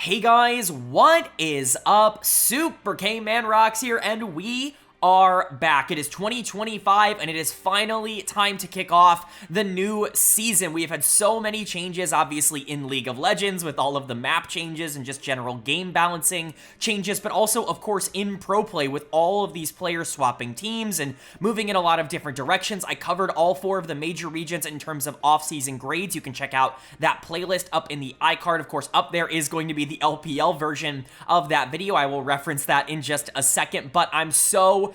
Hey guys, what is up? Super K-Man Rocks here, and we are back. It is 2025 and it is finally time to kick off the new season. We have had so many changes, obviously in League of Legends with all of the map changes and just general game balancing changes, but also of course in pro play with all of these players swapping teams and moving in a lot of different directions. I covered all 4 of the major regions in terms of off-season grades. You can check out that playlist up in the iCard. Of course, up there is going to be the LPL version of that video. I will reference that in just a second, but I'm so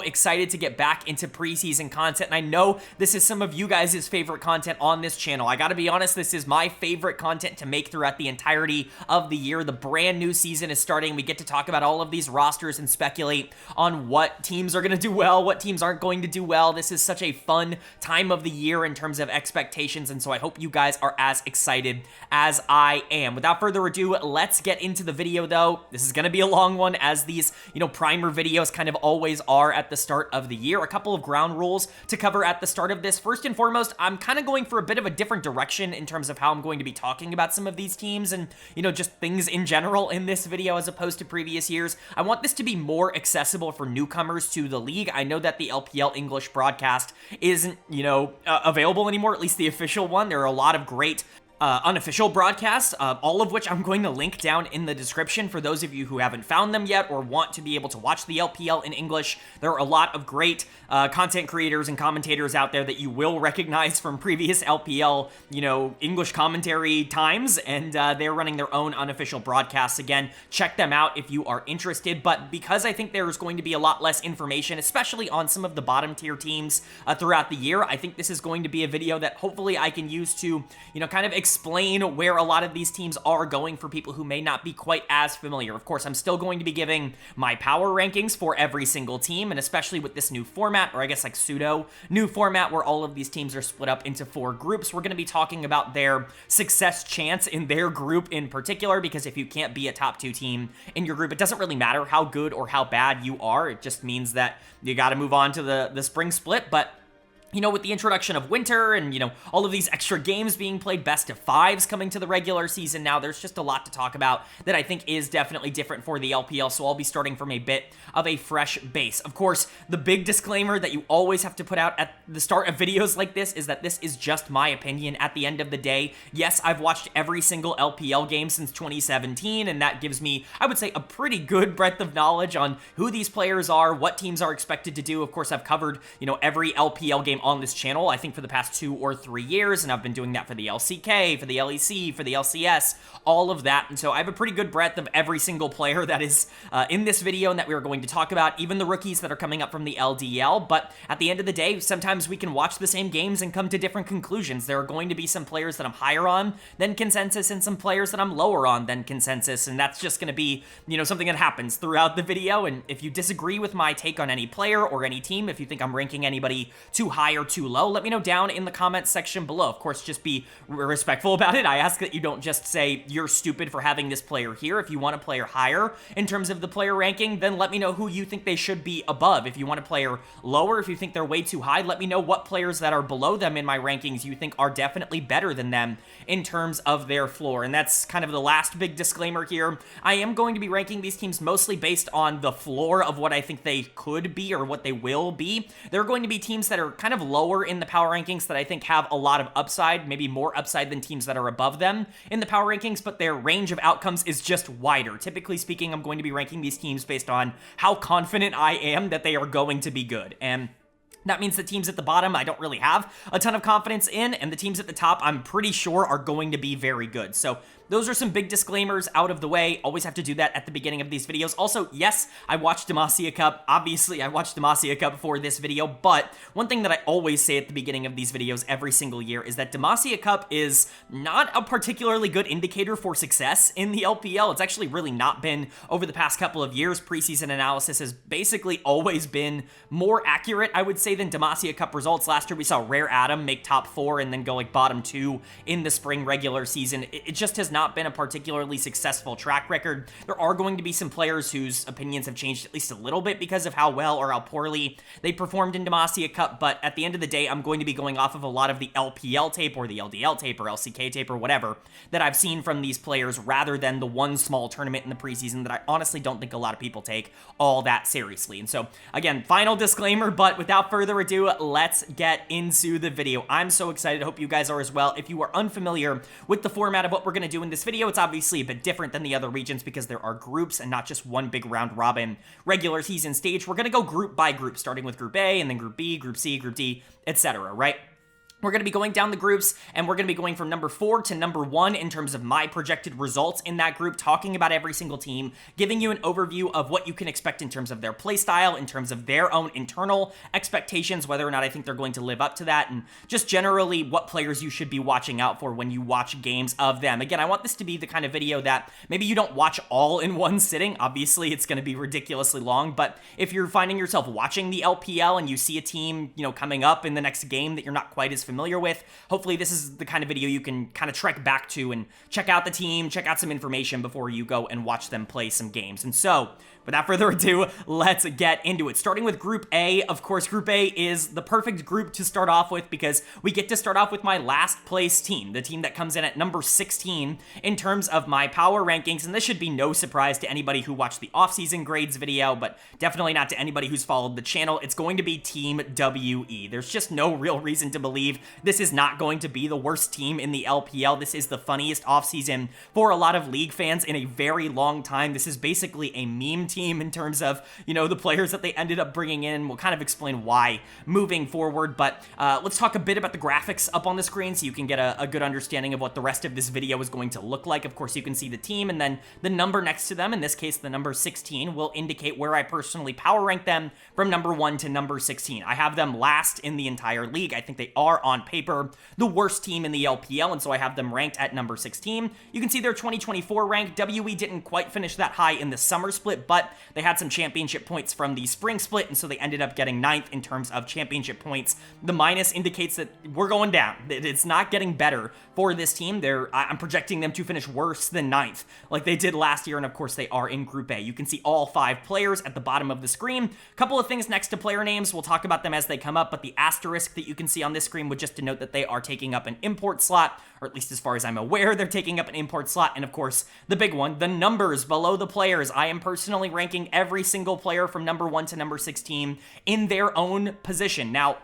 excited to get back into preseason content, and I know this is some of you guys' favorite content on this channel. I gotta be honest, this is my favorite content to make throughout the entirety of the year. The brand new season is starting. We get to talk about all of these rosters and speculate on what teams are gonna do well, what teams aren't going to do well. This is such a fun time of the year in terms of expectations, and so I hope you guys are as excited as I am. Without further ado, let's get into the video though. This is gonna be a long one, as these, primer videos kind of always are at the start of the year. A couple of ground rules to cover at the start of this. First and foremost, I'm kind of going for a bit of a different direction in terms of how I'm going to be talking about some of these teams and, just things in general in this video as opposed to previous years. I want this to be more accessible for newcomers to the league. I know that the LPL English broadcast isn't, available anymore, at least the official one. There are a lot of great unofficial broadcasts, all of which I'm going to link down in the description for those of you who haven't found them yet or want to be able to watch the LPL in English. There are a lot of great content creators and commentators out there that you will recognize from previous LPL, English commentary times, and they're running their own unofficial broadcasts. Again, check them out if you are interested, but because I think there's going to be a lot less information, especially on some of the bottom tier teams throughout the year, I think this is going to be a video that hopefully I can use to, kind of explain where a lot of these teams are going for people who may not be quite as familiar. Of course, I'm still going to be giving my power rankings for every single team, and especially with this new format, or I guess like pseudo new format, where all of these teams are split up into 4 groups. We're going to be talking about their success chance in their group in particular, because if you can't be a top 2 team in your group, it doesn't really matter how good or how bad you are. It just means that you got to move on to the spring split. But with the introduction of winter and, all of these extra games being played, best of 5s coming to the regular season now, there's just a lot to talk about that I think is definitely different for the LPL, so I'll be starting from a bit of a fresh base. Of course, the big disclaimer that you always have to put out at the start of videos like this is that this is just my opinion at the end of the day. Yes, I've watched every single LPL game since 2017, and that gives me, I would say, a pretty good breadth of knowledge on who these players are, what teams are expected to do. Of course, I've covered, every LPL game on this channel, I think, for the past 2 or 3 years, and I've been doing that for the LCK, for the LEC, for the LCS, all of that, and so I have a pretty good breadth of every single player that is in this video and that we are going to talk about, even the rookies that are coming up from the LDL. But at the end of the day, sometimes we can watch the same games and come to different conclusions. There are going to be some players that I'm higher on than consensus and some players that I'm lower on than consensus, and that's just going to be, something that happens throughout the video. And if you disagree with my take on any player or any team, if you think I'm ranking anybody too high or too low, let me know down in the comments section below. Of course, just be respectful about it. I ask that you don't just say you're stupid for having this player here. If you want a player higher in terms of the player ranking, then let me know who you think they should be above. If you want a player lower, if you think they're way too high, let me know what players that are below them in my rankings you think are definitely better than them in terms of their floor. And that's kind of the last big disclaimer here. I am going to be ranking these teams mostly based on the floor of what I think they could be or what they will be. There are going to be teams that are kind of lower in the power rankings that I think have a lot of upside, maybe more upside than teams that are above them in the power rankings, but their range of outcomes is just wider. Typically speaking, I'm going to be ranking these teams based on how confident I am that they are going to be good. And that means the teams at the bottom I don't really have a ton of confidence in, and the teams at the top I'm pretty sure are going to be very good. So those are some big disclaimers out of the way. Always have to do that at the beginning of these videos. Also, yes, I watched Demacia Cup. Obviously, I watched Demacia Cup for this video, but one thing that I always say at the beginning of these videos every single year is that Demacia Cup is not a particularly good indicator for success in the LPL. It's actually really not been over the past couple of years. Preseason analysis has basically always been more accurate, I would say, say, than Demacia Cup results. Last year, we saw Rare Adam make top 4 and then go like bottom 2 in the spring regular season. It just has not been a particularly successful track record. There are going to be some players whose opinions have changed at least a little bit because of how well or how poorly they performed in Demacia Cup, but at the end of the day, I'm going to be going off of a lot of the LPL tape or the LDL tape or LCK tape or whatever that I've seen from these players rather than the one small tournament in the preseason that I honestly don't think a lot of people take all that seriously. And so, again, final disclaimer, but without further ado, let's get into the video. I'm so excited. I hope you guys are as well. If you are unfamiliar with the format of what we're going to do in this video, it's obviously a bit different than the other regions because there are groups and not just one big round robin regular season stage. We're going to go group by group, starting with Group A and then Group B, Group C, Group D, etc., right? We're going to be going down the groups, and we're going to be going from number 4 to number 1 in terms of my projected results in that group, talking about every single team, giving you an overview of what you can expect in terms of their playstyle, in terms of their own internal expectations, whether or not I think they're going to live up to that, and just generally what players you should be watching out for when you watch games of them. Again, I want this to be the kind of video that maybe you don't watch all in one sitting. Obviously, it's going to be ridiculously long, but if you're finding yourself watching the LPL and you see a team, coming up in the next game that you're not quite as familiar with, hopefully this is the kind of video you can kind of trek back to and check out the team, check out some information before you go and watch them play some games. And so, without further ado, let's get into it. Starting with Group A, of course, Group A is the perfect group to start off with because we get to start off with my last place team, the team that comes in at number 16 in terms of my power rankings, and this should be no surprise to anybody who watched the offseason grades video, but definitely not to anybody who's followed the channel. It's going to be Team WE. There's just no real reason to believe this is not going to be the worst team in the LPL. This is the funniest offseason for a lot of League fans in a very long time. This is basically a meme team in terms of, the players that they ended up bringing in. We'll kind of explain why moving forward, but let's talk a bit about the graphics up on the screen so you can get a good understanding of what the rest of this video is going to look like. Of course, you can see the team and then the number next to them. In this case, the number 16 will indicate where I personally power rank them from number 1 to number 16. I have them last in the entire league. I think they are on paper the worst team in the LPL, and so I have them ranked at number 16. You can see their 2024 rank. WE didn't quite finish that high in the summer split, but they had some championship points from the spring split, and so they ended up getting 9th in terms of championship points. The minus indicates that we're going down. It's not getting better for this team. I'm projecting them to finish worse than 9th, like they did last year, and of course they are in Group A. You can see all 5 players at the bottom of the screen. A couple of things next to player names. We'll talk about them as they come up, but the asterisk that you can see on this screen would just denote that they are taking up an import slot, or at least as far as I'm aware, they're taking up an import slot. And of course, the big one, the numbers below the players. I am personally ranking every single player from number 1 to number 16 in their own position. Now,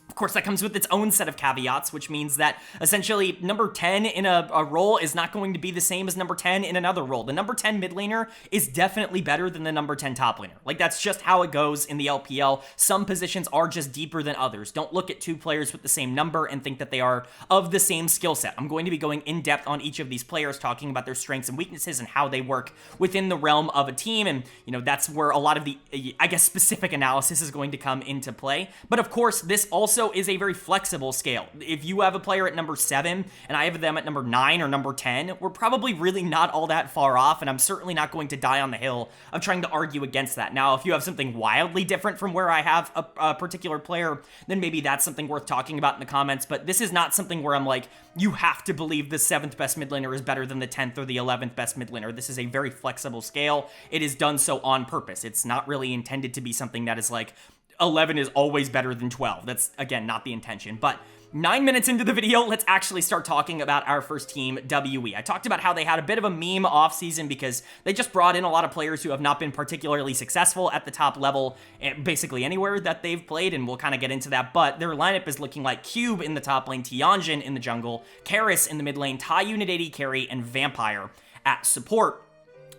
of course, that comes with its own set of caveats, which means that essentially number 10 in a role is not going to be the same as number 10 in another role. The number 10 mid laner is definitely better than the number 10 top laner. Like, that's just how it goes in the LPL. Some positions are just deeper than others. Don't look at 2 players with the same number and think that they are of the same skill set. I'm going to be going in depth on each of these players, talking about their strengths and weaknesses and how they work within the realm of a team. And, that's where a lot of the, specific analysis is going to come into play. But of course, this also is a very flexible scale. If you have a player at number 7 and I have them at number 9 or number 10, we're probably really not all that far off, and I'm certainly not going to die on the hill of trying to argue against that. Now, if you have something wildly different from where I have a particular player, then maybe that's something worth talking about in the comments, but this is not something where I'm like, you have to believe the 7th best mid laner is better than the 10th or the 11th best mid laner. This is a very flexible scale. It is done so on purpose. It's not really intended to be something that is like, 11 is always better than 12. That's, again, not the intention. But 9 minutes into the video, let's actually start talking about our first team, WE. I talked about how they had a bit of a meme offseason because they just brought in a lot of players who have not been particularly successful at the top level, basically anywhere that they've played, and we'll kind of get into that. But their lineup is looking like Cube in the top lane, Tianjin in the jungle, Karis in the mid lane, Tai Unit 80 carry, and Vampire at support.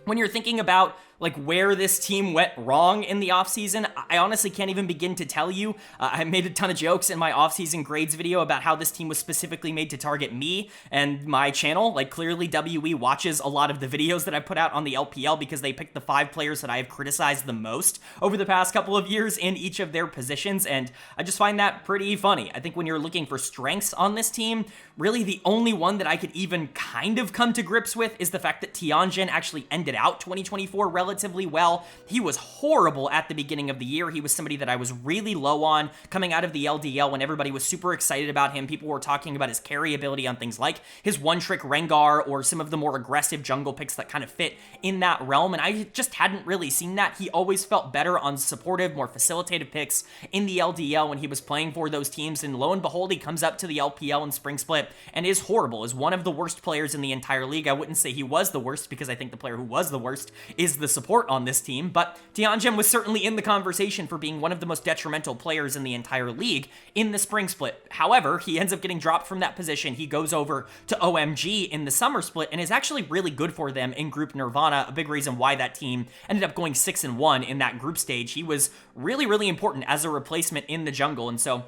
When you're thinking about like where this team went wrong in the offseason, I honestly can't even begin to tell you. I made a ton of jokes in my offseason grades video about how this team was specifically made to target me and my channel. Like, clearly WE watches a lot of the videos that I put out on the LPL because they picked the 5 players that I have criticized the most over the past couple of years in each of their positions, and I just find that pretty funny. I think when you're looking for strengths on this team, really the only one that I could even kind of come to grips with is the fact that Tianjin actually ended out 2024 relatively relatively well. He was horrible at the beginning of the year. He was somebody that I was really low on coming out of the LDL when everybody was super excited about him. People were talking about his carry ability on things like his one-trick Rengar or some of the more aggressive jungle picks that kind of fit in that realm, and I just hadn't really seen that. He always felt better on supportive, more facilitative picks in the LDL when he was playing for those teams, and lo and behold, he comes up to the LPL and Spring Split and is horrible, is one of the worst players in the entire league. I wouldn't say he was the worst, because I think the player who was the worst is the support on this team, but Tianjin was certainly in the conversation for being one of the most detrimental players in the entire league in the Spring Split. However, he ends up getting dropped from that position. He goes over to OMG in the Summer Split and is actually really good for them in Group Nirvana, a big reason why that team ended up going 6-1 in that group stage. He was really, really important as a replacement in the jungle, and so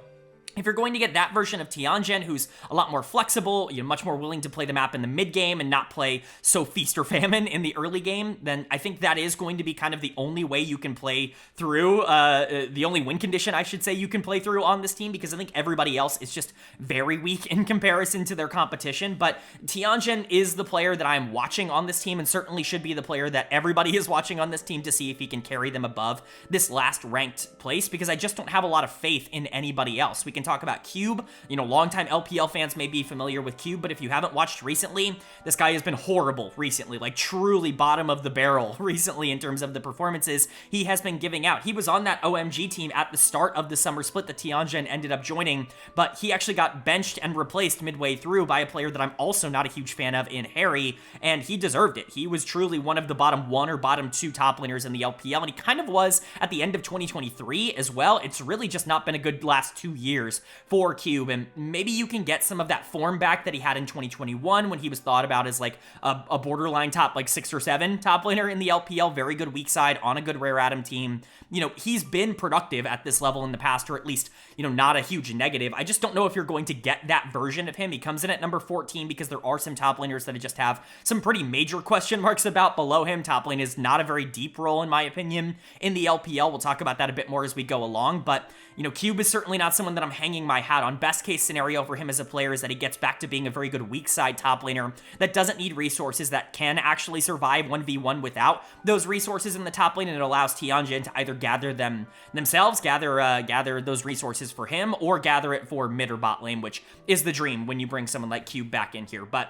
if you're going to get that version of Tianjin, who's a lot more flexible, you're much more willing to play the map in the mid game and not play so feast or famine in the early game, then I think that is going to be kind of the only way you can play through, the only win condition, I should say, you can play through on this team, because I think everybody else is just very weak in comparison to their competition. But Tianjin is the player that I'm watching on this team, and certainly should be the player that everybody is watching on this team to see if he can carry them above this last ranked place, because I just don't have a lot of faith in anybody else. We can talk about Cube. You know, longtime LPL fans may be familiar with Cube, but if you haven't watched recently, this guy has been horrible recently, like truly bottom of the barrel recently in terms of the performances he has been giving out. He was on that OMG team at the start of the Summer Split that Tianjin ended up joining, but he actually got benched and replaced midway through by a player that I'm also not a huge fan of in Harry, and he deserved it. He was truly one of the bottom 1 or bottom 2 top laners in the LPL, and he kind of was at the end of 2023 as well. It's really just not been a good last 2 years for Cube, and maybe you can get some of that form back that he had in 2021 when he was thought about as like a borderline top like 6 or 7 top laner in the LPL, very good weak side on a good rare Atom team. You know, he's been productive at this level in the past, or at least, you know, not a huge negative. I just don't know if you're going to get that version of him. He comes in at number 14 because there are some top laners that just have some pretty major question marks about below him. Top lane is not a very deep role, in my opinion, in the LPL. We'll talk about that a bit more as we go along, but you know, Cube is certainly not someone that I'm hanging my hat on. Best case scenario for him as a player is that he gets back to being a very good weak side top laner that doesn't need resources, that can actually survive 1v1 without those resources in the top lane, and it allows Tianjin to either gather them themselves, gather those resources for him, or gather it for mid or bot lane, which is the dream when you bring someone like Cube back in here. But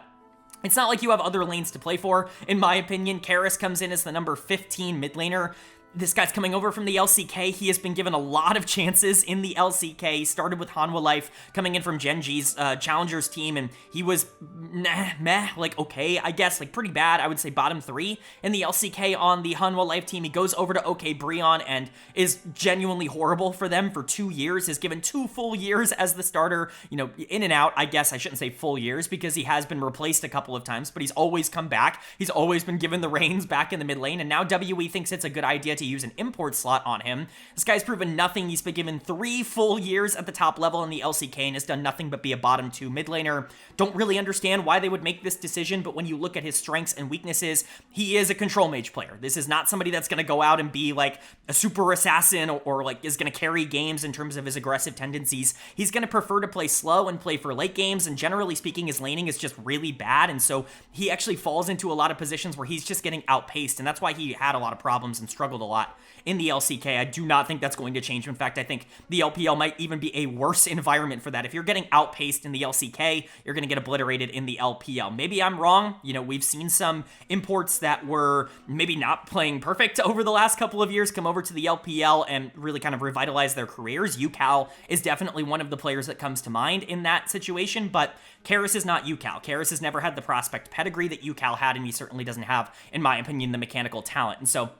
it's not like you have other lanes to play for, in my opinion. Karis comes in as the number 15 mid laner. This guy's coming over from the LCK. He has been given a lot of chances in the LCK. He started with Hanwha Life, coming in from Genji's Challengers team, and he was meh, like okay, I guess, like pretty bad. I would say bottom 3 in the LCK on the Hanwha Life team. He goes over to OK Brion and is genuinely horrible for them for 2 years. Has given 2 full years as the starter, you know, in and out. I guess I shouldn't say full years because he has been replaced a couple of times, but he's always come back. He's always been given the reins back in the mid lane, and now WE thinks it's a good idea to use an import slot on him. This guy's proven nothing. He's been given 3 full years at the top level in the LCK and has done nothing but be a bottom 2 mid laner. Don't really understand why they would make this decision, but when you look at his strengths and weaknesses, he is a control mage player. This is not somebody that's going to go out and be like a super assassin or like is going to carry games in terms of his aggressive tendencies. He's going to prefer to play slow and play for late games, and generally speaking, his laning is just really bad, and so he actually falls into a lot of positions where he's just getting outpaced, and that's why he had a lot of problems and struggled a lot in the LCK. I do not think that's going to change. In fact, I think the LPL might even be a worse environment for that. If you're getting outpaced in the LCK, you're going to get obliterated in the LPL. Maybe I'm wrong. You know, we've seen some imports that were maybe not playing perfect over the last couple of years come over to the LPL and really kind of revitalize their careers. Yukal is definitely one of the players that comes to mind in that situation, but Karis is not Yukal. Karis has never had the prospect pedigree that Yukal had, and he certainly doesn't have, in my opinion, the mechanical talent. And so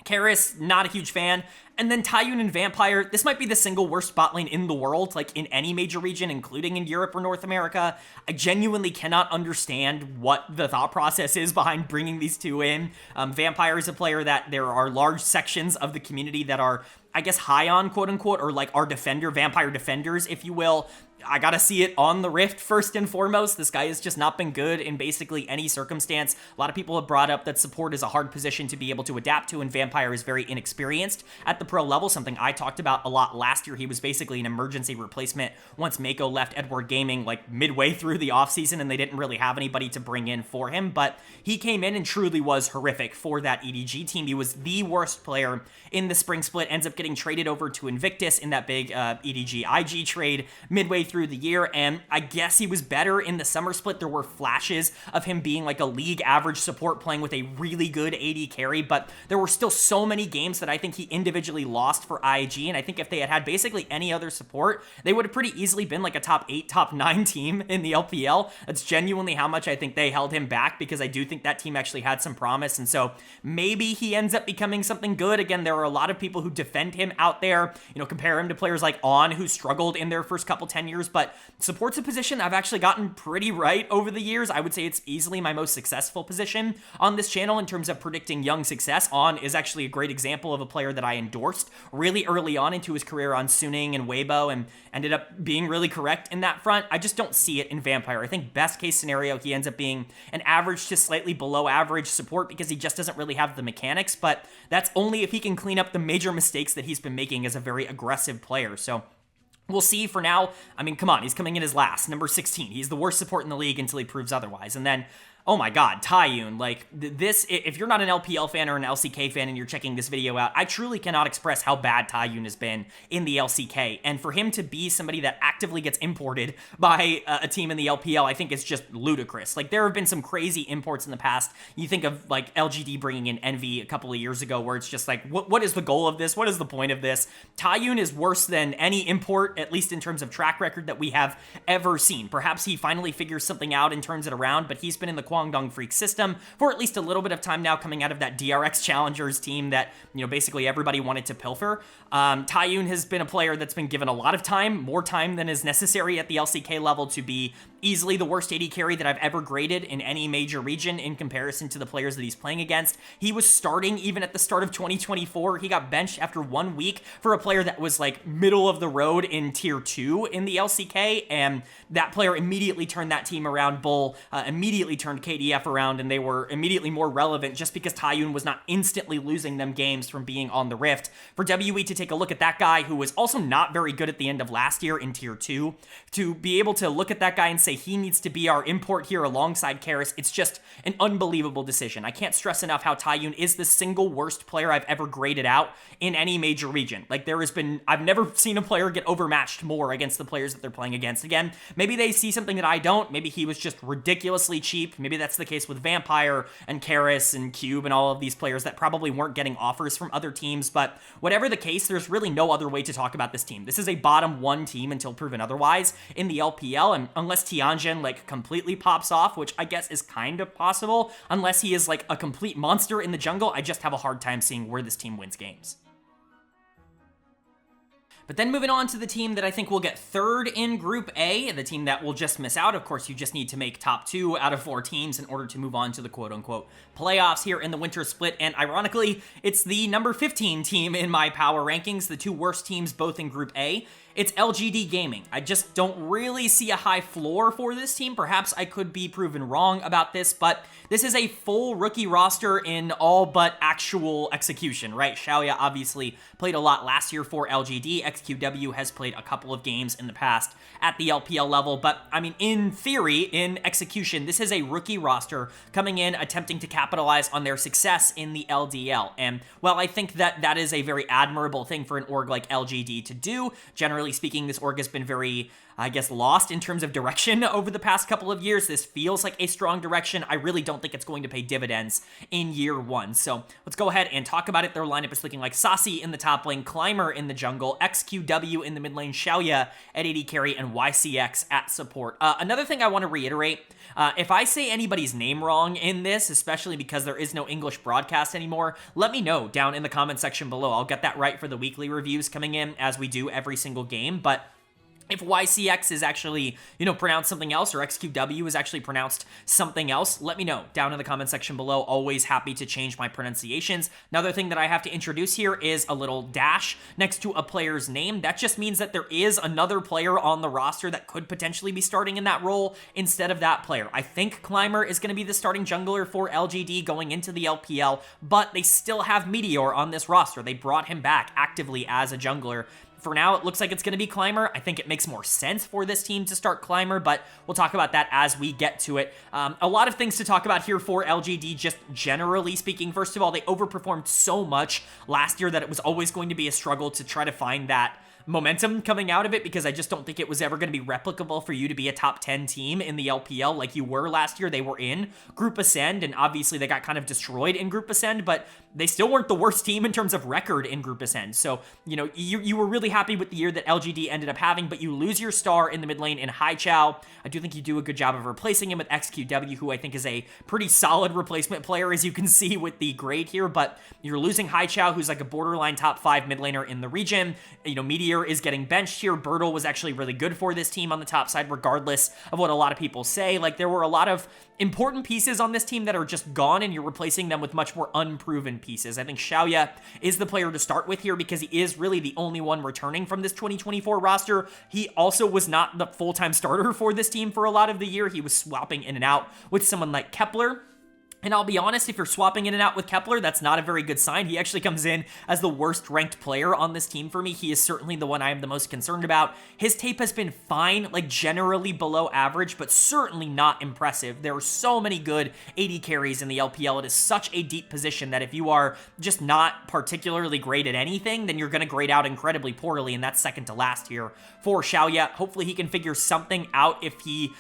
Karis, not a huge fan. And then Taiyun and Vampire, this might be the single worst bot lane in the world, like in any major region, including in Europe or North America. I genuinely cannot understand what the thought process is behind bringing these two in. Vampire is a player that there are large sections of the community that are, I guess, high on, quote unquote, or like our defender, Vampire defenders, if you will. I gotta see it on the Rift first and foremost. This guy has just not been good in basically any circumstance. A lot of people have brought up that support is a hard position to be able to adapt to, and Vampire is very inexperienced at the pro level, something I talked about a lot last year. He was basically an emergency replacement once Mako left Edward Gaming like midway through the offseason, and they didn't really have anybody to bring in for him, but he came in and truly was horrific for that EDG team. He was the worst player in the spring split, ends up getting traded over to Invictus in that big EDG IG trade midway through the year, and I guess he was better in the summer split. There were flashes of him being like a league average support playing with a really good AD carry, but there were still so many games that I think he individually lost for IG, and I think if they had basically any other support, they would have pretty easily been like a top 8, top 9 team in the LPL. That's genuinely how much I think they held him back, because I do think that team actually had some promise, and so maybe he ends up becoming something good. Again, there are a lot of people who defend him out there, compare him to players like On, who struggled in their first couple tenures, but support's a position I've actually gotten pretty right over the years. I would say it's easily my most successful position on this channel in terms of predicting young success. On is actually a great example of a player that I endorsed really early on into his career on Suning and Weibo, and ended up being really correct in that front. I just don't see it in Vampire. I think best case scenario, he ends up being an average to slightly below average support, because he just doesn't really have the mechanics, but that's only if he can clean up the major mistakes that he's been making as a very aggressive player. So we'll see. For now, I mean, come on, he's coming in as last, number 16. He's the worst support in the league until he proves otherwise. And then, oh my god, Tyun, like, this, if you're not an LPL fan or an LCK fan and you're checking this video out, I truly cannot express how bad Tyun has been in the LCK, and for him to be somebody that actively gets imported by a team in the LPL, I think is just ludicrous. Like, there have been some crazy imports in the past. You think of, like, LGD bringing in Envy a couple of years ago, where it's just like, what is the goal of this? What is the point of this? Tyun is worse than any import, at least in terms of track record, that we have ever seen. Perhaps he finally figures something out and turns it around, but he's been in the Guangdong Freak system for at least a little bit of time now, coming out of that DRX Challengers team that, basically everybody wanted to pilfer. Tyun has been a player that's been given a lot of time, more time than is necessary at the LCK level, to be easily the worst AD carry that I've ever graded in any major region in comparison to the players that he's playing against. He was starting even at the start of 2024. He got benched after 1 week for a player that was like middle of the road in tier 2 in the LCK, and that player immediately turned that team around. Bull immediately turned KDF around, and they were immediately more relevant just because Tyun was not instantly losing them games from being on the Rift. For WE to take a look at that guy, who was also not very good at the end of last year in tier 2, to be able to look at that guy and say he needs to be our import here alongside Karis, it's just an unbelievable decision. I can't stress enough how Tyun is the single worst player I've ever graded out in any major region. Like, I've never seen a player get overmatched more against the players that they're playing against. Again, maybe they see something that I don't. Maybe he was just ridiculously cheap. Maybe that's the case with Vampire and Karis and Cube and all of these players that probably weren't getting offers from other teams. But whatever the case, there's really no other way to talk about this team. This is a bottom 1 team until proven otherwise in the LPL, and unless Tianjin like completely pops off, which I guess is kind of possible, unless he is like a complete monster in the jungle, I just have a hard time seeing where this team wins games. But then moving on to the team that I think will get third in Group A, the team that will just miss out. Of course, you just need to make top 2 out of 4 teams in order to move on to the quote-unquote playoffs here in the winter split. And ironically, it's the number 15 team in my power rankings, the 2 worst teams both in Group A. It's LGD Gaming. I just don't really see a high floor for this team. Perhaps I could be proven wrong about this, but this is a full rookie roster in all but actual execution, right? Xiaoya obviously played a lot last year for LGD. XQW has played a couple of games in the past at the LPL level, but I mean, in theory, in execution, this is a rookie roster coming in, attempting to capitalize on their success in the LDL. And well, I think that that is a very admirable thing for an org like LGD to do. Generally speaking, this org has been very, I guess, lost in terms of direction over the past couple of years. This feels like a strong direction. I really don't think it's going to pay dividends in year 1. So let's go ahead and talk about it. Their lineup is looking like Sasi in the top lane, Climber in the jungle, XQW in the mid lane, Xiaoya at AD carry, and YCX at support. Another thing I want to reiterate, if I say anybody's name wrong in this, especially because there is no English broadcast anymore, let me know down in the comment section below. I'll get that right for the weekly reviews coming in as we do every single game, but If YCX is actually, pronounced something else, or XQW is actually pronounced something else, let me know down in the comment section below. Always happy to change my pronunciations. Another thing that I have to introduce here is a little dash next to a player's name. That just means that there is another player on the roster that could potentially be starting in that role instead of that player. I think Climber is going to be the starting jungler for LGD going into the LPL, but they still have Meteor on this roster. They brought him back actively as a jungler. For now, it looks like it's going to be Climber. I think it makes more sense for this team to start Climber, but we'll talk about that as we get to it. A lot of things to talk about here for LGD, just generally speaking. First of all, they overperformed so much last year that it was always going to be a struggle to try to find that momentum coming out of it, because I just don't think it was ever going to be replicable for you to be a top 10 team in the LPL like you were last year. They were in Group Ascend, and obviously they got kind of destroyed in Group Ascend, but they still weren't the worst team in terms of record in Group Ascend. So, you were really happy with the year that LGD ended up having, but you lose your star in the mid lane in Haichao. I do think you do a good job of replacing him with XQW, who I think is a pretty solid replacement player, as you can see with the grade here, but you're losing Haichao, who's like a borderline top 5 mid laner in the region. Meteor is getting benched here. Bertle was actually really good for this team on the top side, regardless of what a lot of people say. Like, there were a lot of important pieces on this team that are just gone, and you're replacing them with much more unproven pieces. I think Xiaoya is the player to start with here because he is really the only one returning from this 2024 roster. He also was not the full-time starter for this team for a lot of the year. He was swapping in and out with someone like Kepler. And I'll be honest, if you're swapping in and out with Kepler, that's not a very good sign. He actually comes in as the worst ranked player on this team for me. He is certainly the one I am the most concerned about. His tape has been fine, like generally below average, but certainly not impressive. There are so many good AD carries in the LPL. It is such a deep position that if you are just not particularly great at anything, then you're going to grade out incredibly poorly, and that's second to last here for Xiaoya. Hopefully he can figure something out if he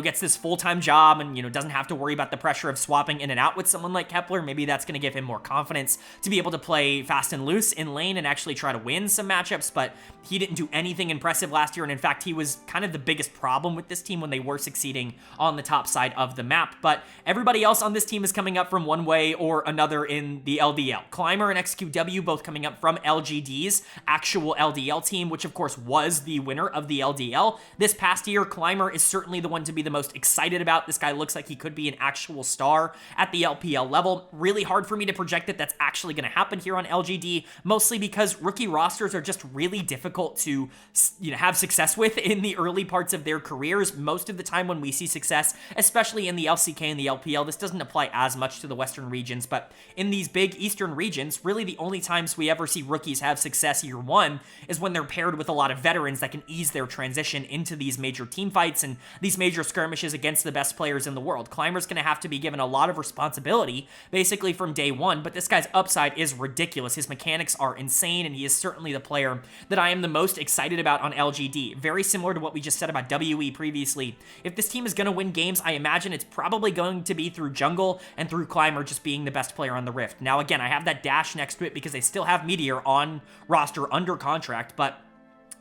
gets this full-time job and, doesn't have to worry about the pressure of swapping in and out with someone like Kepler. Maybe that's going to give him more confidence to be able to play fast and loose in lane and actually try to win some matchups, but he didn't do anything impressive last year, and in fact, he was kind of the biggest problem with this team when they were succeeding on the top side of the map. But everybody else on this team is coming up from one way or another in the LDL. Climber and XQW both coming up from LGD's actual LDL team, which of course was the winner of the LDL. This past year, Climber is certainly the one to be the most excited about. This guy looks like he could be an actual star at the LPL level. Really hard for me to project that that's actually going to happen here on LGD, mostly because rookie rosters are just really difficult to have success with in the early parts of their careers. Most of the time when we see success, especially in the LCK and the LPL, this doesn't apply as much to the Western regions, but in these big Eastern regions, really the only times we ever see rookies have success year one is when they're paired with a lot of veterans that can ease their transition into these major team fights and these major skirmishes against the best players in the world. Climber's going to have to be given a lot of responsibility basically from day one, but this guy's upside is ridiculous. His mechanics are insane, and he is certainly the player that I am the most excited about on LGD. Very similar to what we just said about WE previously. If this team is going to win games, I imagine it's probably going to be through jungle and through Climber just being the best player on the Rift. Now again, I have that dash next to it because they still have Meteor on roster under contract, but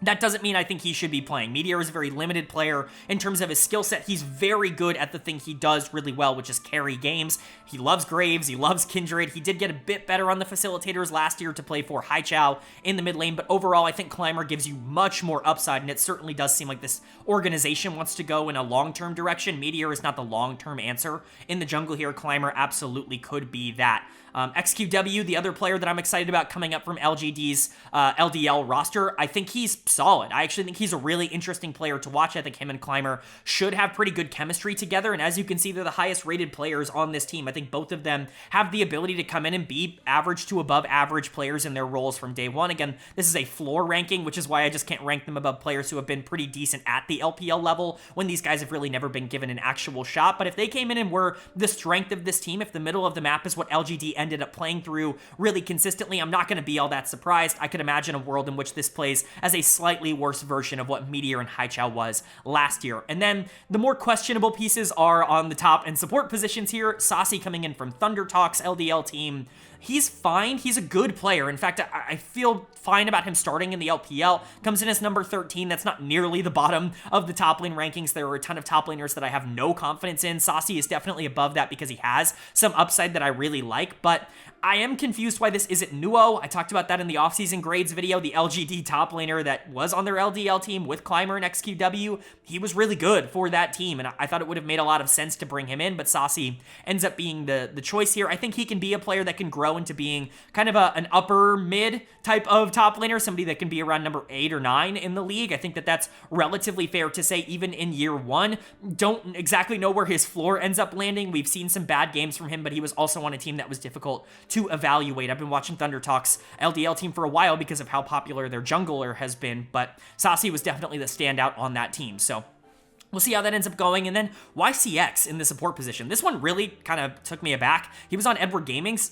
that doesn't mean I think he should be playing. Meteor is a very limited player in terms of his skill set. He's very good at the thing he does really well, which is carry games. He loves Graves. He loves Kindred. He did get a bit better on the facilitators last year to play for Haichao in the mid lane, but overall, I think Climber gives you much more upside, and it certainly does seem like this organization wants to go in a long-term direction. Meteor is not the long-term answer in the jungle here. Climber absolutely could be that. XQW, the other player that I'm excited about coming up from LGD's LDL roster, I think he's solid. I actually think he's a really interesting player to watch. I think him and Climber should have pretty good chemistry together, and as you can see, they're the highest rated players on this team. I think both of them have the ability to come in and be average to above average players in their roles from day one. Again, this is a floor ranking, which is why I just can't rank them above players who have been pretty decent at the LPL level when these guys have really never been given an actual shot. But if they came in and were the strength of this team, if the middle of the map is what LGD ended up playing through really consistently, I'm not going to be all that surprised. I could imagine a world in which this plays as a slightly worse version of what Meteor and Haichao was last year. And then the more questionable pieces are on the top and support positions here. Saucy coming in from Thunder Talks LDL team. He's fine. He's a good player. In fact, I feel fine about him starting in the LPL. Comes in as number 13. That's not nearly the bottom of the top lane rankings. There are a ton of top laners that I have no confidence in. Saucy is definitely above that because he has some upside that I really like, but I am confused why this isn't Nuo. I talked about that in the offseason grades video, the LGD top laner that that was on their LDL team with Climber and XQW, he was really good for that team, and I thought it would have made a lot of sense to bring him in, but Saucy ends up being the choice here. I think he can be a player that can grow into being kind of an upper mid type of top laner, somebody that can be around number 8 or 9 in the league. I think that that's relatively fair to say even in year 1. Don't exactly know where his floor ends up landing. We've seen some bad games from him, but he was also on a team that was difficult to evaluate. I've been watching Thunder Talk's LDL team for a while because of how popular their jungler has been, but Saucy was definitely the standout on that team. So we'll see how that ends up going. And then YCX in the support position. This one really kind of took me aback. He was on Edward Gaming's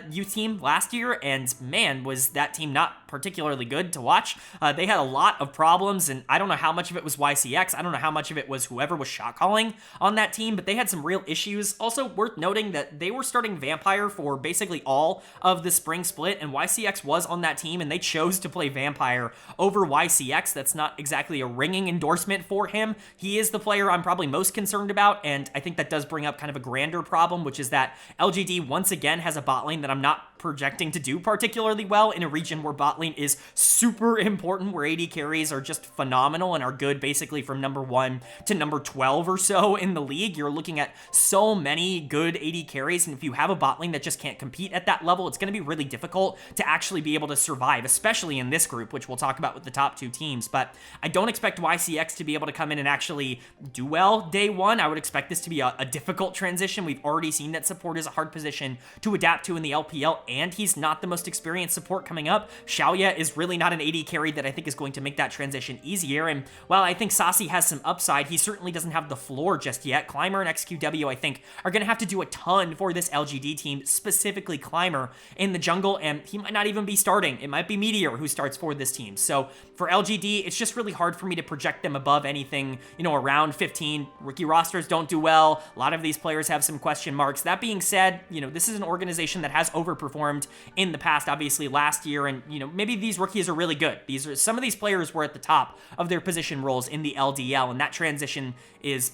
youth team last year, and man, was that team not particularly good to watch. They had a lot of problems, and I don't know how much of it was YCX. I don't know how much of it was whoever was shot calling on that team, but they had some real issues. Also worth noting that they were starting Vampire for basically all of the spring split, and YCX was on that team, and they chose to play Vampire over YCX. That's not exactly a ringing endorsement for him. He is the player I'm probably most concerned about, and I think that does bring up kind of a grander problem, which is that LGD once again has a bot lane that I'm not projecting to do particularly well in a region where bot lane is super important, where AD carries are just phenomenal and are good basically from number 1 to number 12 or so in the league. You're looking at so many good AD carries, and if you have a bot lane that just can't compete at that level, it's going to be really difficult to actually be able to survive, especially in this group, which we'll talk about with the top 2 teams. But I don't expect YCX to be able to come in and actually do well day 1. I would expect this to be a difficult transition. We've already seen that support is a hard position to adapt to in the LPL, and he's not the most experienced support coming up. Xiaoya is really not an AD carry that I think is going to make that transition easier, and while I think Saucy has some upside, he certainly doesn't have the floor just yet. Climber and XQW, I think, are going to have to do a ton for this LGD team, specifically Climber in the jungle, and he might not even be starting. It might be Meteor who starts for this team. So for LGD, it's just really hard for me to project them above anything, around 15. Rookie rosters don't do well. A lot of these players have some question marks. That being said, this is an organization that has overperformed in the past, obviously last year, and maybe these rookies are really good. Some of these players were at the top of their position roles in the LDL, and that transition is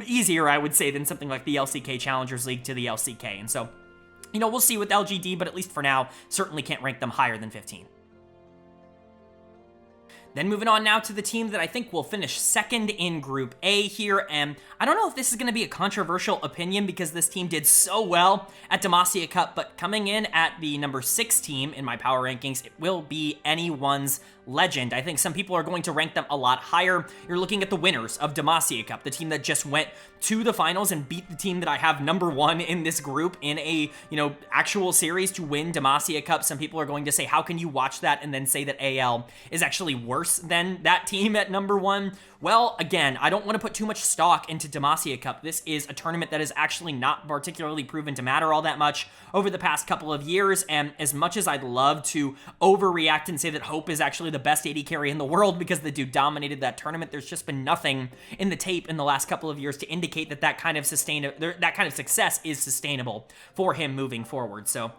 easier, I would say, than something like the LCK Challengers League to the LCK. And so we'll see with LGD, but at least for now, certainly can't rank them higher than 15. Then moving on now to the team that I think will finish second in Group A here, and I don't know if this is going to be a controversial opinion because this team did so well at Demacia Cup, but coming in at the number 6 team in my power rankings, it will be anyone's Legend. I think some people are going to rank them a lot higher. You're looking at the winners of Demacia Cup, the team that just went to the finals and beat the team that I have number 1 in this group in a, actual series to win Demacia Cup. Some people are going to say, how can you watch that and then say that AL is actually worse than that team at number 1? Well, again, I don't want to put too much stock into Demacia Cup. This is a tournament that has actually not particularly proven to matter all that much over the past couple of years, and as much as I'd love to overreact and say that Hope is actually the best AD carry in the world because the dude dominated that tournament, there's just been nothing in the tape in the last couple of years to indicate that that kind of success is sustainable for him moving forward. So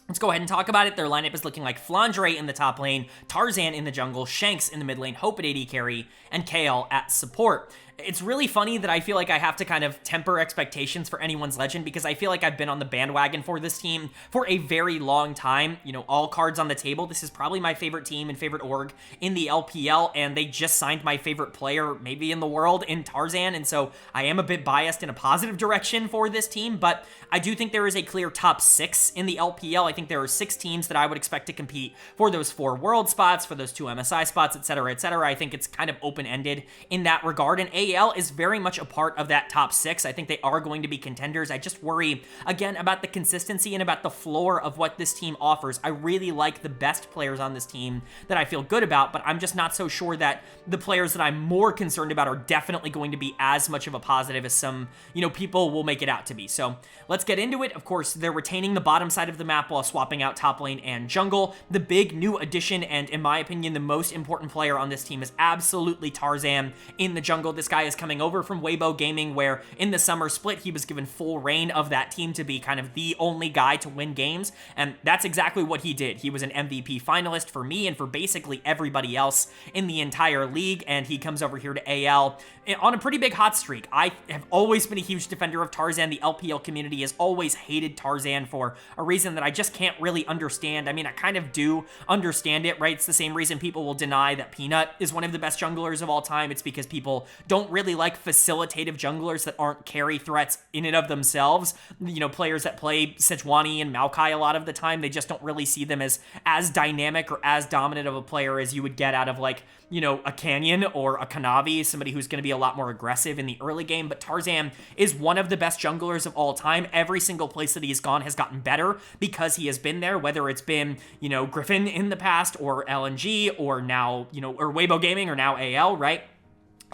let's go ahead and talk about it. Their lineup is looking like Flandre in the top lane, Tarzan in the jungle, Shanks in the mid lane, Hope at AD carry, and Kale at support. It's really funny that I feel like I have to kind of temper expectations for anyone's Legend because I feel like I've been on the bandwagon for this team for a very long time. All cards on the table. This is probably my favorite team and favorite org in the LPL, and they just signed my favorite player maybe in the world in Tarzan, and so I am a bit biased in a positive direction for this team, but I do think there is a clear top 6 in the LPL. I think there are 6 teams that I would expect to compete for those 4 world spots, for those 2 MSI spots, etc., etc. I think it's kind of open-ended in that regard, and AL is very much a part of that top 6. I think they are going to be contenders. I just worry, again, about the consistency and about the floor of what this team offers. I really like the best players on this team that I feel good about, but I'm just not so sure that the players that I'm more concerned about are definitely going to be as much of a positive as some, people will make it out to be. So let's get into it. Of course, they're retaining the bottom side of the map while swapping out top lane and jungle. The big new addition, and in my opinion, the most important player on this team is absolutely Tarzan in the jungle. This guy guy is coming over from Weibo Gaming, where in the summer split, he was given full reign of that team to be kind of the only guy to win games, and that's exactly what he did. He was an MVP finalist for me and for basically everybody else in the entire league, and he comes over here to AL on a pretty big hot streak. I have always been a huge defender of Tarzan. The LPL community has always hated Tarzan for a reason that I just can't really understand. I mean, I kind of do understand it, right? It's the same reason people will deny that Peanut is one of the best junglers of all time. It's because people don't really like facilitative junglers that aren't carry threats in and of themselves. You know, players that play Sejuani and Maokai a lot of the time, they just don't really see them as dynamic or as dominant of a player as you would get out of, like, you know, a Canyon or a Kanavi, somebody who's going to be a lot more aggressive in the early game. But Tarzan is one of the best junglers of all time. Every single place that he's gone has gotten better because he has been there, whether it's been, you know, Griffin in the past or LNG or now, you know, or Weibo Gaming or now AL, right?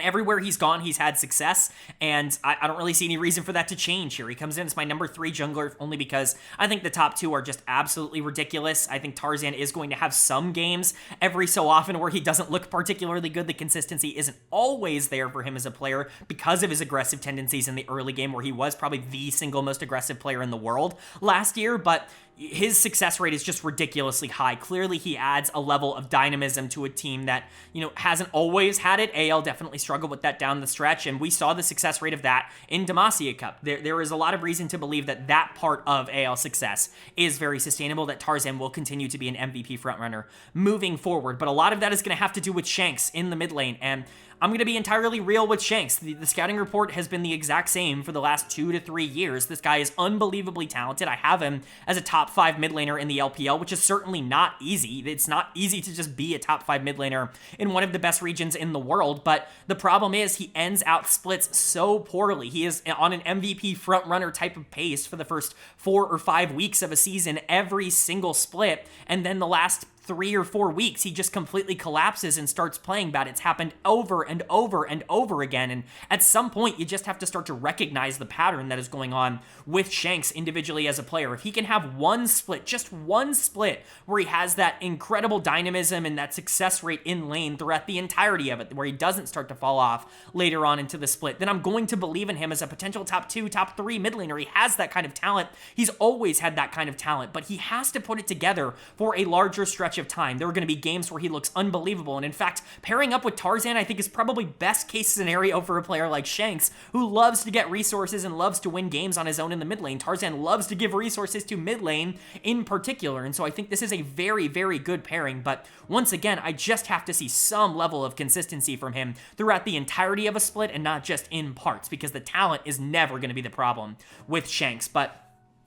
Everywhere he's gone, he's had success, and I don't really see any reason for that to change here. He comes in as my number 3 jungler only because I think the top 2 are just absolutely ridiculous. I think Tarzan is going to have some games every so often where he doesn't look particularly good. The consistency isn't always there for him as a player because of his aggressive tendencies in the early game, where he was probably the single most aggressive player in the world last year, but his success rate is just ridiculously high. Clearly, he adds a level of dynamism to a team that, you know, hasn't always had it. AL definitely struggled with that down the stretch, and we saw the success rate of that in Demacia Cup. There is a lot of reason to believe that that part of AL success is very sustainable, that Tarzan will continue to be an MVP frontrunner moving forward. But a lot of that is going to have to do with Shanks in the mid lane, and I'm going to be entirely real with Shanks. The scouting report has been the exact same for the last 2 to 3 years. This guy is unbelievably talented. I have him as a top 5 mid laner in the LPL, which is certainly not easy. It's not easy to just be a top 5 mid laner in one of the best regions in the world, but the problem is he ends out splits so poorly. He is on an MVP frontrunner type of pace for the first 4 or 5 weeks of a season every single split, and then the last 3 or 4 weeks, he just completely collapses and starts playing bad. It's happened over and over and over again, and at some point, you just have to start to recognize the pattern that is going on with Shanks individually as a player. If he can have one split, just one split, where he has that incredible dynamism and that success rate in lane throughout the entirety of it, where he doesn't start to fall off later on into the split, then I'm going to believe in him as a potential top 2, top 3 mid laner. He has that kind of talent. He's always had that kind of talent, but he has to put it together for a larger stretch of time. There are going to be games where he looks unbelievable, and in fact, pairing up with Tarzan, I think, is probably best case scenario for a player like Shanks, who loves to get resources and loves to win games on his own in the mid lane. Tarzan loves to give resources to mid lane in particular, and so I think this is a very, very good pairing, but once again, I just have to see some level of consistency from him throughout the entirety of a split and not just in parts, because the talent is never going to be the problem with Shanks. But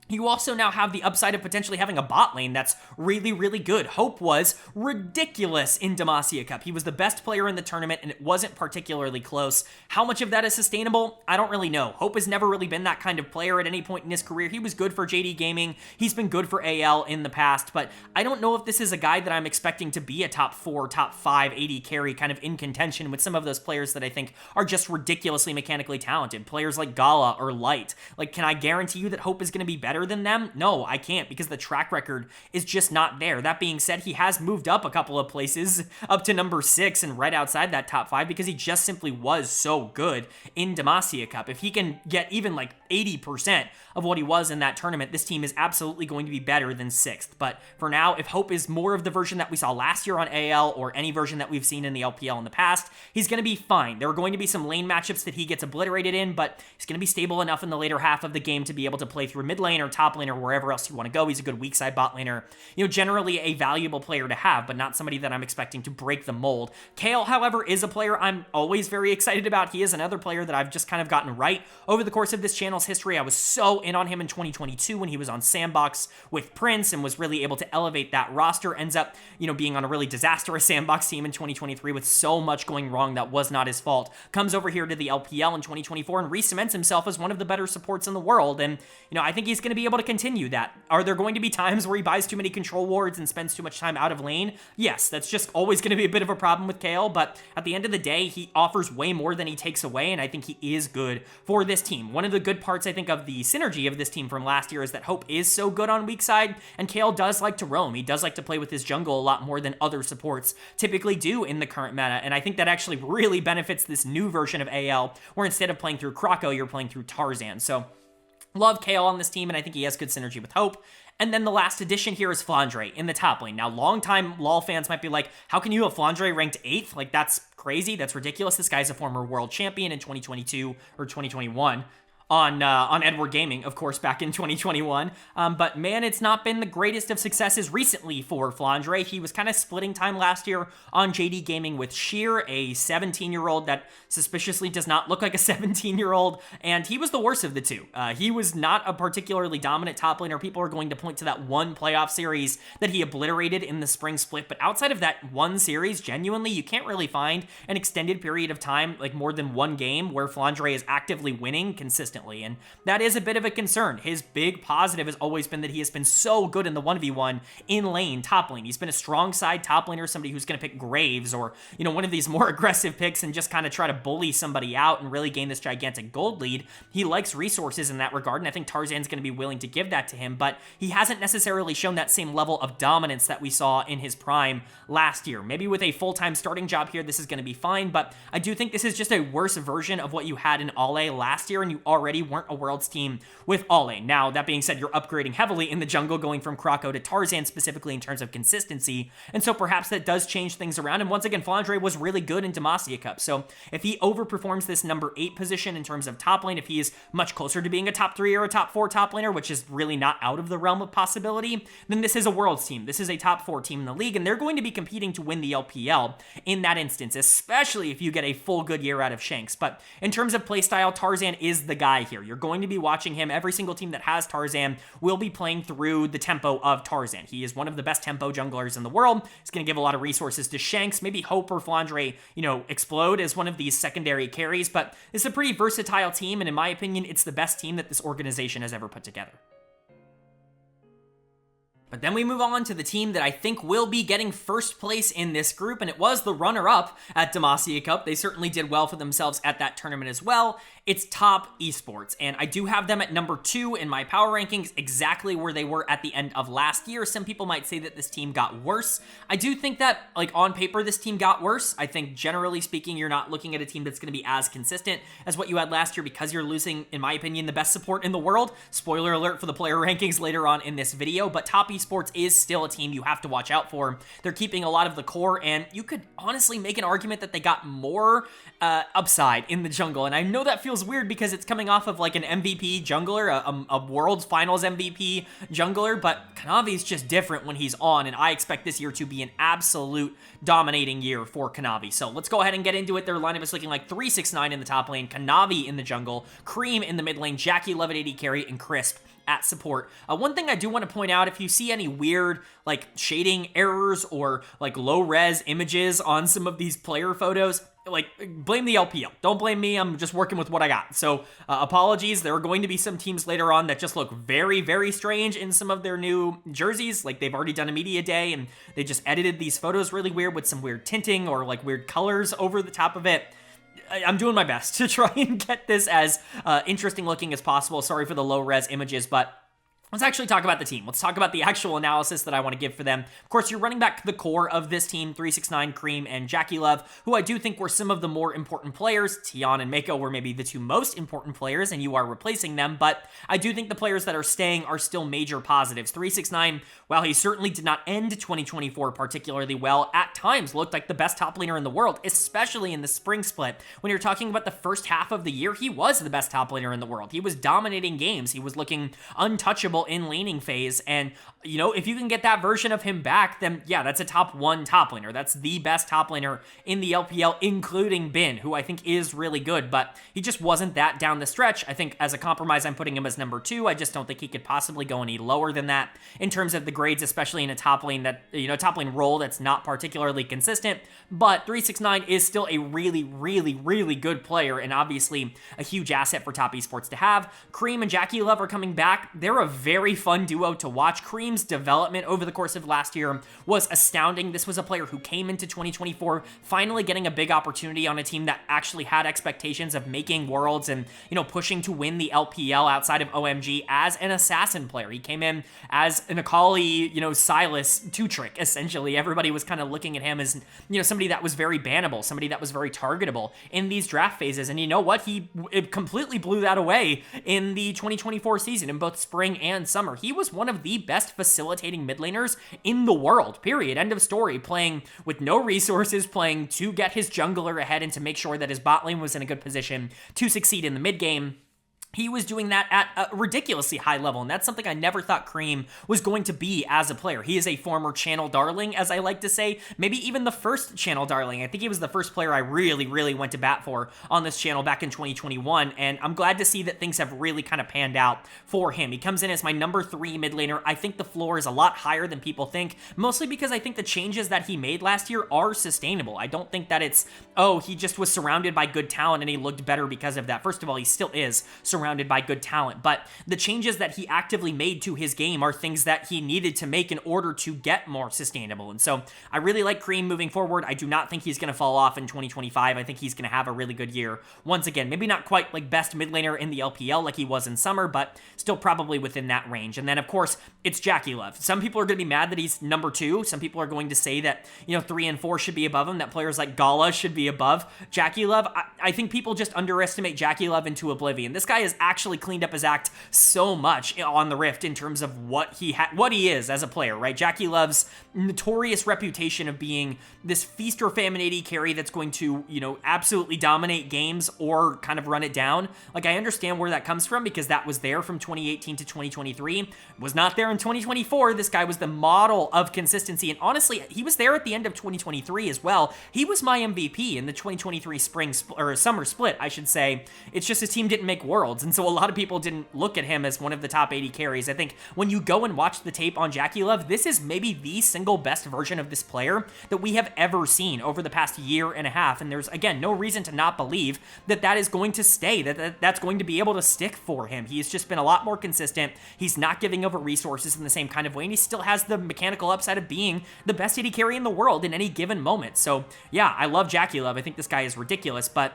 you also now have the upside of potentially having a bot lane that's really, really good. Hope was ridiculous in Demacia Cup. He was the best player in the tournament, and it wasn't particularly close. How much of that is sustainable? I don't really know. Hope has never really been that kind of player at any point in his career. He was good for JD Gaming. He's been good for AL in the past, but I don't know if this is a guy that I'm expecting to be a top 4, top 5 AD carry kind of in contention with some of those players that I think are just ridiculously mechanically talented. Players like Gala or Light. Like, can I guarantee you that Hope is going to be better than them? No, I can't, because the track record is just not there. That being said, he has moved up a couple of places, up to number 6 and right outside that top 5, because he just simply was so good in Demacia Cup. If he can get even like 80% of what he was in that tournament, this team is absolutely going to be better than 6th. But for now, if Hope is more of the version that we saw last year on AL or any version that we've seen in the LPL in the past, he's going to be fine. There are going to be some lane matchups that he gets obliterated in, but he's going to be stable enough in the later half of the game to be able to play through mid lane or top lane or wherever else you want to go. He's a good weak side bot laner. You know, generally a valuable player to have, but not somebody that I'm expecting to break the mold. Kale, however, is a player I'm always very excited about. He is another player that I've just kind of gotten right over the course of this channel's history. I was so in on him in 2022 when he was on Sandbox with Prince and was really able to elevate that roster. Ends up, you know, being on a really disastrous Sandbox team in 2023 with so much going wrong that was not his fault. Comes over here to the LPL in 2024 and re-cements himself as one of the better supports in the world. And, you know, I think he's going going to be able to continue that. Are there going to be times where he buys too many control wards and spends too much time out of lane? Yes, that's just always going to be a bit of a problem with Kale, but at the end of the day, he offers way more than he takes away, and I think he is good for this team. One of the good parts, I think, of the synergy of this team from last year is that Hope is so good on weak side, and Kale does like to roam. He does like to play with his jungle a lot more than other supports typically do in the current meta, and I think that actually really benefits this new version of AL, where instead of playing through Kroko, you're playing through Tarzan. So love Kale on this team, and I think he has good synergy with Hope. And then the last addition here is Flandre in the top lane. Now, longtime LoL fans might be like, how can you have Flandre ranked 8th? Like, that's crazy. That's ridiculous. This guy's a former world champion in 2022 or 2021. On Edward Gaming, of course, back in 2021. But man, it's not been the greatest of successes recently for Flandre. He was kind of splitting time last year on JD Gaming with Sheer, a 17-year-old that suspiciously does not look like a 17-year-old, and he was the worst of the two. He was not a particularly dominant top laner. People are going to point to that one playoff series that he obliterated in the spring split, but outside of that one series, genuinely, you can't really find an extended period of time, like more than one game, where Flandre is actively winning consistently. And that is a bit of a concern. His big positive has always been that he has been so good in the 1v1 in lane, top lane. He's been a strong side top laner, somebody who's going to pick Graves or, you know, one of these more aggressive picks and just kind of try to bully somebody out and really gain this gigantic gold lead. He likes resources in that regard, and I think Tarzan's going to be willing to give that to him, but he hasn't necessarily shown that same level of dominance that we saw in his prime last year. Maybe with a full-time starting job here, this is going to be fine, but I do think this is just a worse version of what you had in Ale last year, and you already weren't a Worlds team with Ale. Now, that being said, you're upgrading heavily in the jungle, going from Kroko to Tarzan specifically in terms of consistency, and so perhaps that does change things around, and once again, Flandre was really good in Demacia Cup, so if he overperforms this number 8 position in terms of top lane, if he is much closer to being a top 3 or a top 4 top laner, which is really not out of the realm of possibility, then this is a Worlds team. This is a top 4 team in the league, and they're going to be competing to win the LPL in that instance, especially if you get a full good year out of Shanks. But in terms of playstyle, Tarzan is the guy here. You're going to be watching him. Every single team that has Tarzan will be playing through the tempo of Tarzan. He is one of the best tempo junglers in the world. He's going to give a lot of resources to Shanks. Maybe Hope or Flandre, you know, explode as one of these secondary carries, but it's a pretty versatile team, and in my opinion, it's the best team that this organization has ever put together. But then we move on to the team that I think will be getting first place in this group, and it was the runner-up at Demacia Cup. They certainly did well for themselves at that tournament as well. It's Top Esports, and I do have them at number 2 in my power rankings, exactly where they were at the end of last year. Some people might say that this team got worse. I do think that, like, on paper, this team got worse. I think, generally speaking, you're not looking at a team that's going to be as consistent as what you had last year because you're losing, in my opinion, the best support in the world. Spoiler alert for the player rankings later on in this video, but Top Esports is still a team you have to watch out for. They're keeping a lot of the core, and you could honestly make an argument that they got more upside in the jungle, and I know that feels weird because it's coming off of like an MVP jungler, a World's Finals MVP jungler, but Kanavi's just different when he's on, and I expect this year to be an absolute dominating year for Kanavi. So let's go ahead and get into it. Their lineup is looking like 369 in the top lane, Kanavi in the jungle, Cream in the mid lane, Jackie Love at AD carry, and Crisp at support. One thing I do want to point out, if you see any weird like shading errors or like low res images on some of these player photos, like, blame the LPL. Don't blame me. I'm just working with what I got. So apologies. There are going to be some teams later on that just look very, very strange in some of their new jerseys. Like, they've already done a media day and they just edited these photos really weird with some weird tinting or like weird colors over the top of it. I'm doing my best to try and get this as interesting looking as possible. Sorry for the low res images, but let's actually talk about the team. Let's talk about the actual analysis that I want to give for them. Of course, you're running back the core of this team, 369, Cream, and Jackie Love, who I do think were some of the more important players. Tian and Mako were maybe the two most important players, and you are replacing them, but I do think the players that are staying are still major positives. 369, while he certainly did not end 2024 particularly well, at times looked like the best top laner in the world, especially in the spring split. When you're talking about the first half of the year, he was the best top laner in the world. He was dominating games. He was looking untouchable role in laning phase. And, you know, if you can get that version of him back, then yeah, that's a top 1 top laner. That's the best top laner in the LPL, including Bin, who I think is really good, but he just wasn't that down the stretch. I think as a compromise, I'm putting him as number 2. I just don't think he could possibly go any lower than that in terms of the grades, especially in a top lane that, you know, top lane role that's not particularly consistent. But 369 is still a really, really, really good player, and obviously a huge asset for top esports to have. Cream and Jackie Love are coming back. They're a very fun duo to watch. Cream's development over the course of last year was astounding. This was a player who came into 2024 finally getting a big opportunity on a team that actually had expectations of making worlds and, you know, pushing to win the LPL outside of OMG as an assassin player. He came in as an Akali, you know, Silas 2-trick, essentially. Everybody was kind of looking at him as, you know, somebody that was very bannable, somebody that was very targetable in these draft phases. And you know what? He completely blew that away in the 2024 season in both spring and summer. He was one of the best facilitating mid laners in the world, period. End of story. Playing with no resources, playing to get his jungler ahead and to make sure that his bot lane was in a good position to succeed in the mid game. He was doing that at a ridiculously high level, and that's something I never thought Cream was going to be as a player. He is a former channel darling, as I like to say, maybe even the first channel darling. I think he was the first player I really, really went to bat for on this channel back in 2021, and I'm glad to see that things have really kind of panned out for him. He comes in as my number 3 mid laner. I think the floor is a lot higher than people think, mostly because I think the changes that he made last year are sustainable. I don't think that it's, oh, he just was surrounded by good talent and he looked better because of that. First of all, he still is surrounded by good talent, but the changes that he actively made to his game are things that he needed to make in order to get more sustainable. And so I really like Cream moving forward. I do not think he's going to fall off in 2025. I think he's going to have a really good year. Once again, maybe not quite like best mid laner in the LPL like he was in summer, but still probably within that range. And then of course, it's Jackie Love. Some people are going to be mad that he's number 2. Some people are going to say that, you know, 3 and 4 should be above him, that players like Gala should be above Jackie Love. I think people just underestimate Jackie Love into oblivion. This guy is actually cleaned up his act so much on the Rift in terms of what he is as a player, right? Jackie Love's notorious reputation of being this feast or famine AD carry that's going to, you know, absolutely dominate games or kind of run it down. Like, I understand where that comes from because that was there from 2018 to 2023. Was not there in 2024. This guy was the model of consistency, and honestly, he was there at the end of 2023 as well. He was my MVP in the 2023 summer split, I should say. It's just his team didn't make worlds, and so a lot of people didn't look at him as one of the top 80 carries. I think when you go and watch the tape on Jackie Love, this is maybe the single best version of this player that we have ever seen over the past year and a half, and there's, again, no reason to not believe that that is going to stay, that's going to be able to stick for him. He's just been a lot more consistent. He's not giving over resources in the same kind of way, and he still has the mechanical upside of being the best AD carry in the world in any given moment. So yeah, I love Jackie Love. I think this guy is ridiculous, but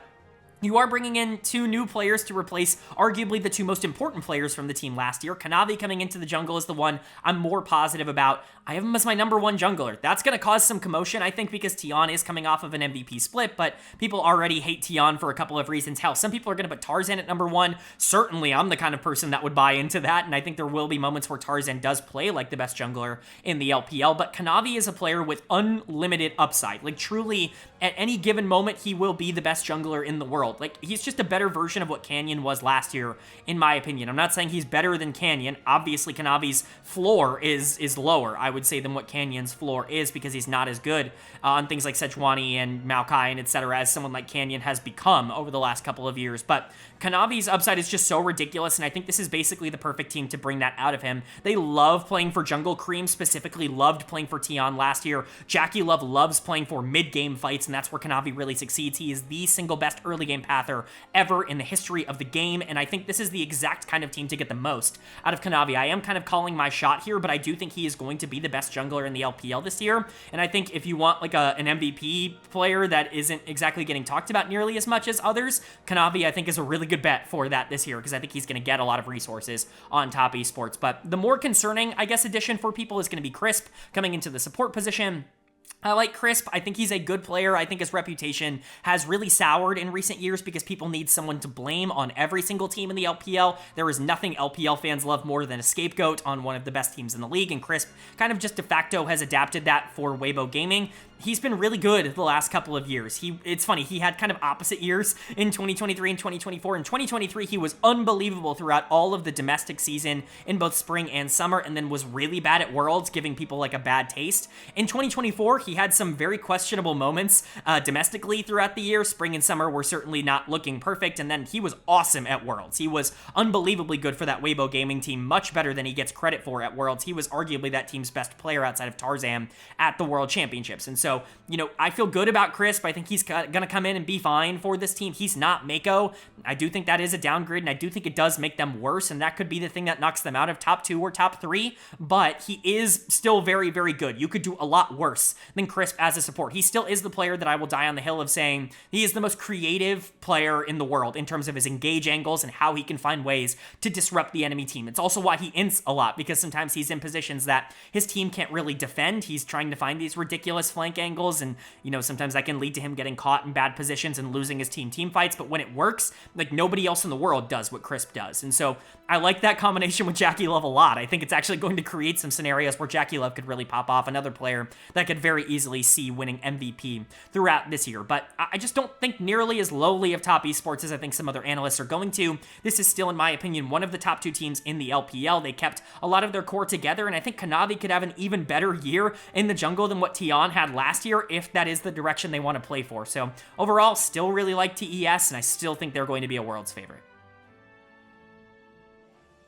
you are bringing in 2 new players to replace arguably the 2 most important players from the team last year. Kanavi coming into the jungle is the one I'm more positive about. I have him as my number 1 jungler. That's going to cause some commotion, I think, because Tion is coming off of an MVP split, but people already hate Tion for a couple of reasons. Hell, some people are going to put Tarzan at number 1. Certainly, I'm the kind of person that would buy into that, and I think there will be moments where Tarzan does play like the best jungler in the LPL, but Kanavi is a player with unlimited upside. Like, truly, at any given moment, he will be the best jungler in the world. Like, he's just a better version of what Canyon was last year, in my opinion. I'm not saying he's better than Canyon. Obviously, Kanavi's floor is lower, I would say, than what Canyon's floor is, because he's not as good on things like Sejuani and Maokai and etc. as someone like Canyon has become over the last couple of years. But Kanavi's upside is just so ridiculous, and I think this is basically the perfect team to bring that out of him. They love playing for jungle. Cream specifically loved playing for Tion last year. Jackie Love loves playing for mid-game fights, and that's where Kanavi really succeeds. He is the single best early game pather ever in the history of the game, and I think this is the exact kind of team to get the most out of Kanavi. I am kind of calling my shot here, but I do think he is going to be the best jungler in the LPL this year, and I think if you want like an MVP player that isn't exactly getting talked about nearly as much as others, Kanavi, I think, is a really good bet for that this year, because I think he's going to get a lot of resources on top esports. But the more concerning, I guess, addition for people is going to be Crisp coming into the support position. I like Crisp. I think he's a good player. I think his reputation has really soured in recent years because people need someone to blame on every single team in the LPL. There is nothing LPL fans love more than a scapegoat on one of the best teams in the league, and Crisp kind of just de facto has adapted that for Weibo Gaming. He's been really good the last couple of years. It's funny, he had kind of opposite years in 2023 and 2024. In 2023, he was unbelievable throughout all of the domestic season in both spring and summer, and then was really bad at Worlds, giving people like a bad taste. In 2024, he had some very questionable moments domestically throughout the year. Spring and summer were certainly not looking perfect, and then he was awesome at Worlds. He was unbelievably good for that Weibo Gaming team, much better than he gets credit for at Worlds. He was arguably that team's best player outside of Tarzan at the World Championships, and so, I feel good about Crisp. I think he's going to come in and be fine for this team. He's not Mako. I do think that is a downgrade, and I do think it does make them worse, and that could be the thing that knocks them out of top 2 or top 3, but he is still very, very good. You could do a lot worse than Crisp as a support. He still is the player that I will die on the hill of saying he is the most creative player in the world in terms of his engage angles and how he can find ways to disrupt the enemy team. It's also why he ints a lot, because sometimes he's in positions that his team can't really defend. He's trying to find these ridiculous flank angles, and sometimes that can lead to him getting caught in bad positions and losing his team fights. But when it works, like, nobody else in the world does what Crisp does, and so I like that combination with Jackie Love a lot. I think it's actually going to create some scenarios where Jackie Love could really pop off, another player that could very easily see winning MVP throughout this year. But I just don't think nearly as lowly of top esports as I think some other analysts are going to. This is still, in my opinion, one of the top 2 teams in the LPL. They kept a lot of their core together, and I think Kanavi could have an even better year in the jungle than what Tion had last year, if that is the direction they want to play for. So overall, still really like TES, and I still think they're going to be a World's favorite.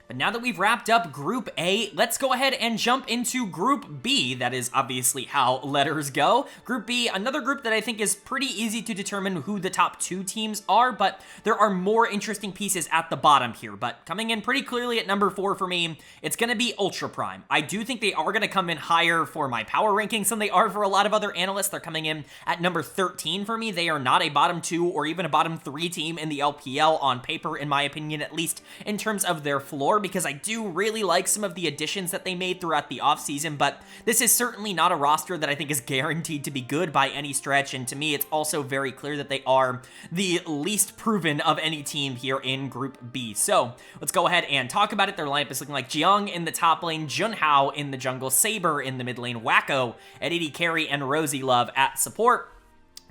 But now that we've wrapped up Group A, let's go ahead and jump into Group B. That is obviously how letters go. Group B, another group that I think is pretty easy to determine who the top 2 teams are, but there are more interesting pieces at the bottom here. But coming in pretty clearly at number 4 for me, it's going to be Ultra Prime. I do think they are going to come in higher for my power rankings than they are for a lot of other analysts. They're coming in at number 13 for me. They are not a bottom 2 or even a bottom 3 team in the LPL on paper, in my opinion, at least in terms of their floor, because I do really like some of the additions that they made throughout the offseason, but this is certainly not a roster that I think is guaranteed to be good by any stretch, and to me, it's also very clear that they are the least proven of any team here in Group B. So let's go ahead and talk about it. Their lineup is looking like Jiyoung in the top lane, Junhao in the jungle, Saber in the mid lane, Wacko at AD carry, and Rosie Love at support.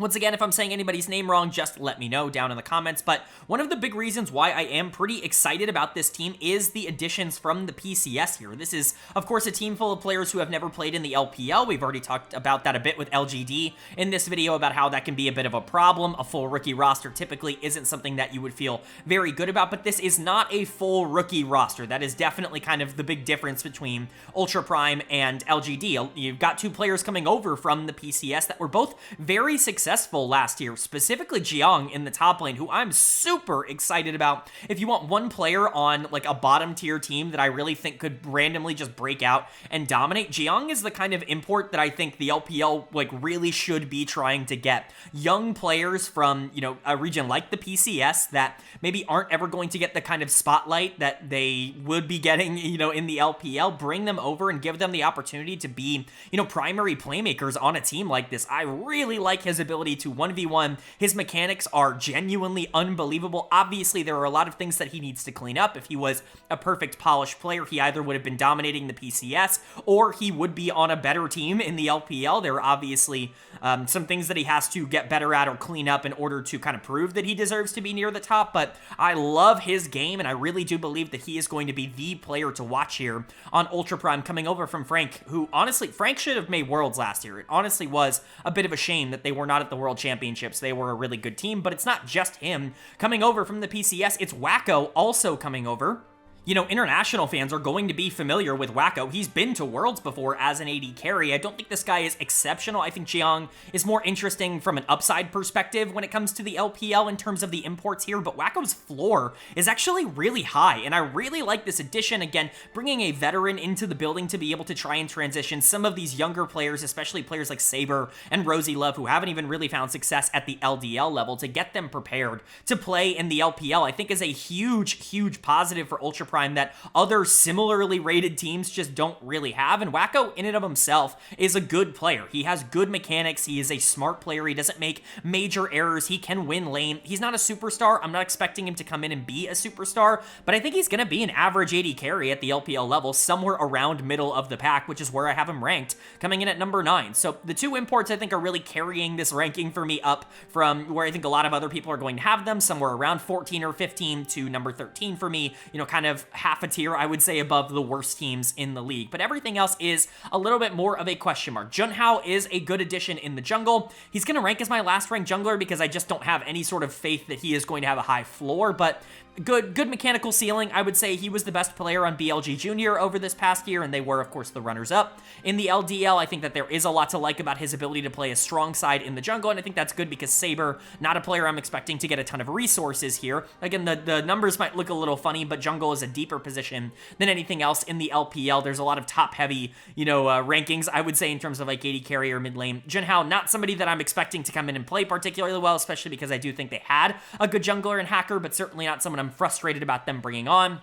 Once again, if I'm saying anybody's name wrong, just let me know down in the comments. But one of the big reasons why I am pretty excited about this team is the additions from the PCS here. This is, of course, a team full of players who have never played in the LPL. We've already talked about that a bit with LGD in this video, about how that can be a bit of a problem. A full rookie roster typically isn't something that you would feel very good about, but this is not a full rookie roster. That is definitely kind of the big difference between Ultra Prime and LGD. You've got 2 players coming over from the PCS that were both very successful last year, specifically Jiyoung in the top lane, who I'm super excited about. If you want one player on like a bottom tier team that I really think could randomly just break out and dominate, Jiyoung is the kind of import that I think the LPL like really should be trying to get. Young players from, a region like the PCS that maybe aren't ever going to get the kind of spotlight that they would be getting, in the LPL, bring them over and give them the opportunity to be, primary playmakers on a team like this. I really like his ability to 1v1. His mechanics are genuinely unbelievable. Obviously, there are a lot of things that he needs to clean up. If he was a perfect polished player, he either would have been dominating the PCS or he would be on a better team in the LPL. There are obviously some things that he has to get better at or clean up in order to kind of prove that he deserves to be near the top, but I love his game, and I really do believe that he is going to be the player to watch here on Ultra Prime, coming over from Frank, who honestly, Frank should have made Worlds last year. It honestly was a bit of a shame that they were not at the World Championships. They were a really good team, but it's not just him coming over from the PCS. It's Wacko also coming over. International fans are going to be familiar with Wacko. He's been to Worlds before as an AD carry. I don't think this guy is exceptional. I think Jiyoung is more interesting from an upside perspective when it comes to the LPL in terms of the imports here, but Wacko's floor is actually really high, and I really like this addition. Again, bringing a veteran into the building to be able to try and transition some of these younger players, especially players like Saber and Rosie Love, who haven't even really found success at the LDL level, to get them prepared to play in the LPL, I think is a huge, huge positive for Ultra Prime Prime that other similarly rated teams just don't really have. And Wacko, in and of himself, is a good player. He has good mechanics. He is a smart player. He doesn't make major errors. He can win lane. He's not a superstar. I'm not expecting him to come in and be a superstar, but I think he's going to be an average AD carry at the LPL level, somewhere around middle of the pack, which is where I have him ranked, coming in at number 9. So the two imports, I think, are really carrying this ranking for me up from where I think a lot of other people are going to have them, somewhere around 14 or 15 to number 13 for me, kind of half a tier, I would say, above the worst teams in the league. But everything else is a little bit more of a question mark. Junhao is a good addition in the jungle. He's going to rank as my last ranked jungler because I just don't have any sort of faith that he is going to have a high floor, but good mechanical ceiling. I would say he was the best player on BLG Junior over this past year, and they were, of course, the runners-up. In the LDL, I think that there is a lot to like about his ability to play a strong side in the jungle, and I think that's good because Saber, not a player I'm expecting to get a ton of resources here. Again, the numbers might look a little funny, but jungle is a deeper position than anything else in the LPL. There's a lot of top-heavy, rankings, I would say, in terms of like AD carry or mid lane. Junhao, not somebody that I'm expecting to come in and play particularly well, especially because I do think they had a good jungler and hacker, but certainly not someone I'm frustrated about them bringing on.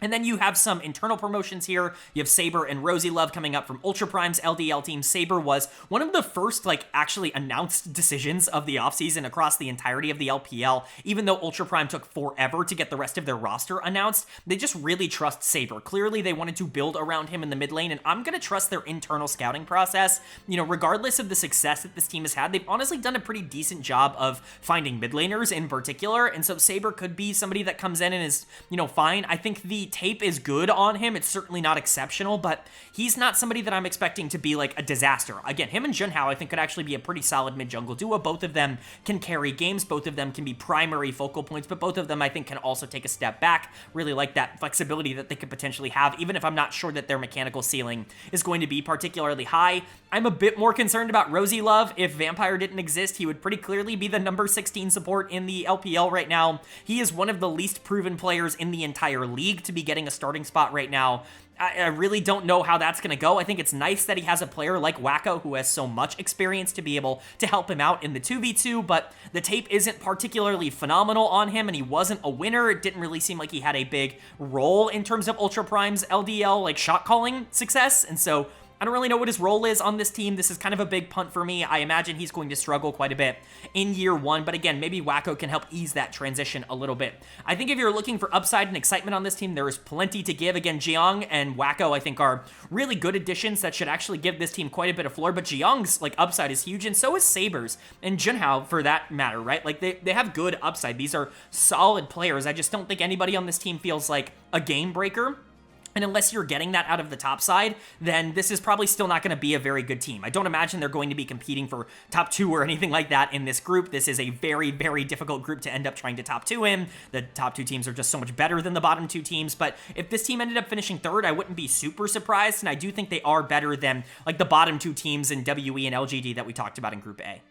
And then you have some internal promotions here. You have Saber and Rosie Love coming up from Ultra Prime's LDL team. Saber was one of the first, actually announced decisions of the offseason across the entirety of the LPL. Even though Ultra Prime took forever to get the rest of their roster announced, they just really trust Saber. Clearly, they wanted to build around him in the mid lane, and I'm going to trust their internal scouting process. Regardless of the success that this team has had, they've honestly done a pretty decent job of finding mid laners in particular, and so Saber could be somebody that comes in and is, fine. I think the tape is good on him. It's certainly not exceptional, but he's not somebody that I'm expecting to be like a disaster. Again, him and Junhao, I think, could actually be a pretty solid mid-jungle duo. Both of them can carry games. Both of them can be primary focal points, but both of them, I think, can also take a step back. Really like that flexibility that they could potentially have, even if I'm not sure that their mechanical ceiling is going to be particularly high. I'm a bit more concerned about Rosie Love. If Vampire didn't exist, he would pretty clearly be the number 16 support in the LPL right now. He is one of the least proven players in the entire league to be getting a starting spot right now. I really don't know how that's going to go. I think it's nice that he has a player like Wacko who has so much experience to be able to help him out in the 2v2, but the tape isn't particularly phenomenal on him, and he wasn't a winner. It didn't really seem like he had a big role in terms of Ultra Prime's LDL, shot calling success, and so I don't really know what his role is on this team. This is kind of a big punt for me. I imagine he's going to struggle quite a bit in year one, but again, maybe Wacko can help ease that transition a little bit. I think if you're looking for upside and excitement on this team, there is plenty to give. Again, Jiang and Wacko, I think, are really good additions that should actually give this team quite a bit of floor, but Jiang's upside is huge, and so is Saber's and Junhao for that matter, right? They have good upside. These are solid players. I just don't think anybody on this team feels like a game breaker. And unless you're getting that out of the top side, then this is probably still not going to be a very good team. I don't imagine they're going to be competing for top 2 or anything like that in this group. This is a very, very difficult group to end up trying to top 2 in. The top 2 teams are just so much better than the bottom 2 teams. But if this team ended up finishing 3rd, I wouldn't be super surprised. And I do think they are better than the bottom 2 teams in WE and LGD that we talked about in Group A.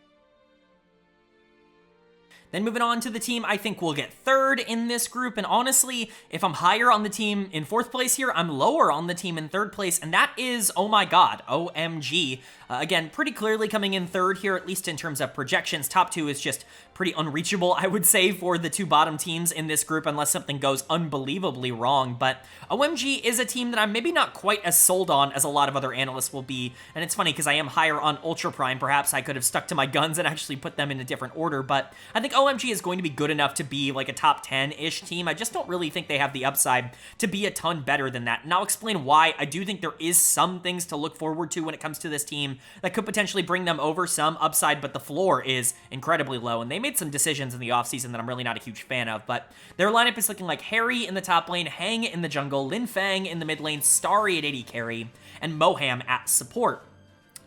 Then moving on to the team I think will get 3rd in this group, and honestly, if I'm higher on the team in 4th place here, I'm lower on the team in 3rd place, and that is, oh my god, OMG. Again, pretty clearly coming in 3rd here, at least in terms of projections. Top 2 is just pretty unreachable, I would say, for the 2 bottom teams in this group, unless something goes unbelievably wrong. But OMG is a team that I'm maybe not quite as sold on as a lot of other analysts will be, and it's funny because I am higher on Ultra Prime. Perhaps I could have stuck to my guns and actually put them in a different order, but I think OMG is going to be good enough to be a top 10-ish team. I just don't really think they have the upside to be a ton better than that, and I'll explain why. I do think there is some things to look forward to when it comes to this team that could potentially bring them over some upside, but the floor is incredibly low, and they made some decisions in the offseason that I'm really not a huge fan of. But their lineup is looking like Harry in the top lane, Hang in the jungle, Lin Fang in the mid lane, Starry at AD carry, and Moham at support.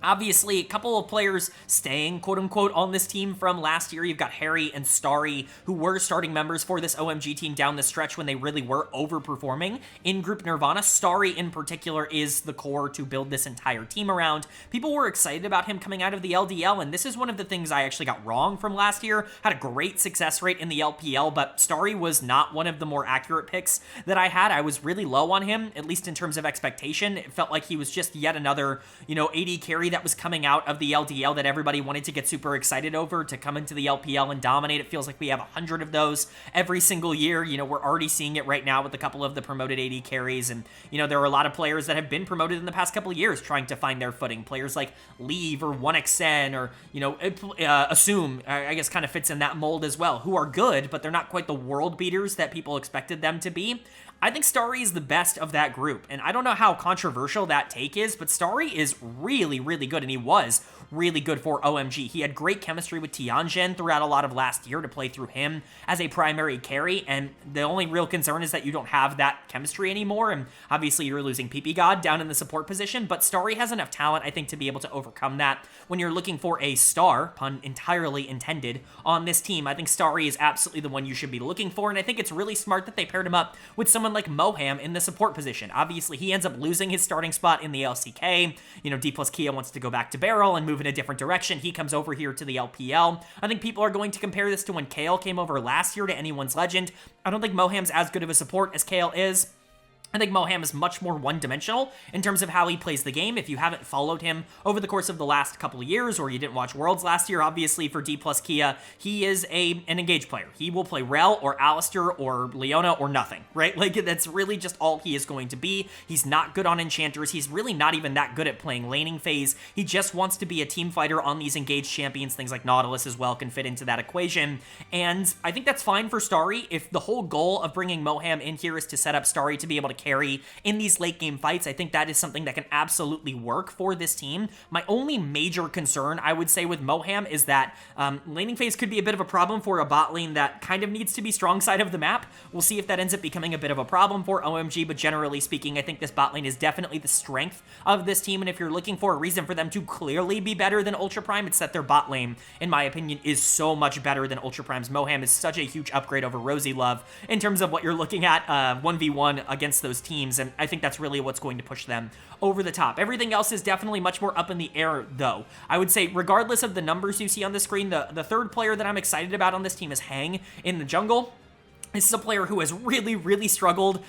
Obviously, a couple of players staying, quote-unquote, on this team from last year. You've got Harry and Starry, who were starting members for this OMG team down the stretch when they really were overperforming in Group Nirvana. Starry, in particular, is the core to build this entire team around. People were excited about him coming out of the LDL, and this is one of the things I actually got wrong from last year. Had a great success rate in the LPL, but Starry was not one of the more accurate picks that I had. I was really low on him, at least in terms of expectation. It felt like he was just yet another, AD carry that was coming out of the LDL that everybody wanted to get super excited over to come into the LPL and dominate. It feels like we have 100 of those every single year. You know, we're already seeing it right now with a couple of the promoted AD carries, and, you know, there are a lot of players that have been promoted in the past couple of years trying to find their footing. Players like Leave or 1xN or, you know, Assume, I guess kind of fits in that mold as well, who are good, but they're not quite the world beaters that people expected them to be. I think Starry is the best of that group, and I don't know how controversial that take is, but Starry is really, really good, and he was really good for OMG. He had great chemistry with Tianjin throughout a lot of last year to play through him as a primary carry, and the only real concern is that you don't have that chemistry anymore, and obviously you're losing PP God down in the support position, but Starry has enough talent, I think, to be able to overcome that. When you're looking for a star, pun entirely intended, on this team, I think Starry is absolutely the one you should be looking for, and I think it's really smart that they paired him up with someone like Moham in the support position. Obviously, he ends up losing his starting spot in the LCK. You know, D plus Kia wants to go back to Barrel and move in a different direction. He comes over here to the LPL. I think people are going to compare this to when Kale came over last year to Anyone's Legend. I don't think Moham's as good of a support as Kale is. I think Moham is much more one-dimensional in terms of how he plays the game. If you haven't followed him over the course of the last couple of years, or you didn't watch Worlds last year, obviously for D plus Kia, he is an engaged player. He will play Rel or Alistair or Leona or nothing, right? Like, that's really just all he is going to be. He's not good on Enchanters. He's really not even that good at playing laning phase. He just wants to be a team fighter on these engaged champions. Things like Nautilus as well can fit into that equation, and I think that's fine for Starry. If the whole goal of bringing Moham in here is to set up Starry to be able to carry in these late game fights, I think that is something that can absolutely work for this team. My only major concern, I would say, with Moham is that laning phase could be a bit of a problem for a bot lane that kind of needs to be strong side of the map. We'll see if that ends up becoming a bit of a problem for OMG, but generally speaking, I think this bot lane is definitely the strength of this team, and if you're looking for a reason for them to clearly be better than Ultra Prime, it's that their bot lane, in my opinion, is so much better than Ultra Prime's. Moham is such a huge upgrade over Rosie Love in terms of what you're looking at 1v1 against those teams, and I think that's really what's going to push them over the top. Everything else is definitely much more up in the air, though. I would say, regardless of the numbers you see on the screen, the third player that I'm excited about on this team is Hang in the jungle. This is a player who has really, really struggled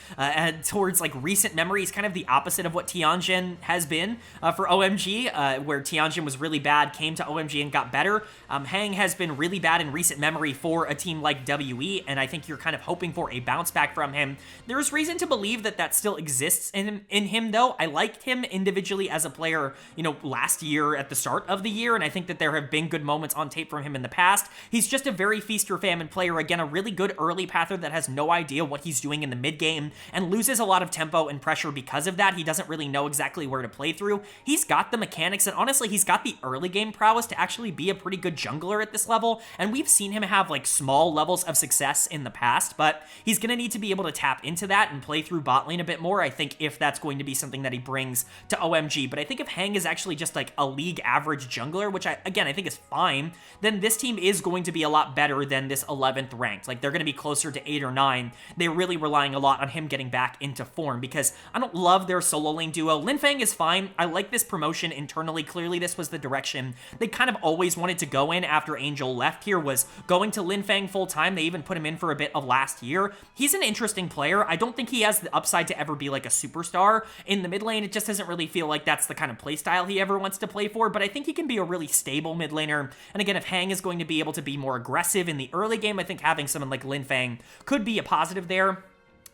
towards, like, recent memory. He's kind of the opposite of what Tianjin has been for OMG, where Tianjin was really bad, came to OMG and got better. Hang has been really bad in recent memory for a team like WE, and I think you're kind of hoping for a bounce back from him. There's reason to believe that that still exists in him, though. I liked him individually as a player, you know, last year at the start of the year, and I think that there have been good moments on tape from him in the past. He's just a very feast or famine player. Again, a really good early pather that has no idea what he's doing in the mid game and loses a lot of tempo and pressure because of that. He doesn't really know exactly where to play through. He's got the mechanics, and honestly, he's got the early game prowess to actually be a pretty good jungler at this level, and we've seen him have, like, small levels of success in the past, but he's going to need to be able to tap into that and play through bot lane a bit more, I think, if that's going to be something that he brings to OMG. But I think if Hang is actually just, like, a league average jungler, which I think is fine, then this team is going to be a lot better than this 11th ranked. Like, they're going to be closer to 8 or 9. They're really relying a lot on him getting back into form, because I don't love their solo lane duo. Linfang is fine. I like this promotion internally. Clearly, this was the direction they kind of always wanted to go in after Angel left here, was going to Linfang full time. They even put him in for a bit of last year. He's an interesting player. I don't think he has the upside to ever be like a superstar in the mid lane. It just doesn't really feel like that's the kind of play style he ever wants to play for, but I think he can be a really stable mid laner. And again, if Hang is going to be able to be more aggressive in the early game, I think having someone like Linfang could be a positive there.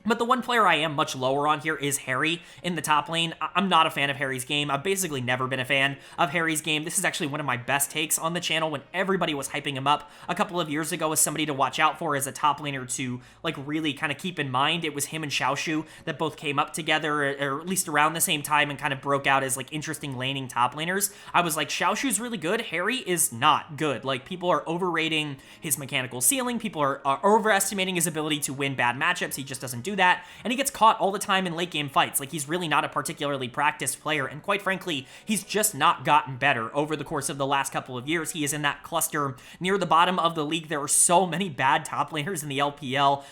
But the one player I am much lower on here is Harry in the top lane. I'm not a fan of Harry's game. I've basically never been a fan of Harry's game. This is actually one of my best takes on the channel when everybody was hyping him up a couple of years ago as somebody to watch out for as a top laner to, like, really kind of keep in mind. It was him and Xiaoshu that both came up together, or at least around the same time, and kind of broke out as, like, interesting laning top laners. I was like, Xiaoshu's really good. Harry is not good. Like, people are overrating his mechanical ceiling. People are overestimating his ability to win bad matchups. He just doesn't do that, and he gets caught all the time in late game fights. Like, he's really not a particularly practiced player, and quite frankly, he's just not gotten better over the course of the last couple of years. He is in that cluster near the bottom of the league. There are so many bad top laners in the LPL.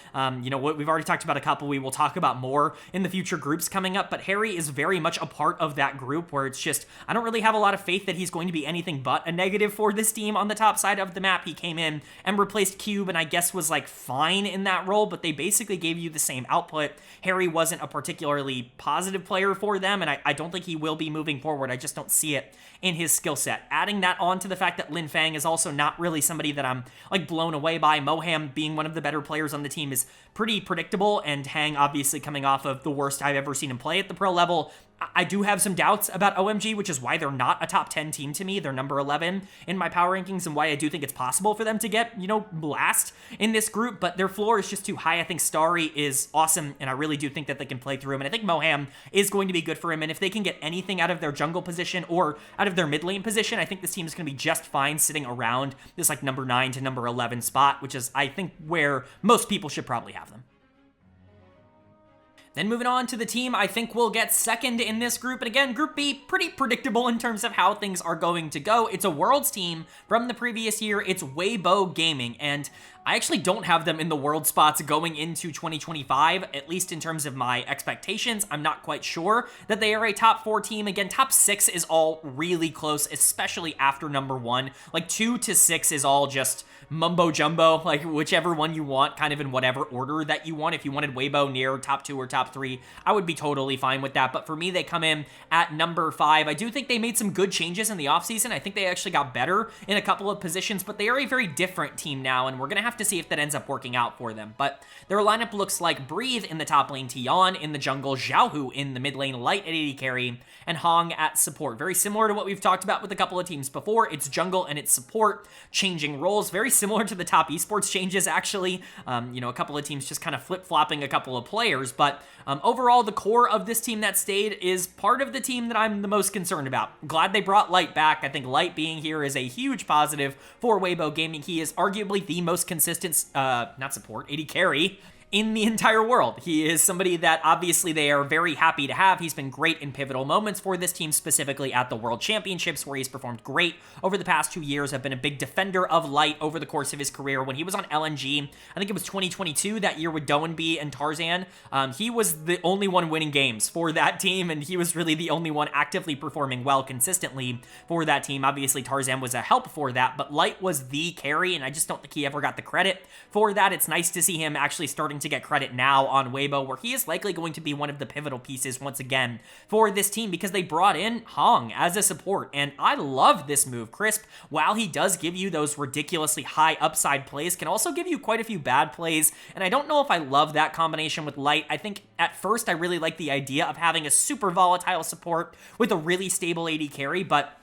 You know, we've already talked about a couple. We will talk about more in the future groups coming up, but Harry is very much a part of that group where it's just, I don't really have a lot of faith that he's going to be anything but a negative for this team on the top side of the map. He came in and replaced Cube, and I guess was, like, fine in that role, but they basically gave you the same output. Harry wasn't a particularly positive player for them, and I don't think he will be moving forward. I just don't see it in his skill set. Adding that on to the fact that Lin Fang is also not really somebody that I'm like blown away by. Moham being one of the better players on the team is pretty predictable, and Hang obviously coming off of the worst I've ever seen him play at the pro level. I do have some doubts about OMG, which is why they're not a top 10 team to me. They're number 11 in my power rankings, and why I do think it's possible for them to get, last in this group, but their floor is just too high. I think Starry is awesome, and I really do think that they can play through him, and I think Moham is going to be good for him, and if they can get anything out of their jungle position or out of their mid lane position, I think this team is going to be just fine sitting around this like number 9 to number 11 spot, which is, I think, where most people should probably have them. Then moving on to the team I think will get second in this group, and again, Group B, pretty predictable in terms of how things are going to go. It's a Worlds team from the previous year. It's Weibo Gaming, and I actually don't have them in the world spots going into 2025, at least in terms of my expectations. I'm not quite sure that they are a top 4 team. Again, top 6 is all really close, especially after number 1. Like 2 to 6 is all just mumbo jumbo, like whichever one you want, kind of in whatever order that you want. If you wanted Weibo near top 2 or top 3, I would be totally fine with that. But for me, they come in at number 5. I do think they made some good changes in the offseason. I think they actually got better in a couple of positions, but they are a very different team now, and we're going to have to see if that ends up working out for them. But their lineup looks like Breathe in the top lane, Tian in the jungle, Xiaohu in the mid lane, Light at AD carry, and Hong at support. Very similar to what we've talked about with a couple of teams before. It's jungle and it's support, changing roles. Very similar to the top esports changes, actually. A couple of teams just kind of flip-flopping a couple of players, but overall, the core of this team that stayed is part of the team that I'm the most concerned about. Glad they brought Light back. I think Light being here is a huge positive for Weibo Gaming. He is arguably the most consistent, not support, AD carry in the entire world. He is somebody that obviously they are very happy to have. He's been great in pivotal moments for this team, specifically at the World Championships, where he's performed great over the past 2 years. Have been a big defender of Light over the course of his career. When he was on LNG, I think it was 2022, that year with Doenby and Tarzan, he was the only one winning games for that team, and he was really the only one actively performing well consistently for that team. Obviously, Tarzan was a help for that, but Light was the carry, and I just don't think he ever got the credit for that. It's nice to see him actually starting to get credit now on Weibo, where he is likely going to be one of the pivotal pieces once again for this team, because they brought in Hong as a support, and I love this move. Crisp, while he does give you those ridiculously high upside plays, can also give you quite a few bad plays, and I don't know if I love that combination with Light. I think at first I really like the idea of having a super volatile support with a really stable AD carry, but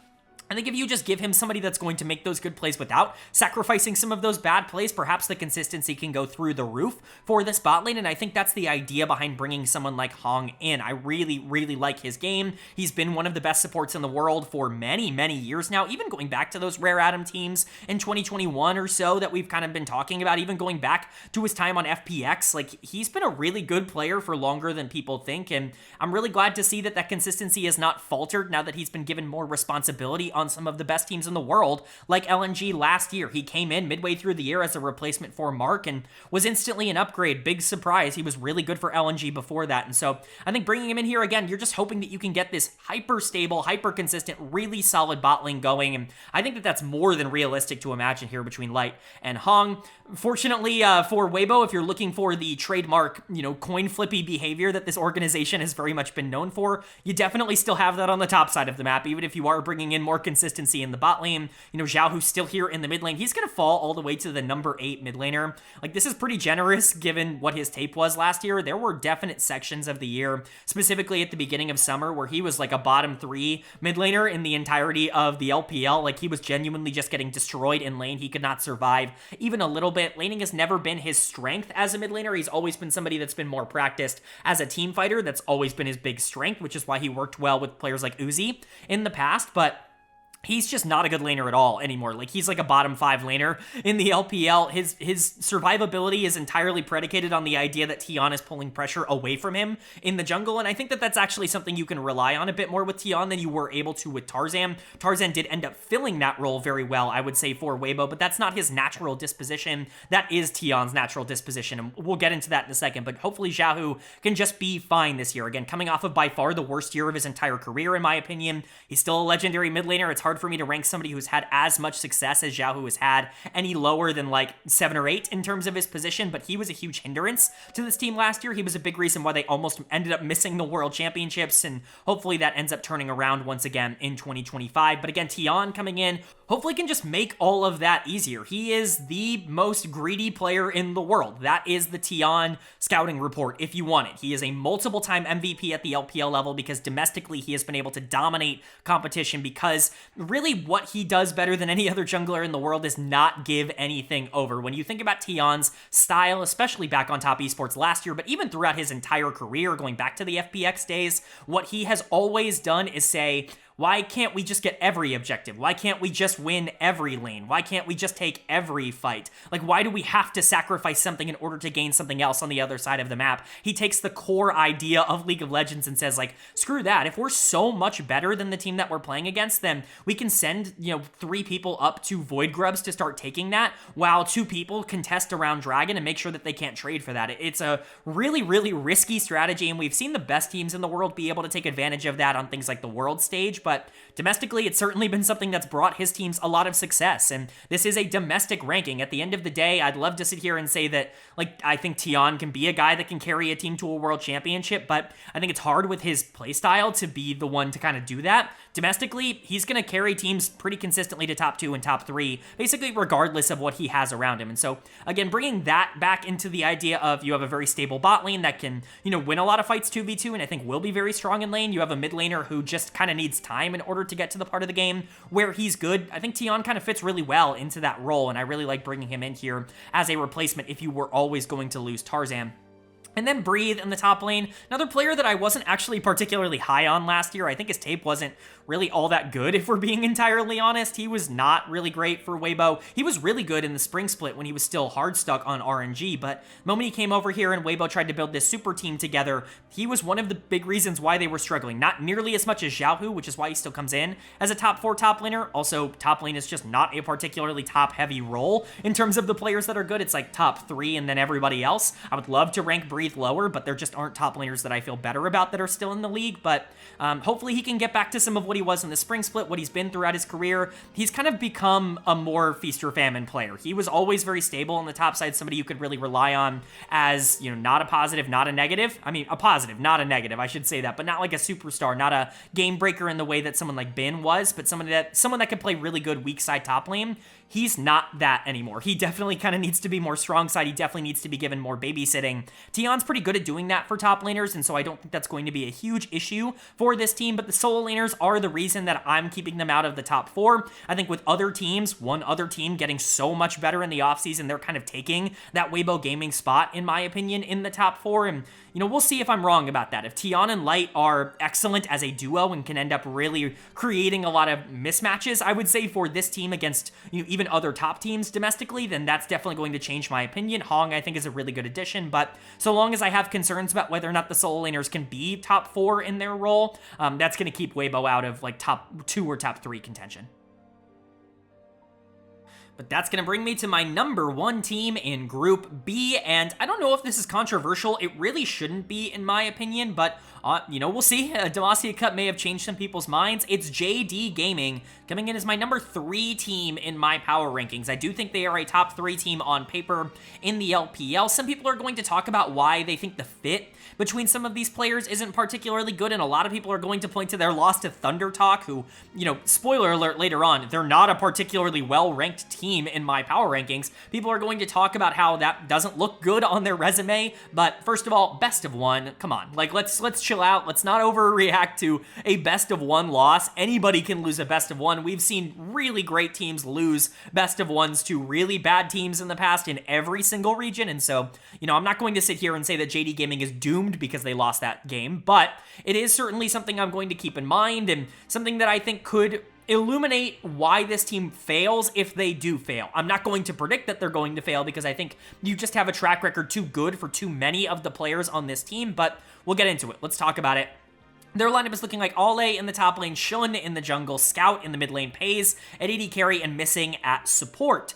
I think if you just give him somebody that's going to make those good plays without sacrificing some of those bad plays, perhaps the consistency can go through the roof for this bot lane, and I think that's the idea behind bringing someone like Hong in. I really, really like his game. He's been one of the best supports in the world for many, many years now, even going back to those Rare Atom teams in 2021 or so that we've kind of been talking about, even going back to his time on FPX. Like, he's been a really good player for longer than people think, and I'm really glad to see that that consistency has not faltered now that he's been given more responsibility on some of the best teams in the world, like LNG last year. He came in midway through the year as a replacement for Mark and was instantly an upgrade. Big surprise. He was really good for LNG before that. And so I think bringing him in here again, you're just hoping that you can get this hyper stable, hyper consistent, really solid bot lane going. And I think that that's more than realistic to imagine here between Light and Hong. Fortunately for Weibo, if you're looking for the trademark, coin flippy behavior that this organization has very much been known for, you definitely still have that on the top side of the map, even if you are bringing in more consistency in the bot lane. Zhao, who's still here in the mid lane, he's going to fall all the way to the number 8 mid laner. Like, this is pretty generous given what his tape was last year. There were definite sections of the year, specifically at the beginning of summer, where he was like a bottom 3 mid laner in the entirety of the LPL. Like, he was genuinely just getting destroyed in lane. He could not survive even a little bit. Laning has never been his strength as a mid laner. He's always been somebody that's been more practiced as a team fighter. That's always been his big strength, which is why he worked well with players like Uzi in the past, but he's just not a good laner at all anymore. Like, he's like a bottom 5 laner in the LPL. His survivability is entirely predicated on the idea that Tian is pulling pressure away from him in the jungle, and I think that that's actually something you can rely on a bit more with Tian than you were able to with Tarzan. Tarzan did end up filling that role very well, I would say, for Weibo, but that's not his natural disposition. That is Tian's natural disposition, and we'll get into that in a second, but hopefully Xiaohu can just be fine this year. Again, coming off of by far the worst year of his entire career, in my opinion. He's still a legendary mid laner. It's hard hard for me to rank somebody who's had as much success as Xiaohu has had any lower than like 7 or 8 in terms of his position, but he was a huge hindrance to this team last year. He was a big reason why they almost ended up missing the World Championships, and hopefully that ends up turning around once again in 2025. But again, Tian coming in hopefully can just make all of that easier. He is the most greedy player in the world. That is the Tian scouting report if you want it. He is a multiple-time MVP at the LPL level because domestically he has been able to dominate competition, because really what he does better than any other jungler in the world is not give anything over. When you think about Tian's style, especially back on Top Esports last year, but even throughout his entire career, going back to the FPX days, what he has always done is say, why can't we just get every objective? Why can't we just win every lane? Why can't we just take every fight? Like, why do we have to sacrifice something in order to gain something else on the other side of the map? He takes the core idea of League of Legends and says, like, screw that. If we're so much better than the team that we're playing against, then we can send, 3 people up to Void Grubs to start taking that, while 2 people contest around Dragon and make sure that they can't trade for that. It's a really, really risky strategy, and we've seen the best teams in the world be able to take advantage of that on things like the world stage, but domestically, it's certainly been something that's brought his teams a lot of success, and this is a domestic ranking. At the end of the day, I'd love to sit here and say that, I think Tian can be a guy that can carry a team to a world championship, but I think it's hard with his playstyle to be the one to kind of do that. Domestically, he's going to carry teams pretty consistently to top 2 and top 3, basically regardless of what he has around him. And so, again, bringing that back into the idea of you have a very stable bot lane that can, win a lot of fights 2v2, and I think will be very strong in lane. You have a mid laner who just kind of needs time in order to get to the part of the game where he's good. I think Tian kind of fits really well into that role, and I really like bringing him in here as a replacement if you were always going to lose Tarzan. And then Breathe in the top lane, another player that I wasn't actually particularly high on last year. I think his tape wasn't really all that good, if we're being entirely honest. He was not really great for Weibo. He was really good in the spring split when he was still hard stuck on RNG, but the moment he came over here and Weibo tried to build this super team together, he was one of the big reasons why they were struggling. Not nearly as much as Xiaohu, which is why he still comes in as a top 4 top laner. Also, top lane is just not a particularly top-heavy role in terms of the players that are good. It's like top 3 and then everybody else. I would love to rank Breathe lower, but there just aren't top laners that I feel better about that are still in the league, but hopefully he can get back to some of what he was in the spring split, what he's been throughout his career. He's kind of become a more feast or famine player. He was always very stable on the top side, somebody you could really rely on as, not a positive, not a negative. I mean, a positive, not a negative, I should say that, but not like a superstar, not a game breaker in the way that someone like Bin was, but someone that could play really good weak side top lane. He's not that anymore. He definitely kind of needs to be more strong side. He definitely needs to be given more babysitting. Tian's pretty good at doing that for top laners, and so I don't think that's going to be a huge issue for this team, but the solo laners are the reason that I'm keeping them out of the top 4. I think with other teams, one other team getting so much better in the offseason, they're kind of taking that Weibo Gaming spot, in my opinion, in the top 4, and we'll see if I'm wrong about that. If Tian and Light are excellent as a duo and can end up really creating a lot of mismatches, I would say, for this team against even other top teams domestically, then that's definitely going to change my opinion. Hong, I think, is a really good addition, but so long as I have concerns about whether or not the solo laners can be top 4 in their role, that's going to keep Weibo out of like top 2 or top 3 contention. But that's going to bring me to my number 1 team in Group B, and I don't know if this is controversial. It really shouldn't be, in my opinion, but, we'll see. Demacia Cup may have changed some people's minds. It's LGD Gaming coming in as my number 3 team in my power rankings. I do think they are a top 3 team on paper in the LPL. Some people are going to talk about why they think the fit between some of these players isn't particularly good, and a lot of people are going to point to their loss to Thunder Talk, who, spoiler alert later on, they're not a particularly well-ranked team in my power rankings. People are going to talk about how that doesn't look good on their resume, but first of all, best of 1, come on. Like, let's chill out. Let's not overreact to a best of 1 loss. Anybody can lose a best of 1. We've seen really great teams lose best of 1s to really bad teams in the past in every single region, and so, I'm not going to sit here and say that LGD Gaming is doomed because they lost that game, but it is certainly something I'm going to keep in mind, and something that I think could illuminate why this team fails if they do fail. I'm not going to predict that they're going to fail because I think you just have a track record too good for too many of the players on this team, but we'll get into it. Let's talk about it. Their lineup is looking like Ale in the top lane, Shun in the jungle, Scout in the mid lane, Pays at AD carry, and Missing at support.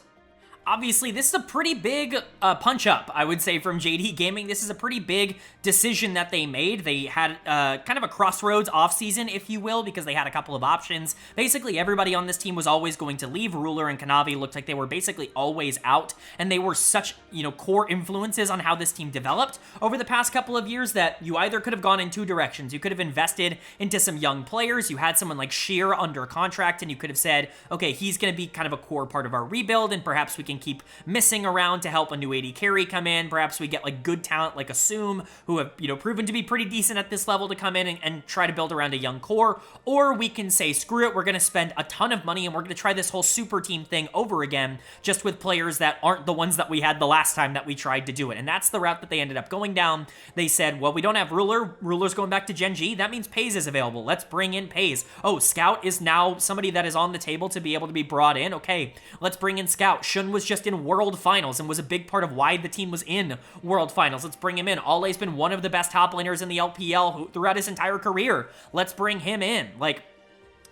obviously, this is a pretty big punch up, I would say, from JD Gaming. This is a pretty big decision that they made. They had kind of a crossroads offseason, if you will, because they had a couple of options. Basically, everybody on this team was always going to leave. Ruler and Kanavi looked like they were basically always out, and they were such, core influences on how this team developed over the past couple of years that you either could have gone in two directions. You could have invested into some young players. You had someone like Sheer under contract, and you could have said, okay, he's going to be kind of a core part of our rebuild, and perhaps we can keep missing around to help a new AD carry come in. Perhaps we get like good talent like Assume, who have, proven to be pretty decent at this level to come in and try to build around a young core. Or we can say, screw it, we're going to spend a ton of money and we're going to try this whole super team thing over again, just with players that aren't the ones that we had the last time that we tried to do it. And that's the route that they ended up going down. They said, well, we don't have Ruler. Ruler's going back to Gen G. That means Pays is available. Let's bring in Pays. Oh, Scout is now somebody that is on the table to be able to be brought in. Okay, let's bring in Scout. Shun was just in World Finals and was a big part of why the team was in World Finals. Let's bring him in. Ole's been one of the best top laners in the LPL throughout his entire career. Let's bring him in.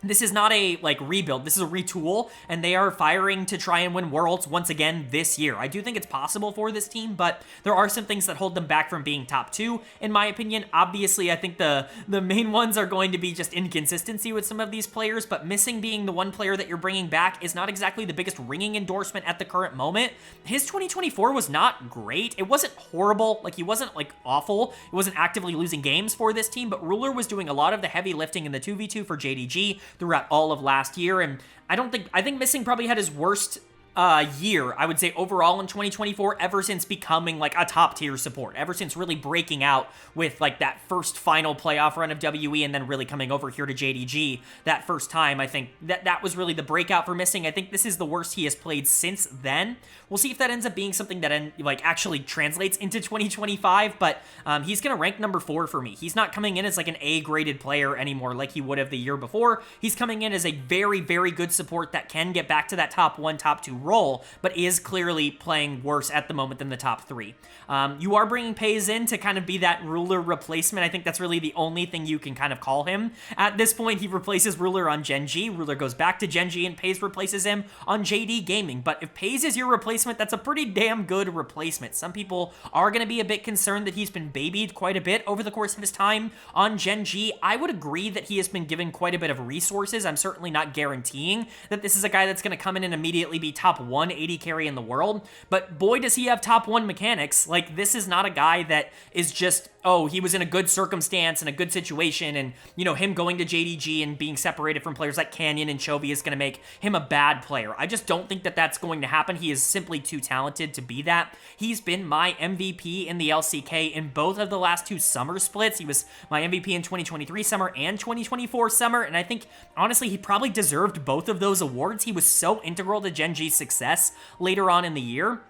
This is not a, rebuild. This is a retool, and they are firing to try and win Worlds once again this year. I do think it's possible for this team, but there are some things that hold them back from being top 2, in my opinion. Obviously, I think the main ones are going to be just inconsistency with some of these players, but missing being the one player that you're bringing back is not exactly the biggest ringing endorsement at the current moment. His 2024 was not great. It wasn't horrible. He wasn't, awful. He wasn't actively losing games for this team, but Ruler was doing a lot of the heavy lifting in the 2v2 for JDG throughout all of last year, and I think Missing probably had his worst year, I would say, overall in 2024, ever since becoming a top tier support, ever since really breaking out with that first final playoff run of WE and then really coming over here to JDG that first time. I think that was really the breakout for Missing. I think this is the worst he has played since then. We'll see if that ends up being something that actually translates into 2025, but he's gonna rank number 4 for me. He's not coming in as an A-graded player anymore like he would have the year before. He's coming in as a very, very good support that can get back to that top 1, top 2 role, but is clearly playing worse at the moment than the top 3. You are bringing Pays in to kind of be that Ruler replacement. I think that's really the only thing you can kind of call him. At this point, he replaces Ruler on Gen G. Ruler goes back to Gen G, and Pays replaces him on JD Gaming. But if Pays is your replacement, that's a pretty damn good replacement. Some people are going to be a bit concerned that he's been babied quite a bit over the course of his time on Gen G. I would agree that he has been given quite a bit of resources. I'm certainly not guaranteeing that this is a guy that's going to come in and immediately be top 1 AD carry in the world, but boy, does he have top 1 mechanics. This is not a guy that is just, oh, he was in a good circumstance and a good situation, and, him going to JDG and being separated from players like Canyon and Chovy is going to make him a bad player. I just don't think that that's going to happen. He is simply too talented to be that. He's been my MVP in the LCK in both of the last 2 summer splits. He was my MVP in 2023 summer and 2024 summer, and I think, honestly, he probably deserved both of those awards. He was so integral to Gen G's success later on in the year.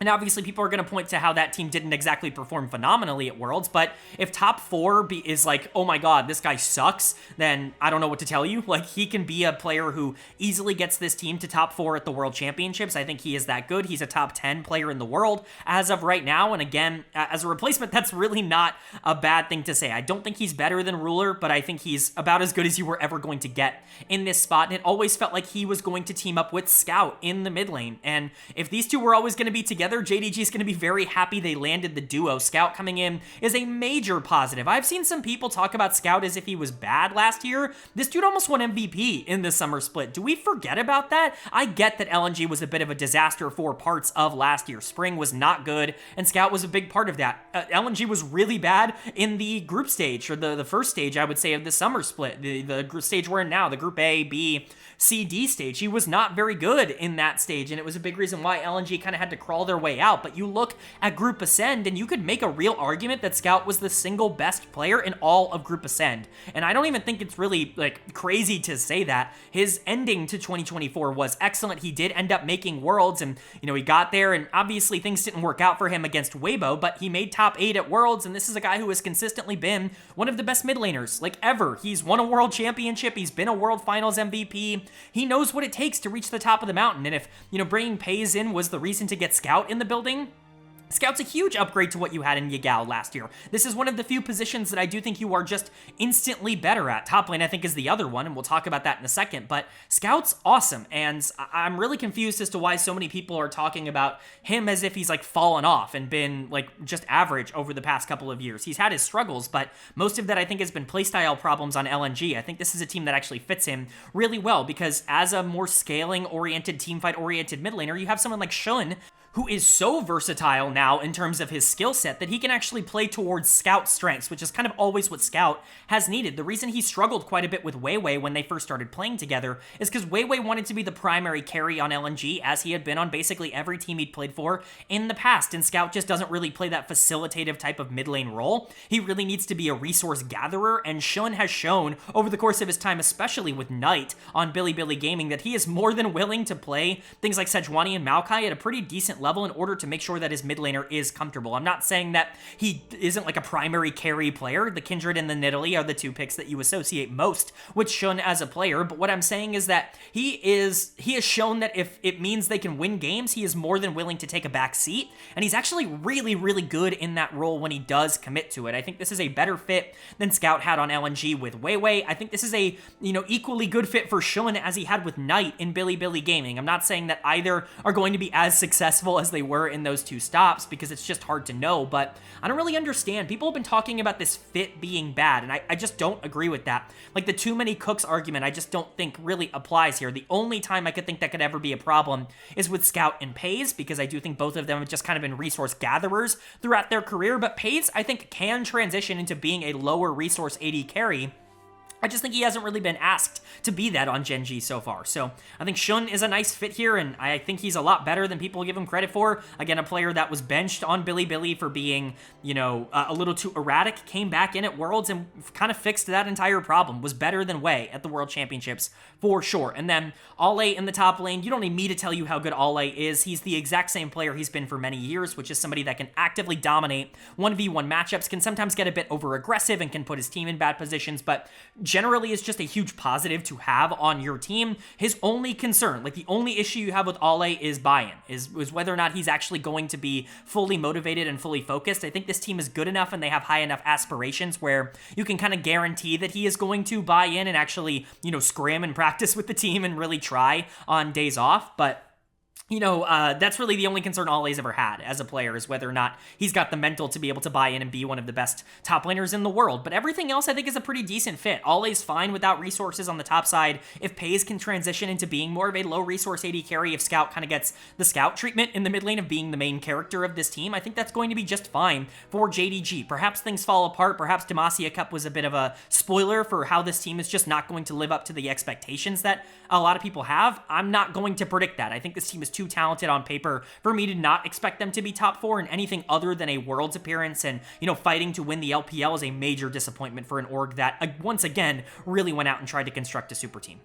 And obviously, people are going to point to how that team didn't exactly perform phenomenally at Worlds, but if top 4 is oh my god, this guy sucks, then I don't know what to tell you. He can be a player who easily gets this team to top 4 at the World Championships. I think he is that good. He's a top 10 player in the world as of right now, and again, as a replacement, that's really not a bad thing to say. I don't think he's better than Ruler, but I think he's about as good as you were ever going to get in this spot, and it always felt like he was going to team up with Scout in the mid lane, and if these two were always going to be together, JDG is going to be very happy they landed the duo. Scout coming in is a major positive. I've seen some people talk about Scout as if he was bad last year. This dude almost won MVP in the summer split. Do we forget about that? I get that LNG was a bit of a disaster for parts of last year. Spring was not good, and Scout was a big part of that. LNG was really bad in the group stage, or the first stage, I would say, of the summer split. The group stage we're in now, the Group A, B, C, D stage. He was not very good in that stage, and it was a big reason why LNG kind of had to crawl their way out. But you look at Group Ascend, and you could make a real argument that Scout was the single best player in all of Group Ascend. And I don't even think it's really crazy to say that. His ending to 2024 was excellent. He did end up making Worlds, and he got there, and obviously things didn't work out for him against Weibo, but he made top 8 at Worlds, and this is a guy who has consistently been one of the best mid laners ever. He's won a World Championship. He's been a World Finals MVP. He knows what it takes to reach the top of the mountain, and if bringing Pays in was the reason to get Scout in the building, Scout's a huge upgrade to what you had in Yagao last year. This is one of the few positions that I do think you are just instantly better at. Top lane, I think, is the other one, and we'll talk about that in a second, but Scout's awesome, and I'm really confused as to why so many people are talking about him as if he's, like, fallen off and been, like, just average over the past couple of years. He's had his struggles, but most of that, I think, has been playstyle problems on LNG. I think this is a team that actually fits him really well, because as a more scaling-oriented, teamfight-oriented mid laner, you have someone like Shun, who is so versatile now in terms of his skill set that he can actually play towards Scout's strengths, which is kind of always what Scout has needed. The reason he struggled quite a bit with Weiwei when they first started playing together is because Weiwei wanted to be the primary carry on LNG, as he had been on basically every team he'd played for in the past, and Scout just doesn't really play that facilitative type of mid lane role. He really needs to be a resource gatherer, and Shun has shown over the course of his time, especially with Knight on Bilibili Gaming, that he is more than willing to play things like Sejuani and Maokai at a pretty decent level in order to make sure that his mid laner is comfortable. I'm not saying that he isn't like a primary carry player. The Kindred and the Nidalee are the two picks that you associate most with Shun as a player, but what I'm saying is that he has shown that if it means they can win games, he is more than willing to take a back seat, and he's actually really, really good in that role when he does commit to it. I think this is a better fit than Scout had on LNG with Weiwei. I think this is a, equally good fit for Shun as he had with Knight in Bilibili Gaming. I'm not saying that either are going to be as successful as they were in those two stops, because it's just hard to know, but I don't really understand. People have been talking about this fit being bad, and I just don't agree with that. Like, the too many cooks argument, I just don't think really applies here. The only time I could think that could ever be a problem is with Scout and Pays, because I do think both of them have just kind of been resource gatherers throughout their career, but Pays, I think, can transition into being a lower resource AD carry. I just think he hasn't really been asked to be that on Gen G so far. So I think Shun is a nice fit here, and I think he's a lot better than people give him credit for. Again, a player that was benched on Bilibili for being, a little too erratic, came back in at Worlds and kind of fixed that entire problem. Was better than Wei at the World Championships for sure. And then Ale in the top lane, you don't need me to tell you how good Ale is. He's the exact same player he's been for many years, which is somebody that can actively dominate 1v1 matchups, can sometimes get a bit over-aggressive and can put his team in bad positions, but generally is just a huge positive to have on your team. His only concern, like the only issue you have with Ale is buy-in, is whether or not he's actually going to be fully motivated and fully focused. I think this team is good enough and they have high enough aspirations where you can kind of guarantee that he is going to buy in and actually, scrim and practice with the team and really try on days off, but that's really the only concern Ole's ever had as a player, is whether or not he's got the mental to be able to buy in and be one of the best top laners in the world. But everything else, I think, is a pretty decent fit. Ole's fine without resources on the top side. If Pays can transition into being more of a low resource AD carry, if Scout kind of gets the Scout treatment in the mid lane of being the main character of this team, I think that's going to be just fine for JDG. Perhaps things fall apart. Perhaps Demacia Cup was a bit of a spoiler for how this team is just not going to live up to the expectations that a lot of people have. I'm not going to predict that. I think this team is too talented on paper for me to not expect them to be top 4, and anything other than a Worlds appearance and, fighting to win the LPL is a major disappointment for an org that, once again, really went out and tried to construct a super team.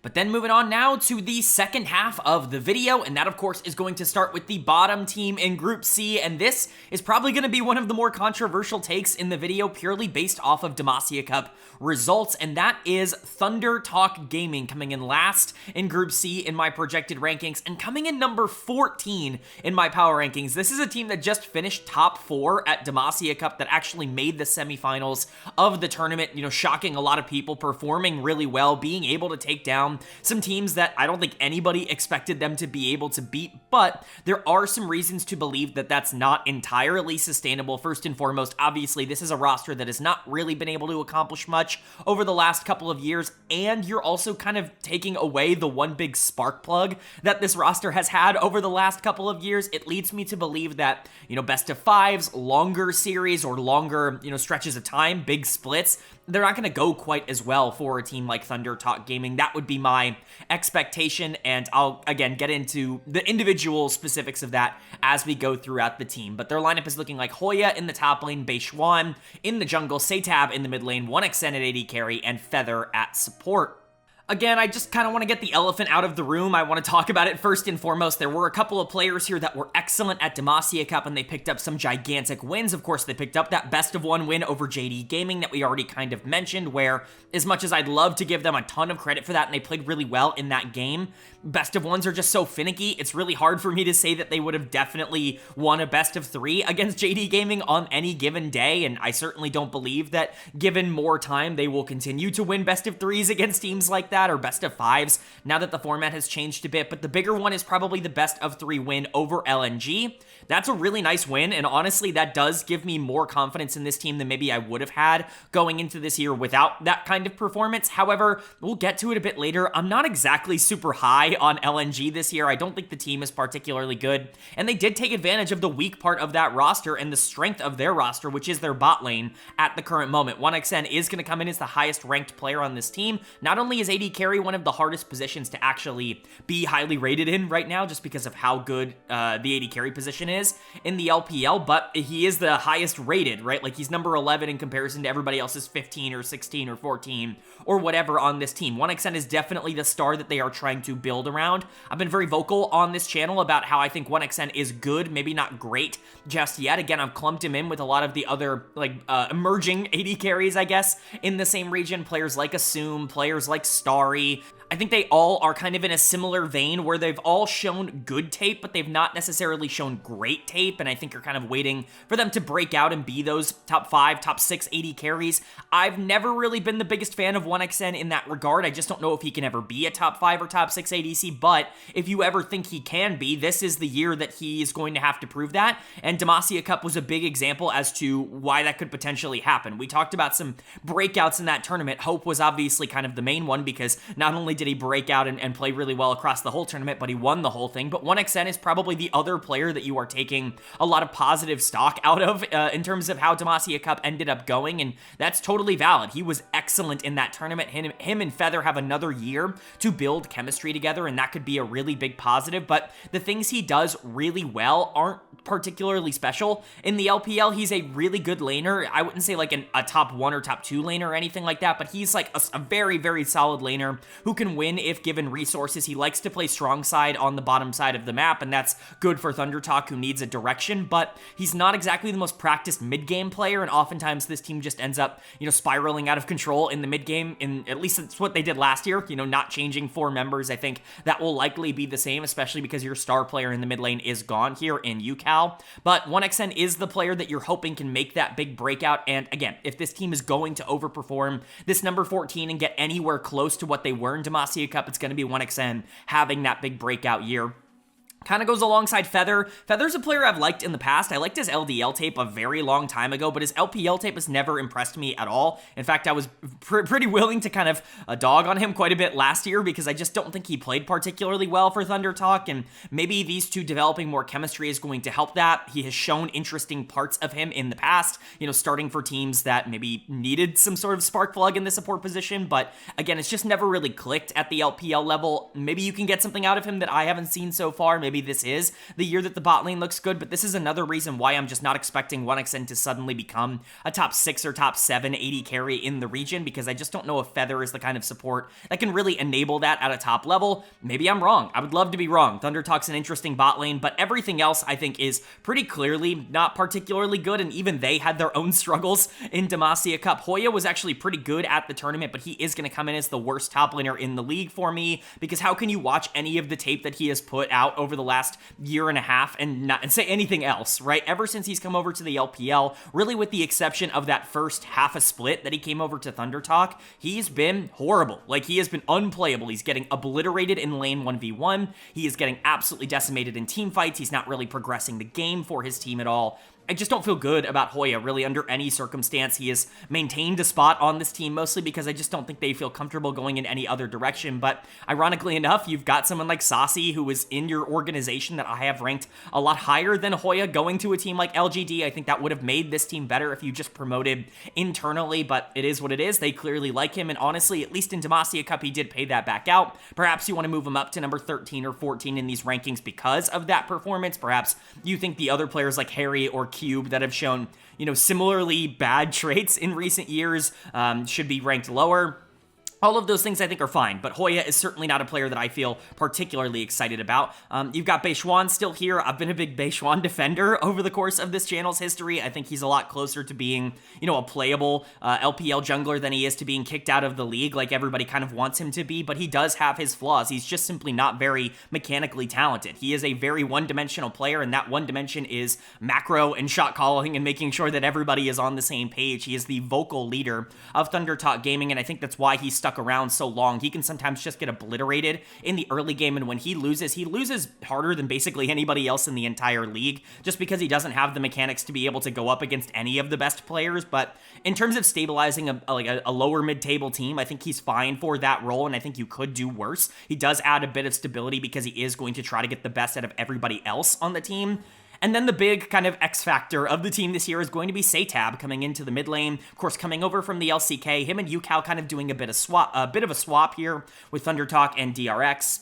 But then moving on now to the second half of the video, and that of course is going to start with the bottom team in Group C, and this is probably going to be one of the more controversial takes in the video, purely based off of Demacia Cup results, and that is Thunder Talk Gaming coming in last in Group C in my projected rankings, and coming in number 14 in my power rankings. This is a team that just finished top 4 at Demacia Cup, that actually made the semifinals of the tournament, shocking a lot of people, performing really well, being able to take down some teams that I don't think anybody expected them to be able to beat, but there are some reasons to believe that that's not entirely sustainable. First and foremost, obviously, this is a roster that has not really been able to accomplish much over the last couple of years, and you're also kind of taking away the one big spark plug that this roster has had over the last couple of years. It leads me to believe that, best of fives, longer series, or longer, stretches of time, big splits, they're not going to go quite as well for a team like Thunder Talk Gaming. That would be my expectation, and I'll, again, get into the individual specifics of that as we go throughout the team. But their lineup is looking like Hoya in the top lane, Beishuan in the jungle, Satab in the mid lane, 1xN at AD carry, and Feather at support. Again, I just kind of want to get the elephant out of the room. I want to talk about it first and foremost. There were a couple of players here that were excellent at Demacia Cup, and they picked up some gigantic wins. Of course, they picked up that best of one win over JD Gaming that we already kind of mentioned, where as much as I'd love to give them a ton of credit for that, and they played really well in that game, best of ones are just so finicky. It's really hard for me to say that they would have definitely won a best of 3 against JD Gaming on any given day, and I certainly don't believe that given more time, they will continue to win best of 3s against teams like that, or best of 5s, now that the format has changed a bit. But the bigger one is probably the best of 3 win over LNG. That's a really nice win, and honestly, that does give me more confidence in this team than maybe I would have had going into this year without that kind of performance. However, we'll get to it a bit later. I'm not exactly super high on LNG this year. I don't think the team is particularly good, and they did take advantage of the weak part of that roster and the strength of their roster, which is their bot lane at the current moment. 1xN is going to come in as the highest ranked player on this team. Not only is AD carry one of the hardest positions to actually be highly rated in right now, just because of how good the AD carry position is in the LPL, but he is the highest rated, right? Like, he's number 11 in comparison to everybody else's 15 or 16 or 14 or whatever on this team. 1xN is definitely the star that they are trying to build around. I've been very vocal on this channel about how I think 1xN is good, maybe not great just yet. Again, I've clumped him in with a lot of the other, like, emerging AD carries, I guess, in the same region. Players like Assume, players like Starry. I think they all are kind of in a similar vein where they've all shown good tape, but they've not necessarily shown great tape, and I think you're kind of waiting for them to break out and be those top 5, top 6 AD carries. I've never really been the biggest fan of 1xN in that regard. I just don't know if he can ever be a top 5 or top 6 ADC, but if you ever think he can be, this is the year that he is going to have to prove that, and Demacia Cup was a big example as to why that could potentially happen. We talked about some breakouts in that tournament. Hope was obviously kind of the main one, because not only did he break out and play really well across the whole tournament, but he won the whole thing. But 1xN is probably the other player that you are taking a lot of positive stock out of in terms of how Demacia Cup ended up going, and that's totally valid. He was excellent in that tournament. Him and Feather have another year to build chemistry together, and that could be a really big positive, but the things he does really well aren't particularly special. In the LPL, he's a really good laner. I wouldn't say like a top 1 or top 2 laner or anything like that, but he's like a very, very solid laner who can win if given resources. He likes to play strong side on the bottom side of the map, and that's good for ThunderTalk, who needs a direction, but he's not exactly the most practiced mid-game player, and oftentimes this team just ends up, spiraling out of control in the mid-game, and at least that's what they did last year, not changing 4 members. I think that will likely be the same, especially because your star player in the mid lane is gone here in UCal, but 1xN is the player that you're hoping can make that big breakout, and again, if this team is going to overperform this number 14 and get anywhere close to what they were in Demacia Cup, it's going to be 1xN having that big breakout year. Kind of goes alongside Feather. Feather's a player I've liked in the past. I liked his LDL tape a very long time ago, but his LPL tape has never impressed me at all. In fact, I was pretty willing to kind of dog on him quite a bit last year because I just don't think he played particularly well for ThunderTalk, and maybe these two developing more chemistry is going to help that. He has shown interesting parts of him in the past, starting for teams that maybe needed some sort of spark plug in the support position, but again, it's just never really clicked at the LPL level. Maybe you can get something out of him that I haven't seen so far. Maybe this is the year that the bot lane looks good, but this is another reason why I'm just not expecting 1xN to suddenly become a top 6 or top 7 AD carry in the region, because I just don't know if Feather is the kind of support that can really enable that at a top level. Maybe I'm wrong. I would love to be wrong. ThunderTalk's an interesting bot lane, but everything else I think is pretty clearly not particularly good, and even they had their own struggles in Demacia Cup. Hoya was actually pretty good at the tournament, but he is going to come in as the worst top laner in the league for me, because how can you watch any of the tape that he has put out over the last year and a half and say anything else, right? Ever since he's come over to the LPL, really with the exception of that first half a split that he came over to ThunderTalk, he's been horrible. Like, he has been unplayable. He's getting obliterated in lane 1v1. He is getting absolutely decimated in team fights. He's not really progressing the game for his team at all. I just don't feel good about Hoya, really, under any circumstance. He has maintained a spot on this team, mostly because I just don't think they feel comfortable going in any other direction. But ironically enough, you've got someone like Saucy, who is in your organization, that I have ranked a lot higher than Hoya, going to a team like LGD. I think that would have made this team better if you just promoted internally, but it is what it is. They clearly like him, and honestly, at least in Demacia Cup, he did pay that back out. Perhaps you want to move him up to number 13 or 14 in these rankings because of that performance. Perhaps you think the other players like Harry or Cube that have shown, similarly bad traits in recent years should be ranked lower. All of those things I think are fine, but Hoya is certainly not a player that I feel particularly excited about. You've got Beishwan still here. I've been a big Beishwan defender over the course of this channel's history. I think he's a lot closer to being, a playable LPL jungler than he is to being kicked out of the league like everybody kind of wants him to be, but he does have his flaws. He's just simply not very mechanically talented. He is a very one-dimensional player, and that one dimension is macro and shot calling and making sure that everybody is on the same page. He is the vocal leader of ThunderTalk Gaming, and I think that's why he's stuck around so long. He can sometimes just get obliterated in the early game, and when he loses harder than basically anybody else in the entire league, just because he doesn't have the mechanics to be able to go up against any of the best players. But in terms of stabilizing a lower mid-table team, I think he's fine for that role, and I think you could do worse. He does add a bit of stability because he is going to try to get the best out of everybody else on the team. And then the big kind of X factor of the team this year is going to be Satab coming into the mid lane. Of course, coming over from the LCK, him and Yukao kind of doing a bit of a swap here with ThunderTalk and DRX.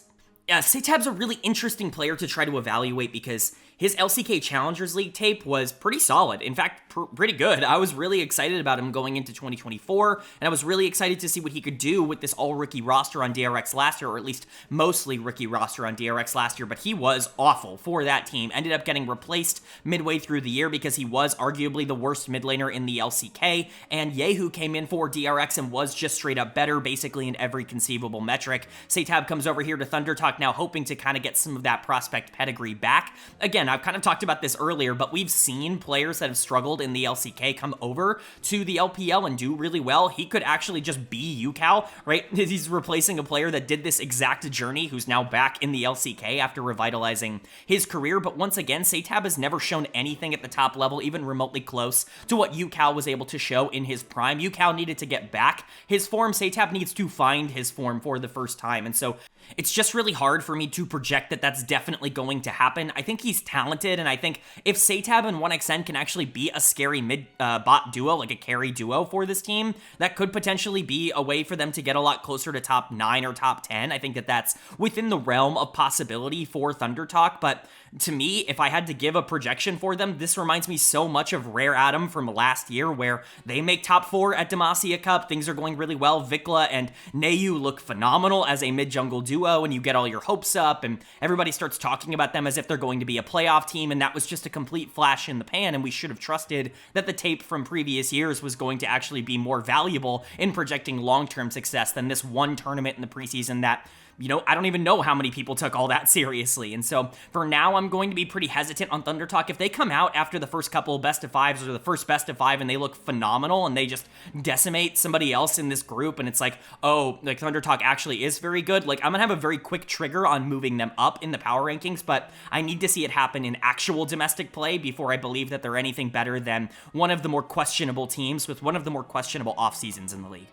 Yeah, Satab's a really interesting player to try to evaluate because his LCK Challengers League tape was pretty solid. In fact, pretty good. I was really excited about him going into 2024, and I was really excited to see what he could do with this all-rookie roster on DRX last year, or at least mostly rookie roster on DRX last year, but he was awful for that team. Ended up getting replaced midway through the year because he was arguably the worst mid laner in the LCK, and Yehu came in for DRX and was just straight up better, basically in every conceivable metric. Satab comes over here to ThunderTalk now, hoping to kind of get some of that prospect pedigree back. Again, I've kind of talked about this earlier, but we've seen players that have struggled in the LCK come over to the LPL and do really well. He could actually just be Yukao, right? He's replacing a player that did this exact journey who's now back in the LCK after revitalizing his career. But once again, Satab has never shown anything at the top level, even remotely close to what Yukao was able to show in his prime. Yukao needed to get back his form. Satab needs to find his form for the first time. And so it's just really hard for me to project that that's definitely going to happen. I think he's talented, and I think if Satab and 1xN can actually be a scary mid-bot duo, like a carry duo for this team, that could potentially be a way for them to get a lot closer to top 9 or top 10. I think that that's within the realm of possibility for ThunderTalk, but to me, if I had to give a projection for them, this reminds me so much of Rare Atom from last year, where they make top 4 at Demacia Cup. Things are going really well. Vikla and Neyu look phenomenal as a mid-jungle duo, and you get all your hopes up, and everybody starts talking about them as if they're going to be a playoff team, and that was just a complete flash in the pan, and we should have trusted that the tape from previous years was going to actually be more valuable in projecting long-term success than this one tournament in the preseason that, I don't even know how many people took all that seriously. And so for now, I'm going to be pretty hesitant on ThunderTalk. If they come out after the first couple best of fives or the first best of 5 and they look phenomenal and they just decimate somebody else in this group and it's like, oh, like ThunderTalk actually is very good, like I'm gonna have a very quick trigger on moving them up in the power rankings, but I need to see it happen in actual domestic play before I believe that they're anything better than one of the more questionable teams with one of the more questionable off seasons in the league.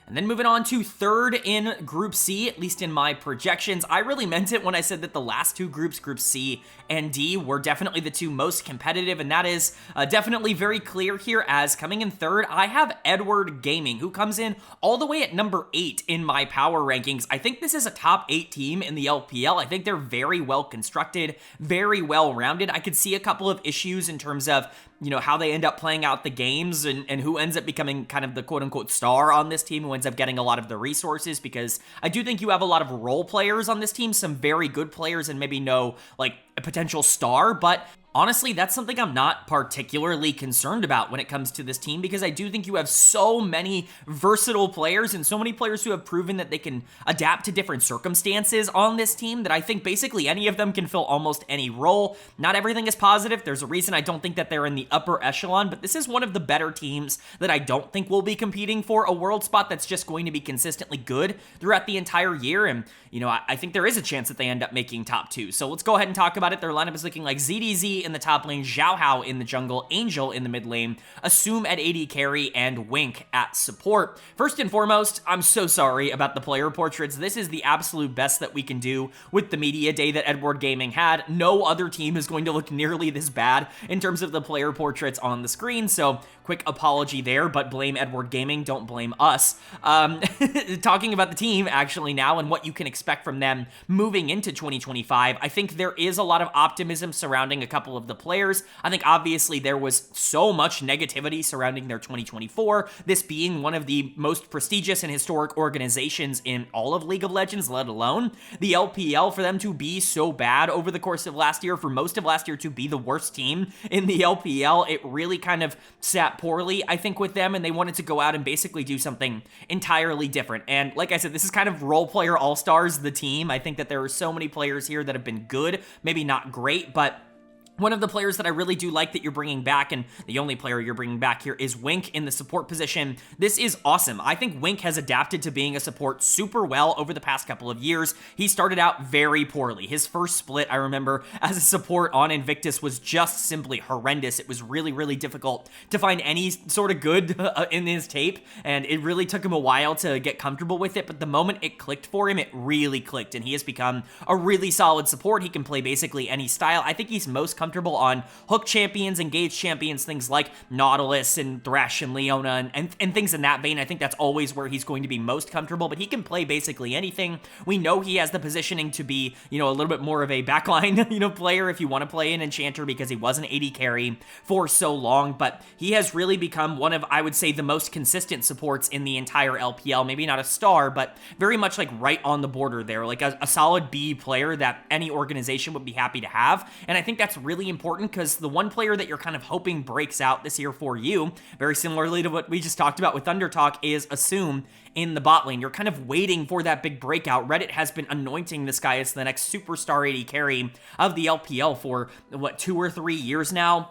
And then moving on to third in Group C, at least in my projections. I really meant it when I said that the last two groups, Group C and D, were definitely the two most competitive, and that is definitely very clear here, as coming in third, I have Edward Gaming, who comes in all the way at number 8 in my power rankings. I think this is a top 8 team in the LPL. I think they're very well constructed, very well rounded. I could see a couple of issues in terms of how they end up playing out the games and who ends up becoming kind of the quote-unquote star on this team, who ends up getting a lot of the resources, because I do think you have a lot of role players on this team, some very good players, and maybe no, like, a potential star, but honestly, that's something I'm not particularly concerned about when it comes to this team, because I do think you have so many versatile players and so many players who have proven that they can adapt to different circumstances on this team that I think basically any of them can fill almost any role. Not everything is positive. There's a reason I don't think that they're in the upper echelon, but this is one of the better teams that I don't think will be competing for a world spot that's just going to be consistently good throughout the entire year, and I think there is a chance that they end up making top 2. So let's go ahead and talk about it. Their lineup is looking like ZDZ in the top lane, Xiao Hao in the jungle, Angel in the mid lane, Assume at AD carry, and Wink at support. First and foremost, I'm so sorry about the player portraits. This is the absolute best that we can do with the media day that Edward Gaming had. No other team is going to look nearly this bad in terms of the player portraits on the screen, so quick apology there, but blame Edward Gaming, don't blame us. Talking about the team actually now and what you can expect from them moving into 2025, I think there is a lot of optimism surrounding a couple of the players. I think obviously there was so much negativity surrounding their 2024, this being one of the most prestigious and historic organizations in all of League of Legends, let alone the LPL. For them to be so bad over the course of last year, for most of last year to be the worst team in the LPL, it really kind of sat poorly, I think, with them, and they wanted to go out and basically do something entirely different. And like I said, this is kind of role player all-stars, the team. I think that there are so many players here that have been good, maybe not great, but one of the players that I really do like that you're bringing back, and the only player you're bringing back here, is Wink in the support position. This is awesome. I think Wink has adapted to being a support super well over the past couple of years. He started out very poorly. His first split, I remember, as a support on Invictus was just simply horrendous. It was really, really difficult to find any sort of good in his tape, and it really took him a while to get comfortable with it, but the moment it clicked for him, it really clicked, and he has become a really solid support. He can play basically any style. I think he's most comfortable on hook champions, engage champions, things like Nautilus and Thresh and Leona and things in that vein. I think that's always where he's going to be most comfortable, but he can play basically anything. We know he has the positioning to be, a little bit more of a backline, player if you want to play an enchanter, because he was an AD carry for so long, but he has really become one of, I would say, the most consistent supports in the entire LPL. Maybe not a star, but very much like right on the border there, like a solid B player that any organization would be happy to have. And I think that's really important, because the one player that you're kind of hoping breaks out this year for you, very similarly to what we just talked about with Thunder Talk, is Assume in the bot lane. You're kind of waiting for that big breakout. Reddit has been anointing this guy as the next superstar AD carry of the LPL for, 2 or 3 years now.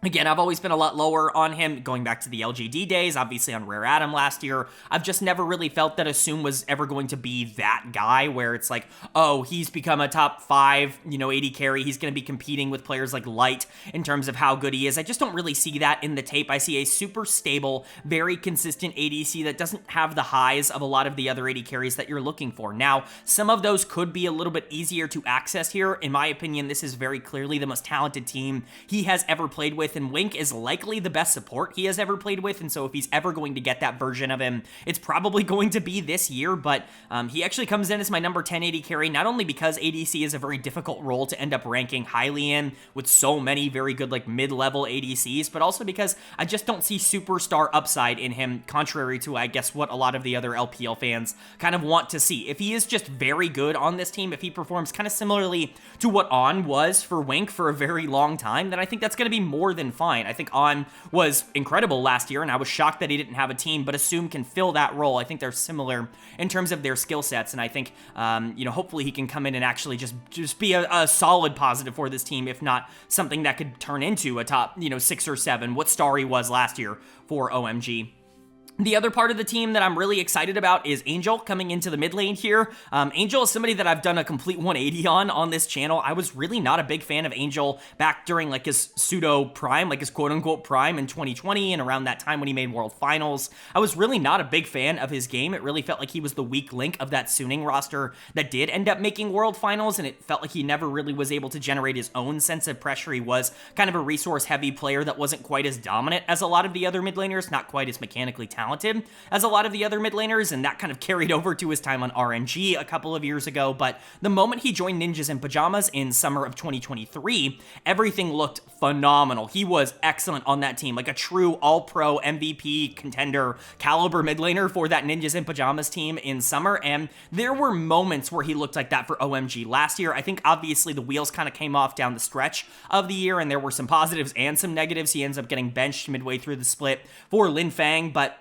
Again, I've always been a lot lower on him, going back to the LGD days, obviously on Rare Atom last year. I've just never really felt that Assume was ever going to be that guy where it's like, oh, he's become a top 5, AD carry. He's going to be competing with players like Light in terms of how good he is. I just don't really see that in the tape. I see a super stable, very consistent ADC that doesn't have the highs of a lot of the other AD carries that you're looking for. Now, some of those could be a little bit easier to access here. In my opinion, this is very clearly the most talented team he has ever played with, and Wink is likely the best support he has ever played with, and so if he's ever going to get that version of him, it's probably going to be this year. But he actually comes in as my number 10 AD carry, not only because ADC is a very difficult role to end up ranking highly in with so many very good mid-level ADCs, but also because I just don't see superstar upside in him, contrary to, I guess, what a lot of the other LPL fans kind of want to see. If he is just very good on this team, if he performs kind of similarly to what On was for Wink for a very long time, then I think that's going to be more than fine. I think On was incredible last year, and I was shocked that he didn't have a team, but Assume can fill that role. I think they're similar in terms of their skill sets, and I think, hopefully he can come in and actually just be a solid positive for this team, if not something that could turn into a top, 6 or 7, what star he was last year for OMG. The other part of the team that I'm really excited about is Angel coming into the mid lane here. Angel is somebody that I've done a complete 180 on this channel. I was really not a big fan of Angel back during his pseudo prime, his quote-unquote prime in 2020 and around that time when he made World Finals. I was really not a big fan of his game. It really felt like he was the weak link of that Suning roster that did end up making World Finals, and it felt like he never really was able to generate his own sense of pressure. He was kind of a resource-heavy player that wasn't quite as dominant as a lot of the other mid laners, not quite as mechanically talented as a lot of the other mid laners, and that kind of carried over to his time on RNG a couple of years ago. But the moment he joined Ninjas in Pyjamas in summer of 2023, everything looked phenomenal. He was excellent on that team, like a true all-pro MVP contender caliber mid laner for that Ninjas in Pyjamas team in summer, and there were moments where he looked like that for OMG last year. I think obviously the wheels kind of came off down the stretch of the year, and there were some positives and some negatives. He ends up getting benched midway through the split for Lin Fang, but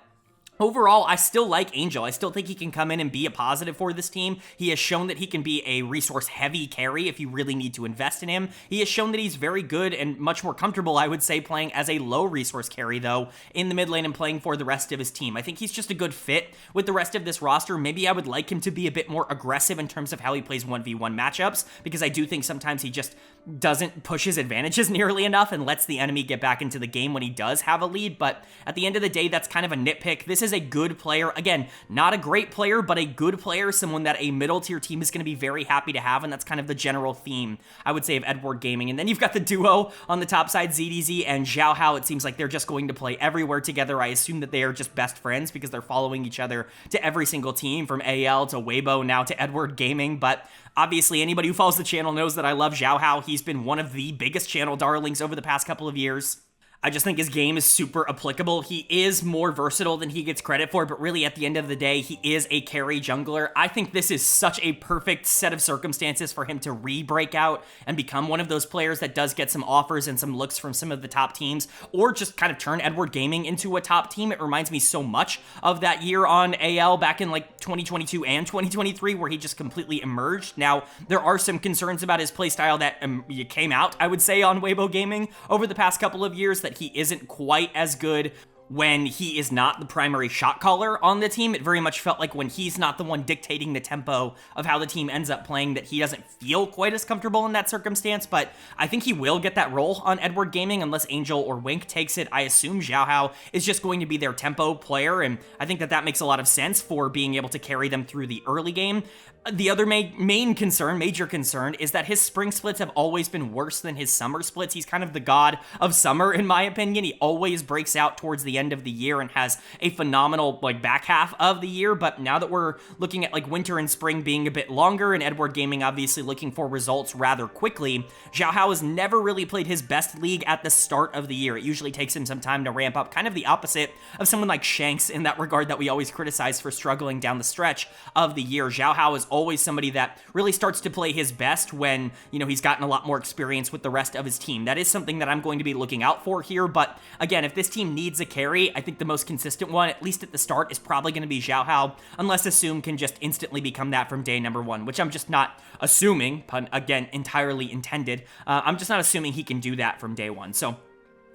overall, I still like Angel. I still think he can come in and be a positive for this team. He has shown that he can be a resource-heavy carry if you really need to invest in him. He has shown that he's very good and much more comfortable, I would say, playing as a low-resource carry, though, in the mid lane and playing for the rest of his team. I think he's just a good fit with the rest of this roster. Maybe I would like him to be a bit more aggressive in terms of how he plays 1v1 matchups, because I do think sometimes he just doesn't push his advantages nearly enough and lets the enemy get back into the game when he does have a lead. But at the end of the day, that's kind of a nitpick. This is is a good player. Again, not a great player, but a good player, someone that a middle tier team is going to be very happy to have, and that's kind of the general theme, I would say, of Edward Gaming. And then you've got the duo on the top side, ZDZ and Xiao Hao. It seems like they're just going to play everywhere together. I assume that they are just best friends because they're following each other to every single team, from AL to Weibo, now to Edward Gaming. But obviously, anybody who follows the channel knows that I love Xiao Hao. He's been one of the biggest channel darlings over the past couple of years. I just think his game is super applicable. He is more versatile than he gets credit for, but really at the end of the day, he is a carry jungler. I think this is such a perfect set of circumstances for him to re-break out and become one of those players that does get some offers and some looks from some of the top teams, or just kind of turn Edward Gaming into a top team. It reminds me so much of that year on AL back in like 2022 and 2023 where he just completely emerged. Now, there are some concerns about his playstyle that came out, I would say, on Weibo Gaming over the past couple of years, that he isn't quite as good when he is not the primary shot caller on the team. It very much felt like when he's not the one dictating the tempo of how the team ends up playing, that he doesn't feel quite as comfortable in that circumstance. But I think he will get that role on Edward Gaming unless Angel or Wink takes it. I assume Xiao Hao is just going to be their tempo player, and I think that that makes a lot of sense for being able to carry them through the early game. The other major concern, is that his spring splits have always been worse than his summer splits. He's kind of the god of summer, in my opinion. He always breaks out towards the end of the year and has a phenomenal back half of the year. But now that we're looking at winter and spring being a bit longer, and Edward Gaming obviously looking for results rather quickly, Xiao Hao has never really played his best league at the start of the year. It usually takes him some time to ramp up, kind of the opposite of someone like Shanks in that regard that we always criticize for struggling down the stretch of the year. Xiao Hao is always somebody that really starts to play his best when, he's gotten a lot more experience with the rest of his team. That is something that I'm going to be looking out for here. But again, if this team needs a carry, I think the most consistent one, at least at the start, is probably going to be Xiao Hao, unless Assume can just instantly become that from day number one, which I'm just not assuming, pun again, entirely intended. I'm just not assuming he can do that from day one. So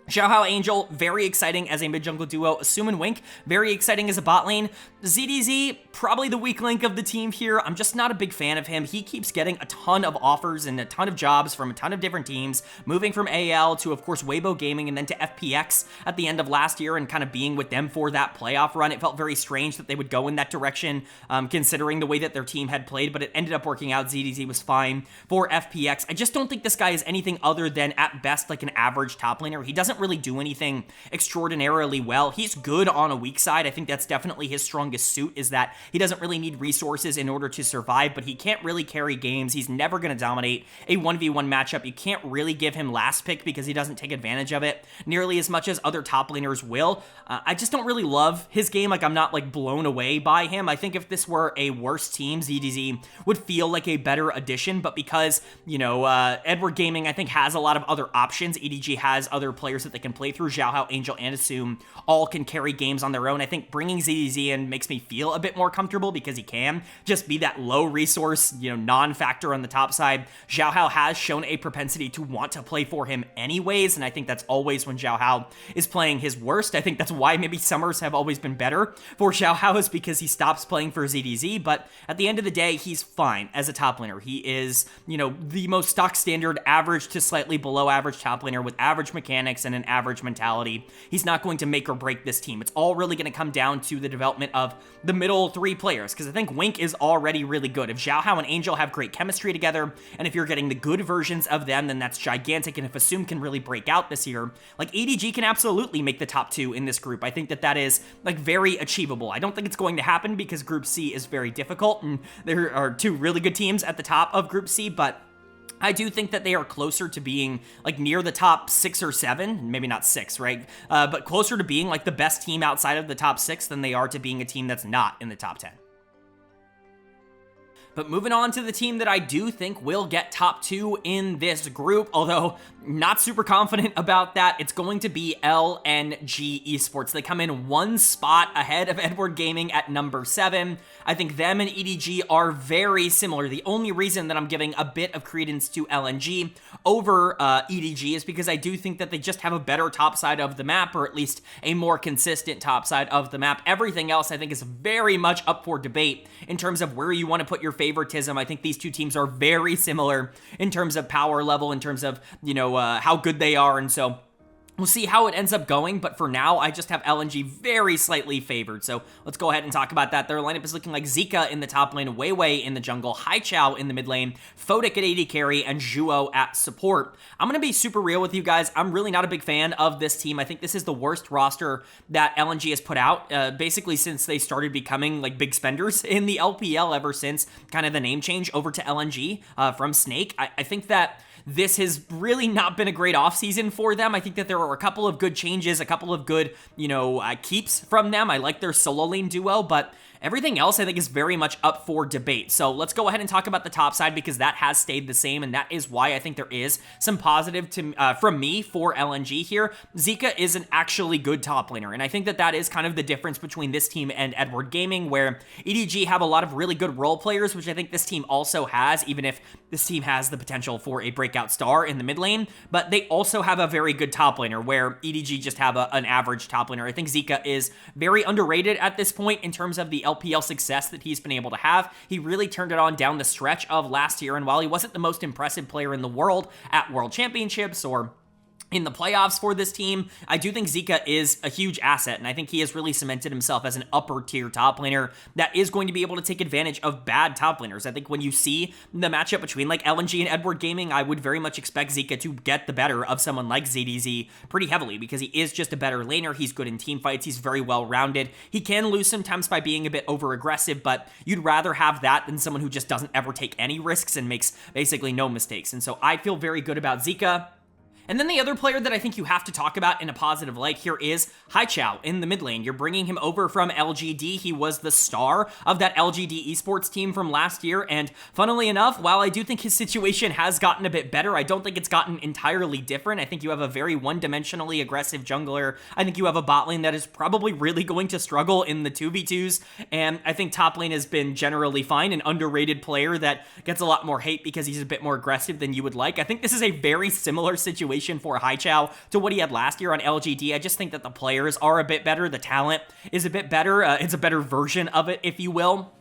Xiao Hao Angel, very exciting as a mid-jungle duo. Assume and Wink, very exciting as a bot lane. ZDZ, probably the weak link of the team here. I'm just not a big fan of him. He keeps getting a ton of offers and a ton of jobs from a ton of different teams, moving from AL to, of course, Weibo Gaming and then to FPX at the end of last year and kind of being with them for that playoff run. It felt very strange that they would go in that direction, considering the way that their team had played, but it ended up working out. ZDZ was fine for FPX. I just don't think this guy is anything other than, at best, like an average top laner. He doesn't really do anything extraordinarily well. He's good on a weak side. I think that's definitely his strongest suit, is that he doesn't really need resources in order to survive, but he can't really carry games. He's never going to dominate a 1v1 matchup. You can't really give him last pick because he doesn't take advantage of it nearly as much as other top laners will. I just don't really love his game. I'm not blown away by him. I think if this were a worse team, ZDZ would feel like a better addition, but because, Edward Gaming, I think, has a lot of other options. EDG has other players that they can play through. Xiao Hao, Angel, and Assume all can carry games on their own. I think bringing ZDZ in makes me feel a bit more comfortable because he can just be that low resource, non-factor on the top side. Xiao Hao has shown a propensity to want to play for him anyways, and I think that's always when Xiao Hao is playing his worst. I think that's why maybe summers have always been better for Xiao Hao, is because he stops playing for ZDZ, but at the end of the day, he's fine as a top laner. He is, the most stock standard average to slightly below average top laner with average mechanics and an average mentality. He's not going to make or break this team. It's all really going to come down to the development of the middle three players, because I think Wink is already really good. If Xiao Hao and Angel have great chemistry together, and if you're getting the good versions of them, then that's gigantic. And if Assume can really break out this year, ADG can absolutely make the top two in this group. I think that is very achievable. I don't think it's going to happen because Group C is very difficult, and there are two really good teams at the top of Group C, but I do think that they are closer to being near the top 6 or 7, maybe not 6, right? But closer to being the best team outside of the top 6 than they are to being a team that's not in the top 10. But moving on to the team that I do think will get top 2 in this group, although not super confident about that, it's going to be LNG Esports. They come in one spot ahead of Edward Gaming at number 7. I think them and EDG are very similar. The only reason that I'm giving a bit of credence to LNG over EDG is because I do think that they just have a better top side of the map, or at least a more consistent top side of the map. Everything else I think is very much up for debate in terms of where you want to put your favoritism. I think these two teams are very similar in terms of power level, in terms of, how good they are, and so We'll see how it ends up going, but for now, I just have LNG very slightly favored. So let's go ahead and talk about that. Their lineup is looking like Zika in the top lane, Weiwei in the jungle, Haichao in the mid lane, Photic at AD carry, and Zhuo at support. I'm going to be super real with you guys. I'm really not a big fan of this team. I think this is the worst roster that LNG has put out, basically since they started becoming like big spenders in the LPL ever since kind of the name change over to LNG from Snake. I think that this has really not been a great offseason for them. I think that there were a couple of good changes, a couple of good, keeps from them. I like their solo lane duo, but everything else I think is very much up for debate. So let's go ahead and talk about the top side because that has stayed the same, and that is why I think there is some positive from me for LNG here. Zika is an actually good top laner, and I think that that is kind of the difference between this team and Edward Gaming, where EDG have a lot of really good role players, which I think this team also has, even if this team has the potential for a breakout star in the mid lane, but they also have a very good top laner, where EDG just have an average top laner. I think Zika is very underrated at this point in terms of the LPL success that he's been able to have. He really turned it on down the stretch of last year, and while he wasn't the most impressive player in the world at World Championships or in the playoffs for this team, I do think Zika is a huge asset, and I think he has really cemented himself as an upper tier top laner that is going to be able to take advantage of bad top laners. I think when you see the matchup between like LNG and Edward Gaming, I would very much expect Zika to get the better of someone like ZDZ pretty heavily because he is just a better laner. He's good in team fights. He's very well rounded. He can lose sometimes by being a bit over aggressive, but you'd rather have that than someone who just doesn't ever take any risks and makes basically no mistakes. And so I feel very good about Zika. And then the other player that I think you have to talk about in a positive light here is Haichao in the mid lane. You're bringing him over from LGD. He was the star of that LGD Esports team from last year, and funnily enough, while I do think his situation has gotten a bit better, I don't think it's gotten entirely different. I think you have a very one-dimensionally aggressive jungler. I think you have a bot lane that is probably really going to struggle in the 2v2s, and I think top lane has been generally fine, an underrated player that gets a lot more hate because he's a bit more aggressive than you would like. I think this is a very similar situation for Haichao to what he had last year on LGD. I just think that the players are a bit better. The talent is a bit better. It's a better version of it, if you will.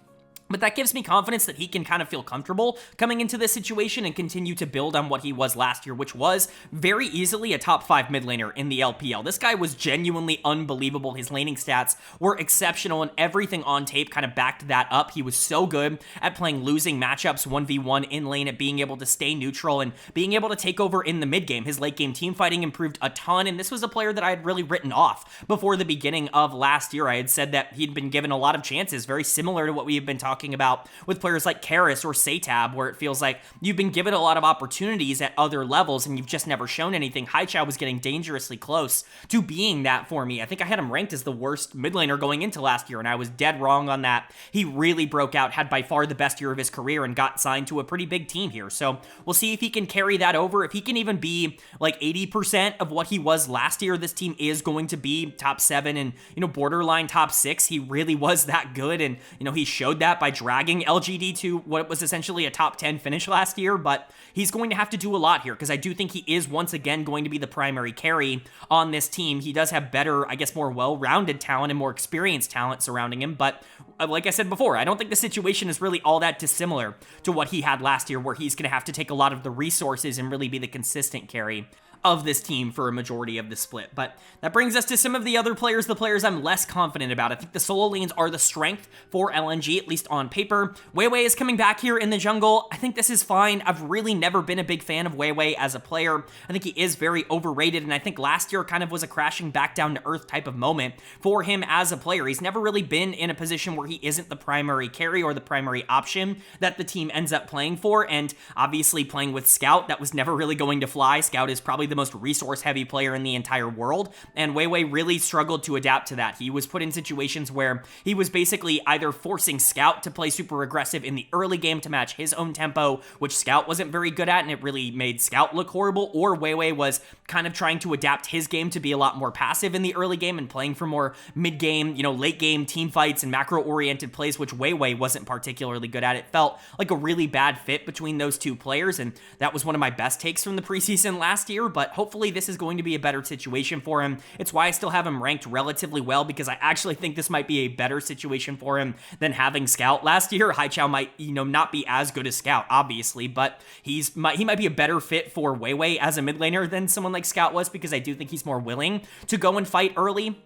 But that gives me confidence that he can kind of feel comfortable coming into this situation and continue to build on what he was last year, which was very easily a top 5 mid laner in the LPL. This guy was genuinely unbelievable. His laning stats were exceptional, and everything on tape kind of backed that up. He was so good at playing losing matchups 1v1 in lane, at being able to stay neutral and being able to take over in the mid game. His late game team fighting improved a ton, and this was a player that I had really written off before the beginning of last year. I had said that he'd been given a lot of chances, very similar to what we have been talking about with players like Karis or Satab, where it feels like you've been given a lot of opportunities at other levels and you've just never shown anything. Haichao was getting dangerously close to being that for me. I think I had him ranked as the worst mid laner going into last year, and I was dead wrong on that. He really broke out, had by far the best year of his career, and got signed to a pretty big team here. So we'll see if he can carry that over. If he can even be like 80% of what he was last year, this team is going to be top 7 and, borderline top 6. He really was that good, and, he showed that by dragging LGD to what was essentially a top 10 finish last year, but he's going to have to do a lot here because I do think he is once again going to be the primary carry on this team. He does have better, I guess, more well-rounded talent and more experienced talent surrounding him, but like I said before, I don't think the situation is really all that dissimilar to what he had last year, where he's going to have to take a lot of the resources and really be the consistent carry of this team for a majority of the split. But that brings us to some of the other players, the players I'm less confident about. I think the solo lanes are the strength for LNG, at least on paper. Weiwei is coming back here in the jungle. I think this is fine. I've really never been a big fan of Weiwei as a player. I think he is very overrated, and I think last year kind of was a crashing back down to earth type of moment for him as a player. He's never really been in a position where he isn't the primary carry or the primary option that the team ends up playing for, and obviously playing with Scout, that was never really going to fly. Scout is probably the most resource-heavy player in the entire world, and Weiwei really struggled to adapt to that. He was put in situations where he was basically either forcing Scout to play super aggressive in the early game to match his own tempo, which Scout wasn't very good at, and it really made Scout look horrible, or Weiwei was kind of trying to adapt his game to be a lot more passive in the early game and playing for more mid-game, late-game team fights and macro-oriented plays, which Weiwei wasn't particularly good at. It felt like a really bad fit between those two players, and that was one of my best takes from the preseason last year, but hopefully this is going to be a better situation for him. It's why I still have him ranked relatively well, because I actually think this might be a better situation for him than having Scout. Last year, Haichao might, not be as good as Scout, obviously, but he might be a better fit for Weiwei as a mid laner than someone like Scout was, because I do think he's more willing to go and fight early.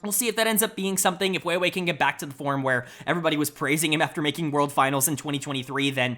We'll see if that ends up being something. If Weiwei can get back to the form where everybody was praising him after making World Finals in 2023, then,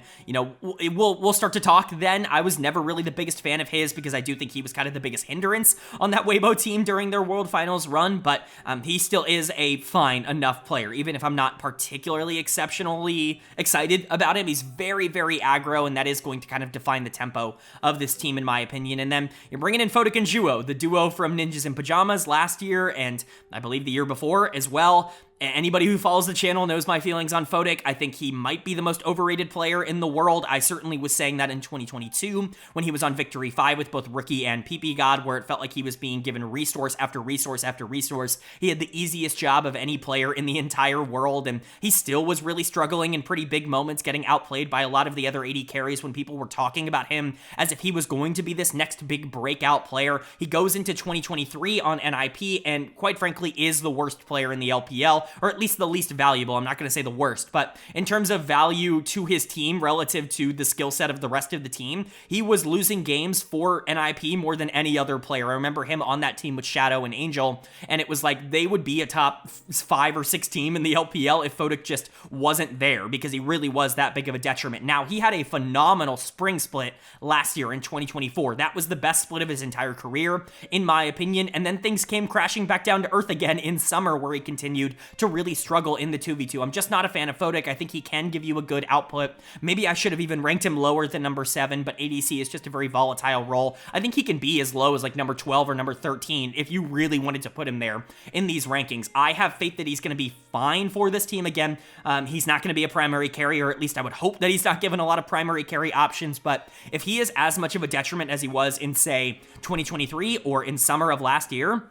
we'll start to talk then. I was never really the biggest fan of his, because I do think he was kind of the biggest hindrance on that Weibo team during their World Finals run, but he still is a fine enough player, even if I'm not particularly exceptionally excited about him. He's very, very aggro, and that is going to kind of define the tempo of this team, in my opinion. And then you're bringing in Photic and Juo, the duo from Ninjas in Pyjamas last year, and I believe the year before as well. Anybody who follows the channel knows my feelings on Photic. I think he might be the most overrated player in the world. I certainly was saying that in 2022 when he was on Victory 5 with both Rookie and PP God, where it felt like he was being given resource after resource after resource. He had the easiest job of any player in the entire world, and he still was really struggling in pretty big moments, getting outplayed by a lot of the other AD carries when people were talking about him as if he was going to be this next big breakout player. He goes into 2023 on NIP and, quite frankly, is the worst player in the LPL, or at least the least valuable. I'm not going to say the worst, but in terms of value to his team relative to the skill set of the rest of the team, he was losing games for NIP more than any other player. I remember him on that team with Shadow and Angel, and it was like they would be a top 5 or 6 team in the LPL if Photic just wasn't there, because he really was that big of a detriment. Now, he had a phenomenal spring split last year in 2024. That was the best split of his entire career, in my opinion, and then things came crashing back down to earth again in summer, where he continued to really struggle in the 2v2. I'm just not a fan of Photic. I think he can give you a good output. Maybe I should have even ranked him lower than number 7, but ADC is just a very volatile role. I think he can be as low as like number 12 or number 13 if you really wanted to put him there in these rankings. I have faith that he's going to be fine for this team again. He's not going to be a primary carry, or at least I would hope that he's not given a lot of primary carry options, but if he is as much of a detriment as he was in, say, 2023 or in summer of last year,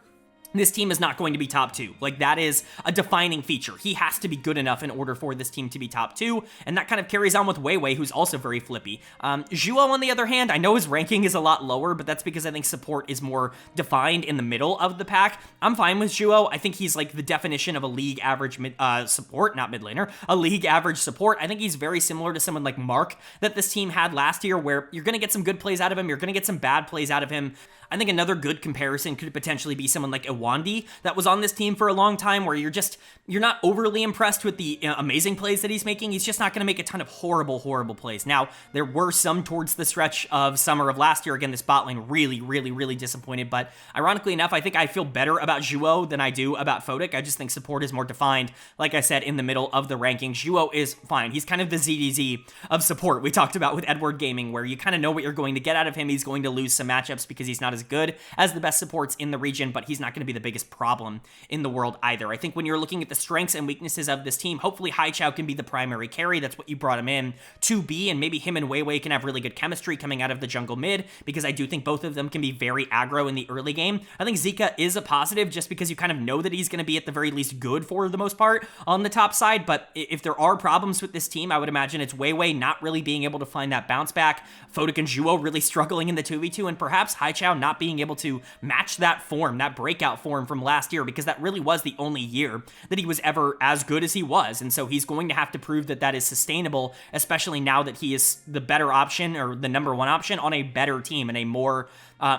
this team is not going to be top 2. Like, that is a defining feature. He has to be good enough in order for this team to be top 2, and that kind of carries on with Weiwei, who's also very flippy. Juo, on the other hand, I know his ranking is a lot lower, but that's because I think support is more defined in the middle of the pack. I'm fine with Juo. I think he's like the definition of a league average support, not mid laner, a league average support. I think he's very similar to someone like Mark that this team had last year, where you're going to get some good plays out of him, you're going to get some bad plays out of him. I think another good comparison could potentially be someone like Iwandi that was on this team for a long time, where you're not overly impressed with the amazing plays that he's making. He's just not going to make a ton of horrible plays. Now, there were some towards the stretch of summer of last year. Again, this bot lane really disappointed, but ironically enough, I think I feel better about Juo than I do about Photic. I just think support is more defined, like I said, in the middle of the rankings. Juo is fine. He's kind of the ZDZ of support we talked about with LGD Gaming, where you kind of know what you're going to get out of him. He's going to lose some matchups because he's not as good as the best supports in the region, but he's not going to be the biggest problem in the world either. I think when you're looking at the strengths and weaknesses of this team, hopefully Haichao can be the primary carry. That's what you brought him in to be, and maybe him and Weiwei can have really good chemistry coming out of the jungle mid, because I do think both of them can be very aggro in the early game. I think Zika is a positive just because you kind of know that he's going to be at the very least good for the most part on the top side, but if there are problems with this team, I would imagine it's Weiwei not really being able to find that bounce back, Photic and Juo really struggling in the 2v2, and perhaps Haichao not being able to match that form, that breakout form from last year, because that really was the only year that he was ever as good as he was, and so he's going to have to prove that that is sustainable, especially now that he is the better option, or the number 1 option on a better team and a more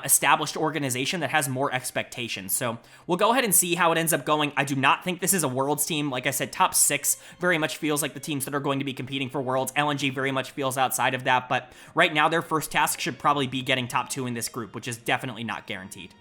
established organization that has more expectations. So we'll go ahead and see how it ends up going. I do not think this is a Worlds team. Like I said, top 6 very much feels like the teams that are going to be competing for Worlds. LNG very much feels outside of that, but right now their first task should probably be getting top 2 in this group, which is definitely not guaranteed.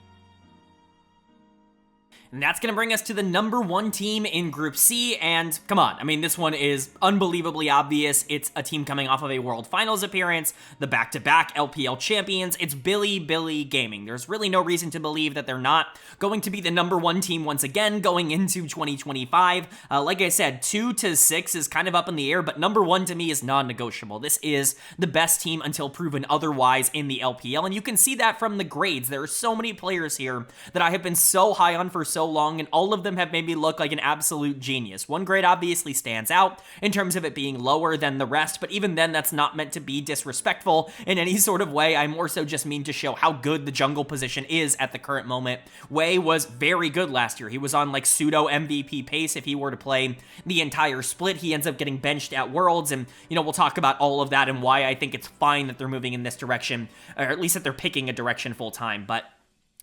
And that's going to bring us to the number 1 team in Group C, and come on, I mean, this one is unbelievably obvious. It's a team coming off of a World Finals appearance, the back-to-back LPL champions. It's Bilibili Gaming. There's really no reason to believe that they're not going to be the number 1 team once again going into 2025. Like I said, 2 to 6 is kind of up in the air, but number 1 to me is non-negotiable. This is the best team until proven otherwise in the LPL, and you can see that from the grades. There are so many players here that I have been so high on for so so long, and all of them have made me look like an absolute genius. One grade obviously stands out in terms of it being lower than the rest, but even then, that's not meant to be disrespectful in any sort of way. I more so just mean to show how good the jungle position is at the current moment. Wei was very good last year. He was on like pseudo MVP pace if he were to play the entire split. He ends up getting benched at Worlds, and we'll talk about all of that and why I think it's fine that they're moving in this direction, or at least that they're picking a direction full time. But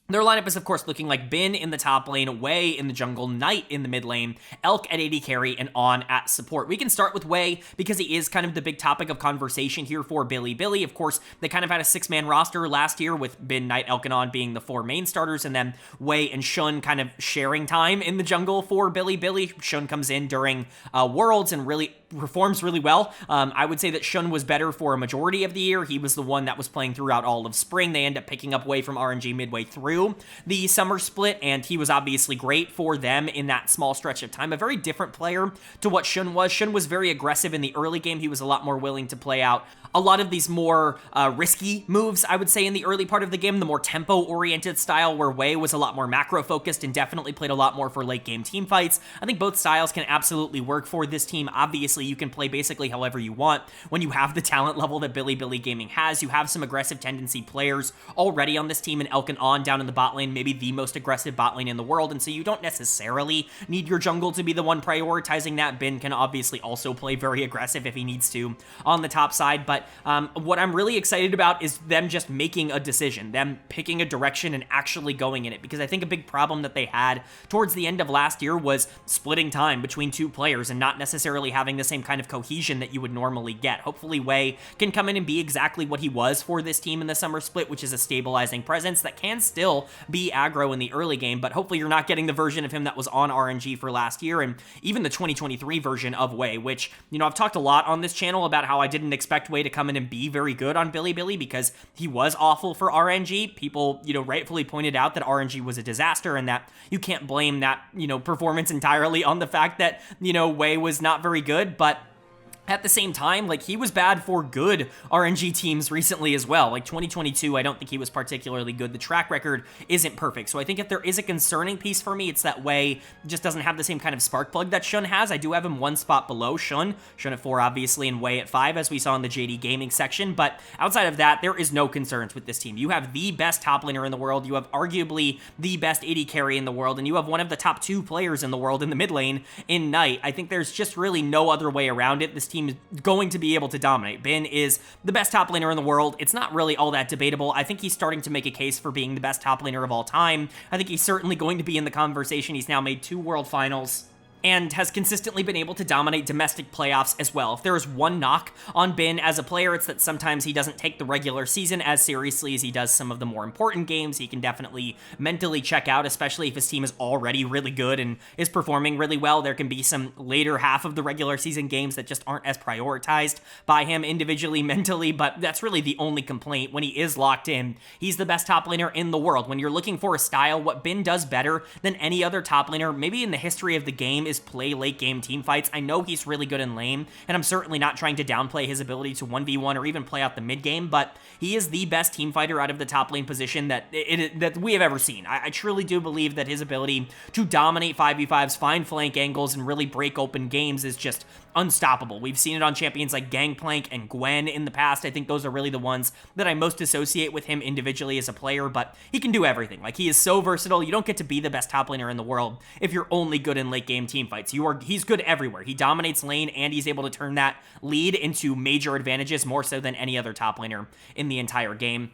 their lineup is, of course, looking like Bin in the top lane, Wei in the jungle, Knight in the mid lane, Elk at AD carry, and On at support. We can start with Wei because he is kind of the big topic of conversation here for Bilibili. Of course, they kind of had a 6-man roster last year with Bin, Knight, Elk, and On being the 4 main starters, and then Wei and Shun kind of sharing time in the jungle for Bilibili. Shun comes in during Worlds and really performs really well. I would say that Shun was better for a majority of the year. He was the one that was playing throughout all of spring. They end up picking up Wei from RNG midway through the summer split, and he was obviously great for them in that small stretch of time. A very different player to what Shun was. Shun was very aggressive in the early game. He was a lot more willing to play out a lot of these more risky moves, I would say, in the early part of the game, the more tempo-oriented style, where Wei was a lot more macro-focused and definitely played a lot more for late-game team fights. I think both styles can absolutely work for this team. Obviously, you can play basically however you want when you have the talent level that Bilibili Gaming has. You have some aggressive tendency players already on this team, and Elk and On down in the bot lane, maybe the most aggressive bot lane in the world, and so you don't necessarily need your jungle to be the one prioritizing that. Bin can obviously also play very aggressive if he needs to on the top side, but what I'm really excited about is them just making a decision, them picking a direction and actually going in it, because I think a big problem that they had towards the end of last year was splitting time between 2 players and not necessarily having the same kind of cohesion that you would normally get. Hopefully Wei can come in and be exactly what he was for this team in the summer split, which is a stabilizing presence that can still be aggro in the early game, but hopefully you're not getting the version of him that was on RNG for last year, and even the 2023 version of Wei, which, I've talked a lot on this channel about how I didn't expect Wei to come in and be very good on Bilibili because he was awful for RNG. People, rightfully pointed out that RNG was a disaster and that you can't blame that, performance entirely on the fact that, Wei was not very good, but at the same time, he was bad for good RNG teams recently as well. 2022, I don't think he was particularly good. The track record isn't perfect. So I think if there is a concerning piece for me, it's that Wei just doesn't have the same kind of spark plug that Shun has. I do have him one spot below Shun. Shun at 4, obviously, and Wei at 5, as we saw in the LGD Gaming section. But outside of that, there is no concerns with this team. You have the best top laner in the world. You have arguably the best AD carry in the world. And you have one of the top 2 players in the world in the mid lane in Knight. I think there's just really no other way around it. This team is going to be able to dominate. Bin is the best top laner in the world. It's not really all that debatable. I think he's starting to make a case for being the best top laner of all time. I think he's certainly going to be in the conversation. He's now made 2 world finals and has consistently been able to dominate domestic playoffs as well. If there is one knock on Bin as a player, it's that sometimes he doesn't take the regular season as seriously as he does some of the more important games. He can definitely mentally check out, especially if his team is already really good and is performing really well. There can be some later half of the regular season games that just aren't as prioritized by him individually, mentally, but that's really the only complaint. When he is locked in, he's the best top laner in the world. When you're looking for a style, what Bin does better than any other top laner, maybe in the history of the game, is play late game team fights. I know he's really good in lane, and I'm certainly not trying to downplay his ability to 1v1 or even play out the mid game, but he is the best team fighter out of the top lane position that we have ever seen. I truly do believe that his ability to dominate 5v5s, find flank angles, and really break open games is just unstoppable. We've seen it on champions like Gangplank and Gwen in the past. I think those are really the ones that I most associate with him individually as a player, but he can do everything. He is so versatile. You don't get to be the best top laner in the world if you're only good in late game team fights. He's good everywhere. He dominates lane, and he's able to turn that lead into major advantages, more so than any other top laner in the entire game.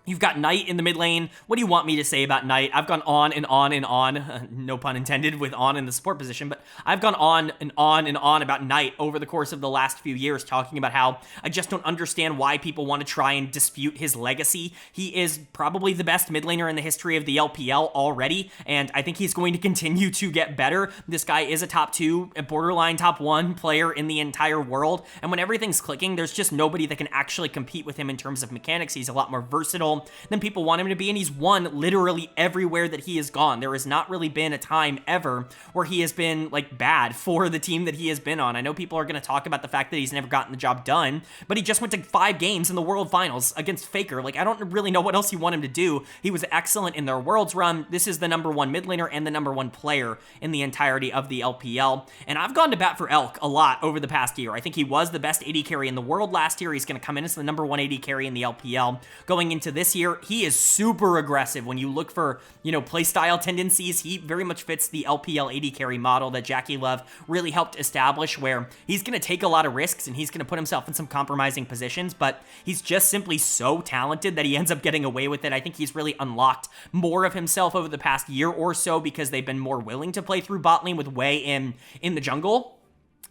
You've got Knight in the mid lane. What do you want me to say about Knight? I've gone on and on and on, no pun intended with on in the support position, but I've gone on and on and on about Knight over the course of the last few years, talking about how I just don't understand why people want to try and dispute his legacy. He is probably the best mid laner in the history of the LPL already, and I think he's going to continue to get better. This guy is a top 2, a borderline top 1 player in the entire world, and when everything's clicking, there's just nobody that can actually compete with him in terms of mechanics. He's a lot more versatile. potential than people want him to be, and he's won literally everywhere that he has gone. There has not really been a time ever where he has been, like, bad for the team that he has been on. I know people are going to talk about the fact that he's never gotten the job done, but he just went to 5 games in the World Finals against Faker. Like, I don't really know what else you want him to do. He was excellent in their Worlds run. This is the #1 mid laner and the #1 player in the entirety of the LPL, and I've gone to bat for Elk a lot over the past year. I think he was the best AD carry in the world last year. He's going to come in as the #1 AD carry in the LPL. Going into this year, he is super aggressive. When you look for, playstyle tendencies, he very much fits the LPL AD carry model that Jackie Love really helped establish, where he's going to take a lot of risks and he's going to put himself in some compromising positions, but he's just simply so talented that he ends up getting away with it. I think he's really unlocked more of himself over the past year or so because they've been more willing to play through bot lane with Wei in the jungle.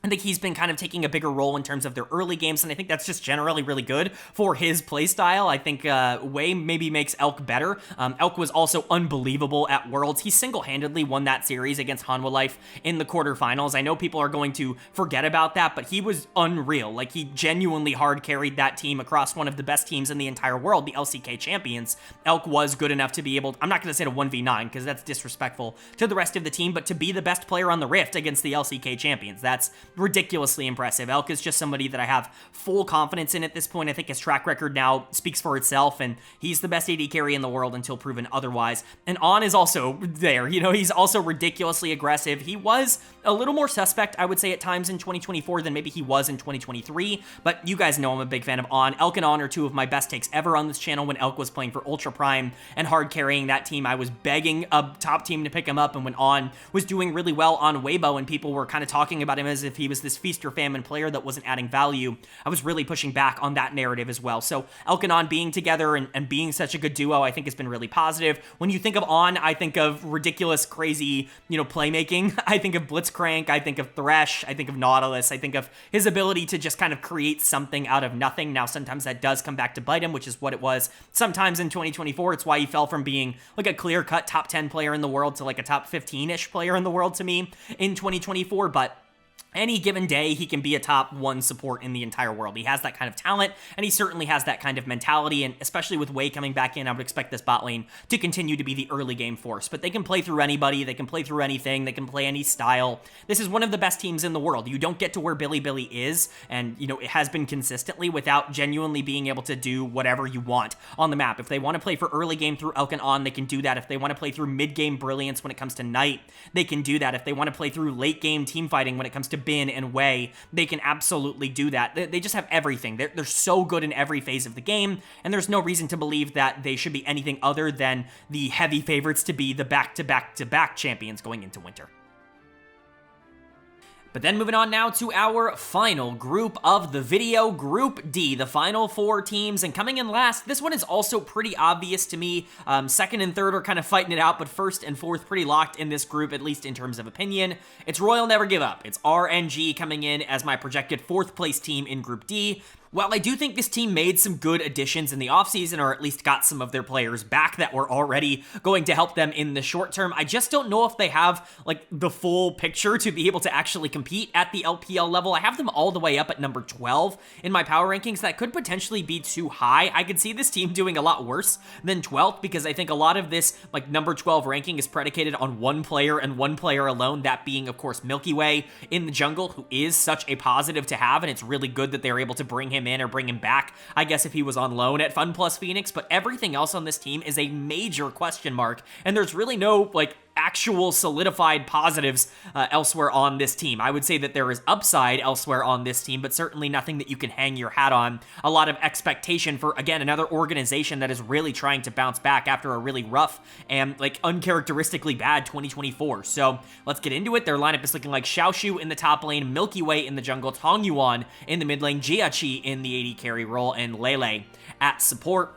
I think he's been kind of taking a bigger role in terms of their early games, and I think that's just generally really good for his playstyle. I think Wei maybe makes Elk better. Elk was also unbelievable at Worlds. He single-handedly won that series against Hanwha Life in the quarterfinals. I know people are going to forget about that, but he was unreal. Like, he genuinely hard carried that team across one of the best teams in the entire world, the LCK champions. Elk was good enough to be able, I'm not going to say to 1v9 because that's disrespectful to the rest of the team, but to be the best player on the Rift against the LCK champions. That's ridiculously impressive. Elk is just somebody that I have full confidence in at this point. I think his track record now speaks for itself, and he's the best AD carry in the world until proven otherwise. And On is also there. He's also ridiculously aggressive. He was a little more suspect, I would say, at times in 2024 than maybe he was in 2023, but you guys know I'm a big fan of On. Elk and On are 2 of my best takes ever on this channel. When Elk was playing for Ultra Prime and hard carrying that team, I was begging a top team to pick him up, and when On was doing really well on Weibo and people were kind of talking about him as if he was this feast or famine player that wasn't adding value, I was really pushing back on that narrative as well. So Elk and On being together and being such a good duo, I think has been really positive. When you think of On, I think of ridiculous, crazy, playmaking. I think of Blitzcrank, I think of Thresh, I think of Nautilus, I think of his ability to just kind of create something out of nothing. Now, sometimes that does come back to bite him, which is what it was sometimes in 2024. It's why he fell from being like a clear-cut top 10 player in the world to like a top 15-ish player in the world to me in 2024, but any given day, he can be a top 1 support in the entire world. He has that kind of talent, and he certainly has that kind of mentality, and especially with Wei coming back in, I would expect this bot lane to continue to be the early game force. But they can play through anybody, they can play through anything, they can play any style. This is one of the best teams in the world. You don't get to where Bilibili is, and, it has been consistently without genuinely being able to do whatever you want on the map. If they want to play for early game through Elk and On, they can do that. If they want to play through mid-game brilliance when it comes to Knight, they can do that. If they want to play through late-game team fighting when it comes to Bin and Wei, they can absolutely do that. They just have everything. They're so good in every phase of the game, and there's no reason to believe that they should be anything other than the heavy favorites to be the back-to-back-to-back champions going into winter. But then moving on now to our final group of the video, Group D, the final 4 teams, and coming in last, this one is also pretty obvious to me. Second and third are kind of fighting it out, but first and fourth pretty locked in this group, at least in terms of opinion. It's Royal Never Give Up. It's RNG coming in as my projected 4th place team in Group D. While I do think this team made some good additions in the offseason, or at least got some of their players back that were already going to help them in the short term, I just don't know if they have, like, the full picture to be able to actually compete at the LPL level. I have them all the way up at number 12 in my power rankings. That could potentially be too high. I could see this team doing a lot worse than 12th, because I think a lot of this, like, number 12 ranking is predicated on one player and one player alone, that being, of course, Milky Way in the jungle, who is such a positive to have, and it's really good that they're able to bring him in or bring him back, I guess, if he was on loan at FunPlus Phoenix, but everything else on this team is a major question mark, and there's really no, like, actual solidified positives elsewhere on this team. I would say that there is upside elsewhere on this team, but certainly nothing that you can hang your hat on. A lot of expectation for, again, another organization that is really trying to bounce back after a really rough and, like, uncharacteristically bad 2024. So let's get into it. Their lineup is looking like Xiaoshu in the top lane, Milky Way in the jungle, Tong Yuan in the mid lane, Jiachi in the AD carry role, and Lele at support.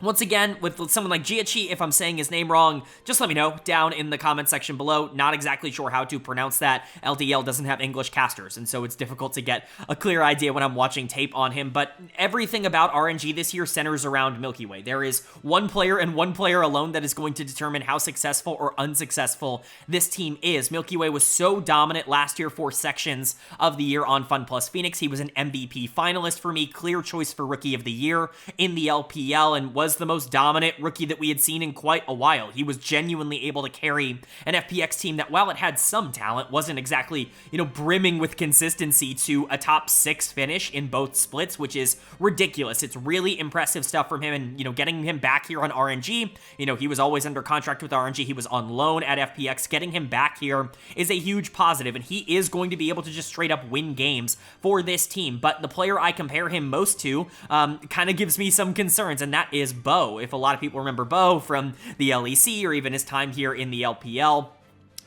Once again, with someone like Jiachi, if I'm saying his name wrong, just let me know down in the comment section below. Not exactly sure how to pronounce that. LDL doesn't have English casters, and so it's difficult to get a clear idea when I'm watching tape on him, but everything about RNG this year centers around Milky Way. There is one player and one player alone that is going to determine how successful or unsuccessful this team is. Milky Way was so dominant last year for sections of the year on FunPlus Phoenix. He was an MVP finalist for me, clear choice for Rookie of the Year in the LPL, and was was the most dominant rookie that we had seen in quite a while. He was genuinely able to carry an FPX team that, while it had some talent, wasn't exactly, brimming with consistency to a top 6 finish in both splits, which is ridiculous. It's really impressive stuff from him, and, getting him back here on RNG, he was always under contract with RNG. He was on loan at FPX. Getting him back here is a huge positive, and he is going to be able to just straight up win games for this team. But the player I compare him most to kind of gives me some concerns, and that is Bo. If a lot of people remember Bo from the LEC or even his time here in the LPL,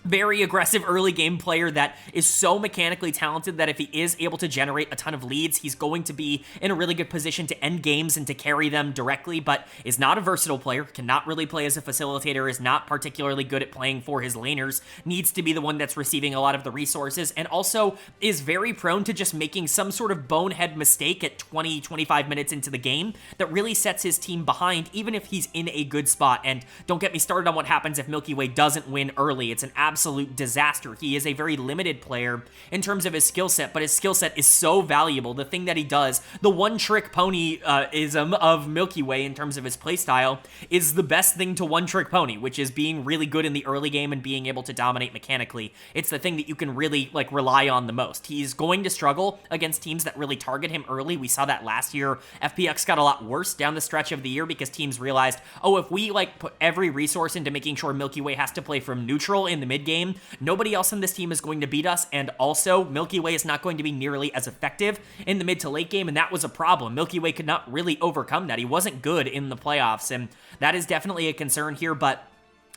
very aggressive early game player that is so mechanically talented that if he is able to generate a ton of leads, he's going to be in a really good position to end games and to carry them directly, but is not a versatile player, cannot really play as a facilitator, is not particularly good at playing for his laners, needs to be the one that's receiving a lot of the resources, and also is very prone to just making some sort of bonehead mistake at 20-25 minutes into the game that really sets his team behind, even if he's in a good spot. And don't get me started on what happens if Milky Way doesn't win early. It's an absolute disaster. He is a very limited player in terms of his skill set, but his skill set is so valuable. The thing that he does, the one-trick pony-ism of Milky Way in terms of his playstyle, is the best thing to one-trick pony, which is being really good in the early game and being able to dominate mechanically. It's the thing that you can really rely on the most. He's going to struggle against teams that really target him early. We saw that last year. FPX got a lot worse down the stretch of the year because teams realized, oh, if we put every resource into making sure Milky Way has to play from neutral in the mid game, nobody else in this team is going to beat us, and also Milky Way is not going to be nearly as effective in the mid to late game, and that was a problem. Milky Way could not really overcome that. He wasn't good in the playoffs, and that is definitely a concern here, but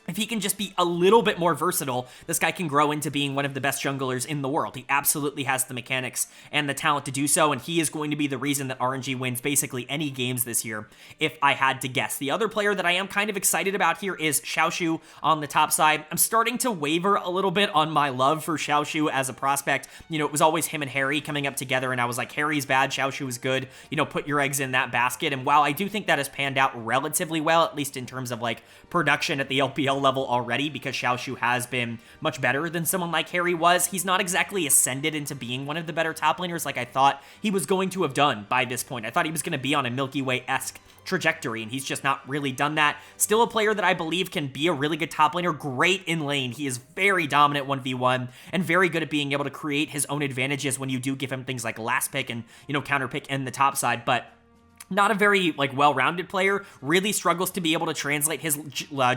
if he can just be a little bit more versatile, this guy can grow into being one of the best junglers in the world. He absolutely has the mechanics and the talent to do so, and he is going to be the reason that RNG wins basically any games this year, if I had to guess. The other player that I am kind of excited about here is Xiaoshu on the top side. I'm starting to waver a little bit on my love for Xiaoshu as a prospect. It was always him and Harry coming up together, and I was like, Harry's bad, Xiaoshu is good. Put your eggs in that basket, and while I do think that has panned out relatively well, at least in terms of production at the LPL level already, because Xiaoshu has been much better than someone like Harry was, he's not exactly ascended into being one of the better top laners like I thought he was going to have done by this point. I thought he was going to be on a Milky Way-esque trajectory, and he's just not really done that. Still a player that I believe can be a really good top laner, great in lane. He is very dominant 1v1 and very good at being able to create his own advantages when you do give him things like last pick and, counter pick in the top side, but not a very well-rounded player, really struggles to be able to translate his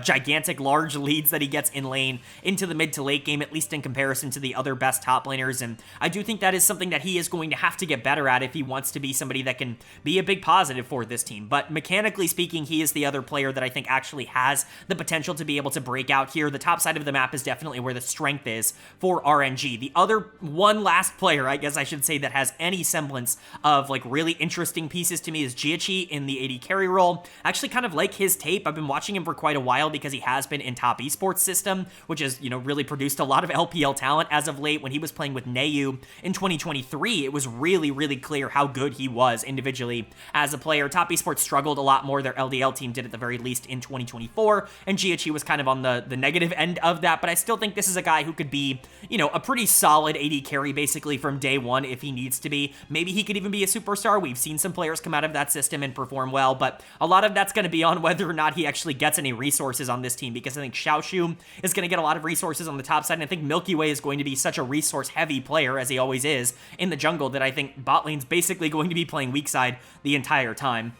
gigantic, large leads that he gets in lane into the mid to late game, at least in comparison to the other best top laners, and I do think that is something that he is going to have to get better at if he wants to be somebody that can be a big positive for this team. But mechanically speaking, he is the other player that I think actually has the potential to be able to break out here. The top side of the map is definitely where the strength is for RNG. The other one last player, I guess I should say, that has any semblance of really interesting pieces to me is Jiachi in the AD carry role. I actually kind of like his tape. I've been watching him for quite a while because he has been in top esports system, which has, really produced a lot of LPL talent as of late. When he was playing with Nayu in 2023, it was really, really clear how good he was individually as a player. Top esports struggled a lot more. Their LDL team did at the very least in 2024, and Jiachi was kind of on the negative end of that, but I still think this is a guy who could be, a pretty solid AD carry basically from day one if he needs to be. Maybe he could even be a superstar. We've seen some players come out of that system and perform well, but a lot of that's going to be on whether or not he actually gets any resources on this team, because I think Xiaoshu is going to get a lot of resources on the top side, and I think Milky Way is going to be such a resource-heavy player, as he always is, in the jungle, that I think bot lane's basically going to be playing weak side the entire time.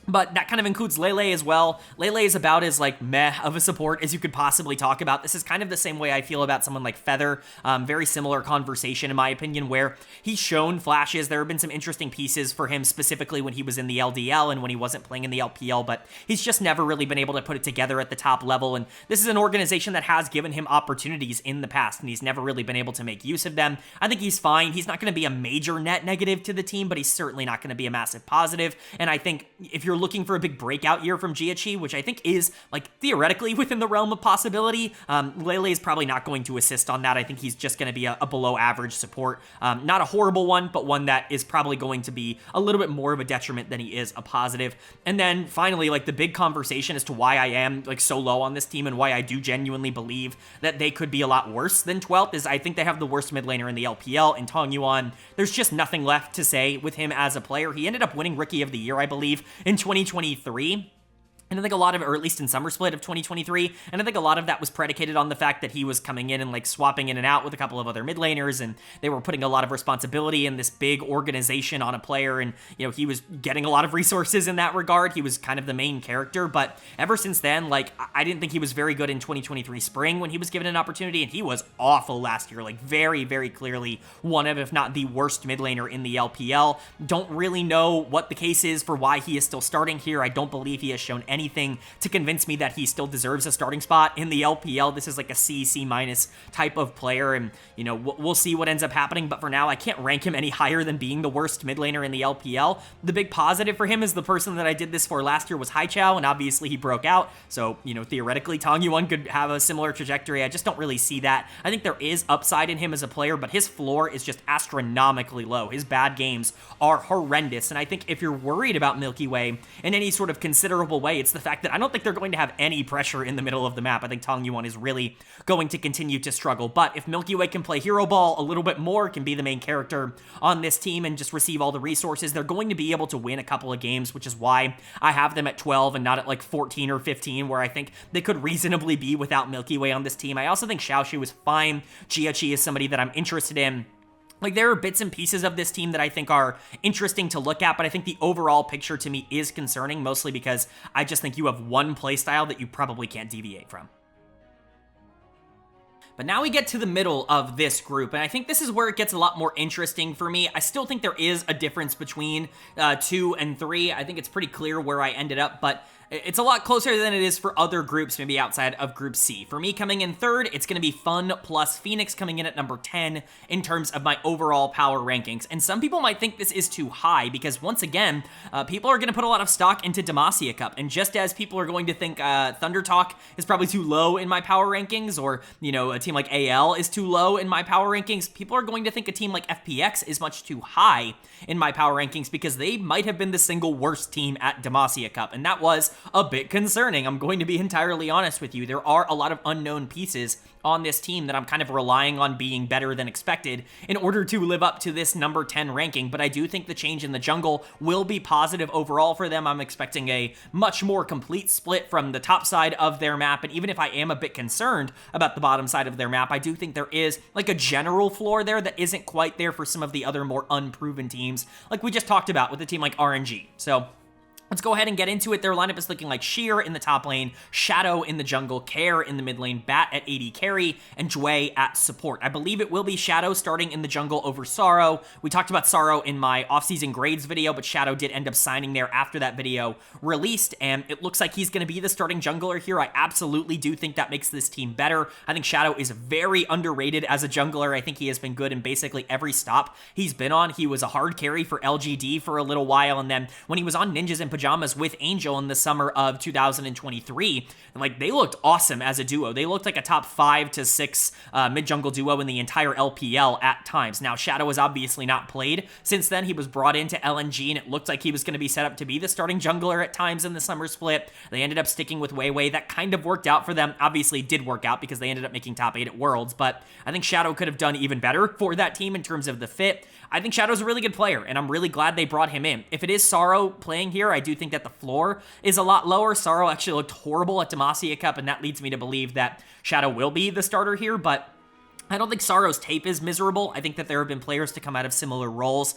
But that kind of includes Lele as well. Lele is about as meh of a support as you could possibly talk about. This is kind of the same way I feel about someone like Feather. Very similar conversation in my opinion, where he's shown flashes. There have been some interesting pieces for him specifically when he was in the LDL and when he wasn't playing in the LPL, but he's just never really been able to put it together at the top level. And this is an organization that has given him opportunities in the past, and he's never really been able to make use of them. I think he's fine. He's not going to be a major net negative to the team, but he's certainly not going to be a massive positive. And I think if you're looking for a big breakout year from Jiachi, which I think is theoretically within the realm of possibility, Lele is probably not going to assist on that. I think he's just going to be a below average support. Not a horrible one, but one that is probably going to be a little bit more of a detriment than he is a positive. And then finally, the big conversation as to why I am so low on this team and why I do genuinely believe that they could be a lot worse than 12th is I think they have the worst mid laner in the LPL in Tong Yuan. There's just nothing left to say with him as a player. He ended up winning Rookie of the Year, I believe, in 2023. And I think a lot of it, or at least in Summer Split of 2023, and I think a lot of that was predicated on the fact that he was coming in and like swapping in and out with a couple of other mid laners, and they were putting a lot of responsibility in this big organization on a player, and, you know, he was getting a lot of resources in that regard. He was kind of the main character, but ever since then, like, I didn't think he was very good in 2023 spring when he was given an opportunity, and he was awful last year, like very, very clearly one of, if not the worst mid laner in the LPL. Don't really know what the case is for why he is still starting here. I don't believe he has shown anything to convince me that he still deserves a starting spot in the LPL. This is like a C minus type of player, and, you know, we'll see what ends up happening, but for now, I can't rank him any higher than being the worst mid laner in the LPL. The big positive for him is the person that I did this for last year was Haichao, and obviously he broke out, so, you know, theoretically, Tong Yuan could have a similar trajectory. I just don't really see that. I think there is upside in him as a player, but his floor is just astronomically low. His bad games are horrendous, and I think if you're worried about Milky Way in any sort of considerable way, it's the fact that I don't think they're going to have any pressure in the middle of the map. I think Tong Yuan is really going to continue to struggle, but if Milky Way can play hero ball a little bit more, can be the main character on this team and just receive all the resources, they're going to be able to win a couple of games, which is why I have them at 12 and not at like 14 or 15, where I think they could reasonably be without Milky Way on this team. I also think Xiaoxu is fine. Jiachi is somebody that I'm interested in. Like, there are bits and pieces of this team that I think are interesting to look at, but I think the overall picture to me is concerning, mostly because I just think you have one playstyle that you probably can't deviate from. But now we get to the middle of this group, and I think this is where it gets a lot more interesting for me. I still think there is a difference between 2 and 3. I think it's pretty clear where I ended up, but it's a lot closer than it is for other groups, maybe outside of Group C. For me, coming in third, it's going to be FunPlus Phoenix coming in at number 10 in terms of my overall power rankings. And some people might think this is too high because, once again, people are going to put a lot of stock into Demacia Cup. And just as people are going to think Thunder Talk is probably too low in my power rankings, or, you know, a team like AL is too low in my power rankings, people are going to think a team like FPX is much too high in my power rankings because they might have been the single worst team at Demacia Cup. And that was a bit concerning. I'm going to be entirely honest with you. There are a lot of unknown pieces on this team that I'm kind of relying on being better than expected in order to live up to this number 10 ranking, but I do think the change in the jungle will be positive overall for them. I'm expecting a much more complete split from the top side of their map, and even if I am a bit concerned about the bottom side of their map, I do think there is like a general floor there that isn't quite there for some of the other more unproven teams, like we just talked about with a team like RNG. So let's go ahead and get into it. Their lineup is looking like Sheer in the top lane, Shadow in the jungle, Care in the mid lane, Bat at AD carry, and Jway at support. I believe it will be Shadow starting in the jungle over Sorrow. We talked about Sorrow in my offseason grades video, but Shadow did end up signing there after that video released, and it looks like he's going to be the starting jungler here. I absolutely do think that makes this team better. I think Shadow is very underrated as a jungler. I think he has been good in basically every stop he's been on. He was a hard carry for LGD for a little while, and then when he was on Ninjas and Pyjamas with Angel in the summer of 2023, and like they looked awesome as a duo. They looked like a top 5 to 6 mid-jungle duo in the entire LPL at times. Now, Shadow has obviously not played since then. He was brought into LNG, and it looked like he was going to be set up to be the starting jungler at times in the summer split. They ended up sticking with Weiwei. That kind of worked out for them. Obviously, it did work out because they ended up making top 8 at Worlds, but I think Shadow could have done even better for that team in terms of the fit. I think Shadow's a really good player, and I'm really glad they brought him in. If it is Sorrow playing here, I do think that the floor is a lot lower. Sorrow actually looked horrible at Demacia Cup, and that leads me to believe that Shadow will be the starter here, but I don't think Sorrow's tape is miserable. I think that there have been players to come out of similar roles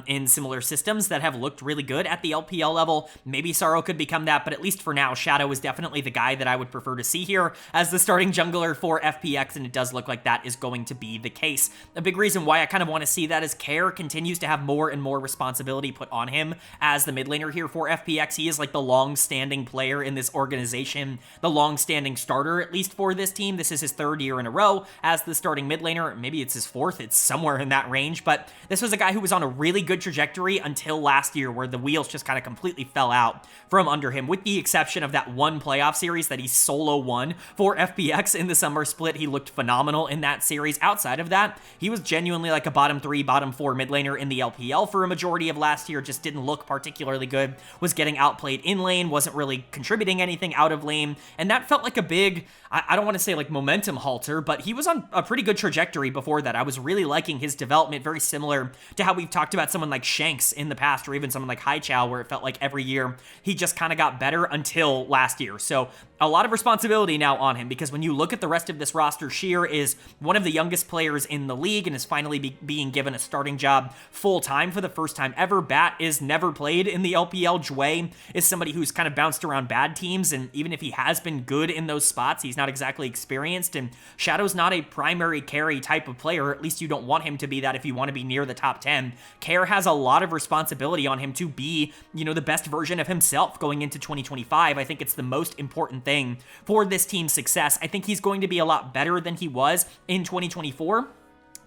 in similar systems that have looked really good at the LPL level. Maybe Sorrow could become that, but at least for now, Shadow is definitely the guy that I would prefer to see here as the starting jungler for FPX, and it does look like that is going to be the case. A big reason why I kind of want to see that is Care continues to have more and more responsibility put on him as the mid laner here for FPX. He is like the long-standing player in this organization, the long-standing starter, at least for this team. This is his 3rd year in a row as the starting mid laner. Maybe it's his 4th. It's somewhere in that range, but this was a guy who was on a really good trajectory until last year, where the wheels just kind of completely fell out from under him, with the exception of that one playoff series that he solo won for FPX in the summer split. He looked phenomenal in that series. Outside of that, he was genuinely like a bottom 3, bottom 4 mid laner in the LPL for a majority of last year. Just didn't look particularly good, was getting outplayed in lane, wasn't really contributing anything out of lane, and that felt like a big, I don't want to say like momentum halter, but he was on a pretty pretty good trajectory before that. I was really liking his development, very similar to how we've talked about someone like Shanks in the past, or even someone like Haichao, where it felt like every year he just kind of got better until last year. So a lot of responsibility now on him, because when you look at the rest of this roster, Sheer is one of the youngest players in the league and is finally being given a starting job full-time for the first time ever. Bat is never played in the LPL. Jue is somebody who's kind of bounced around bad teams, and even if he has been good in those spots, he's not exactly experienced, and Shadow's not a primary carry type of player, or at least you don't want him to be that if you want to be near the top 10. Care has a lot of responsibility on him to be, the best version of himself going into 2025. I think it's the most important thing for this team's success. I think he's going to be a lot better than he was in 2024.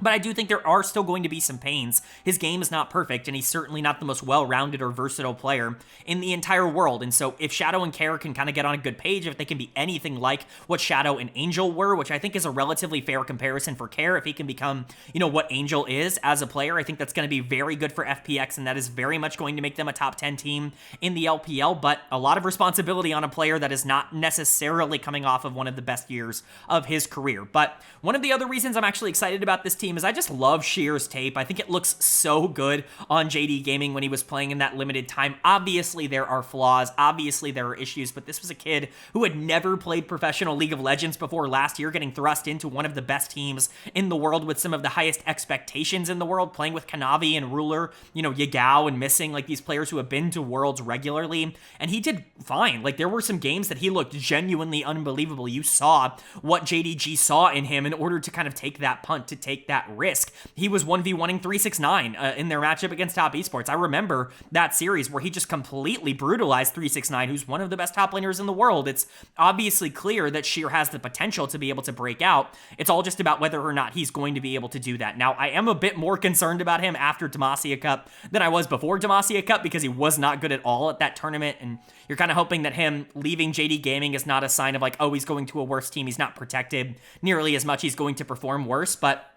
But I do think there are still going to be some pains. His game is not perfect, and he's certainly not the most well-rounded or versatile player in the entire world. And so if Shadow and Care can kind of get on a good page, if they can be anything like what Shadow and Angel were, which I think is a relatively fair comparison for Care, if he can become, what Angel is as a player, I think that's going to be very good for FPX, and that is very much going to make them a top 10 team in the LPL, but a lot of responsibility on a player that is not necessarily coming off of one of the best years of his career. But one of the other reasons I'm actually excited about this team is I just love Sheer's tape. I think it looks so good on JD Gaming when he was playing in that limited time. Obviously, there are flaws. Obviously, there are issues, but this was a kid who had never played professional League of Legends before last year, getting thrust into one of the best teams in the world with some of the highest expectations in the world, playing with Kanavi and Ruler, Yagao and Missing, like these players who have been to Worlds regularly, and he did fine. Like, there were some games that he looked genuinely unbelievable. You saw what JDG saw in him in order to kind of take that punt, to take that risk. He was 1v1ing 369 in their matchup against Top Esports. I remember that series where he just completely brutalized 369, who's one of the best top laners in the world. It's obviously clear that Sheer has the potential to be able to break out. It's all just about whether or not he's going to be able to do that. Now, I am a bit more concerned about him after Demacia Cup than I was before Demacia Cup, because he was not good at all at that tournament, and you're kind of hoping that him leaving JD Gaming is not a sign of like, oh, he's going to a worse team. He's not protected nearly as much. He's going to perform worse, but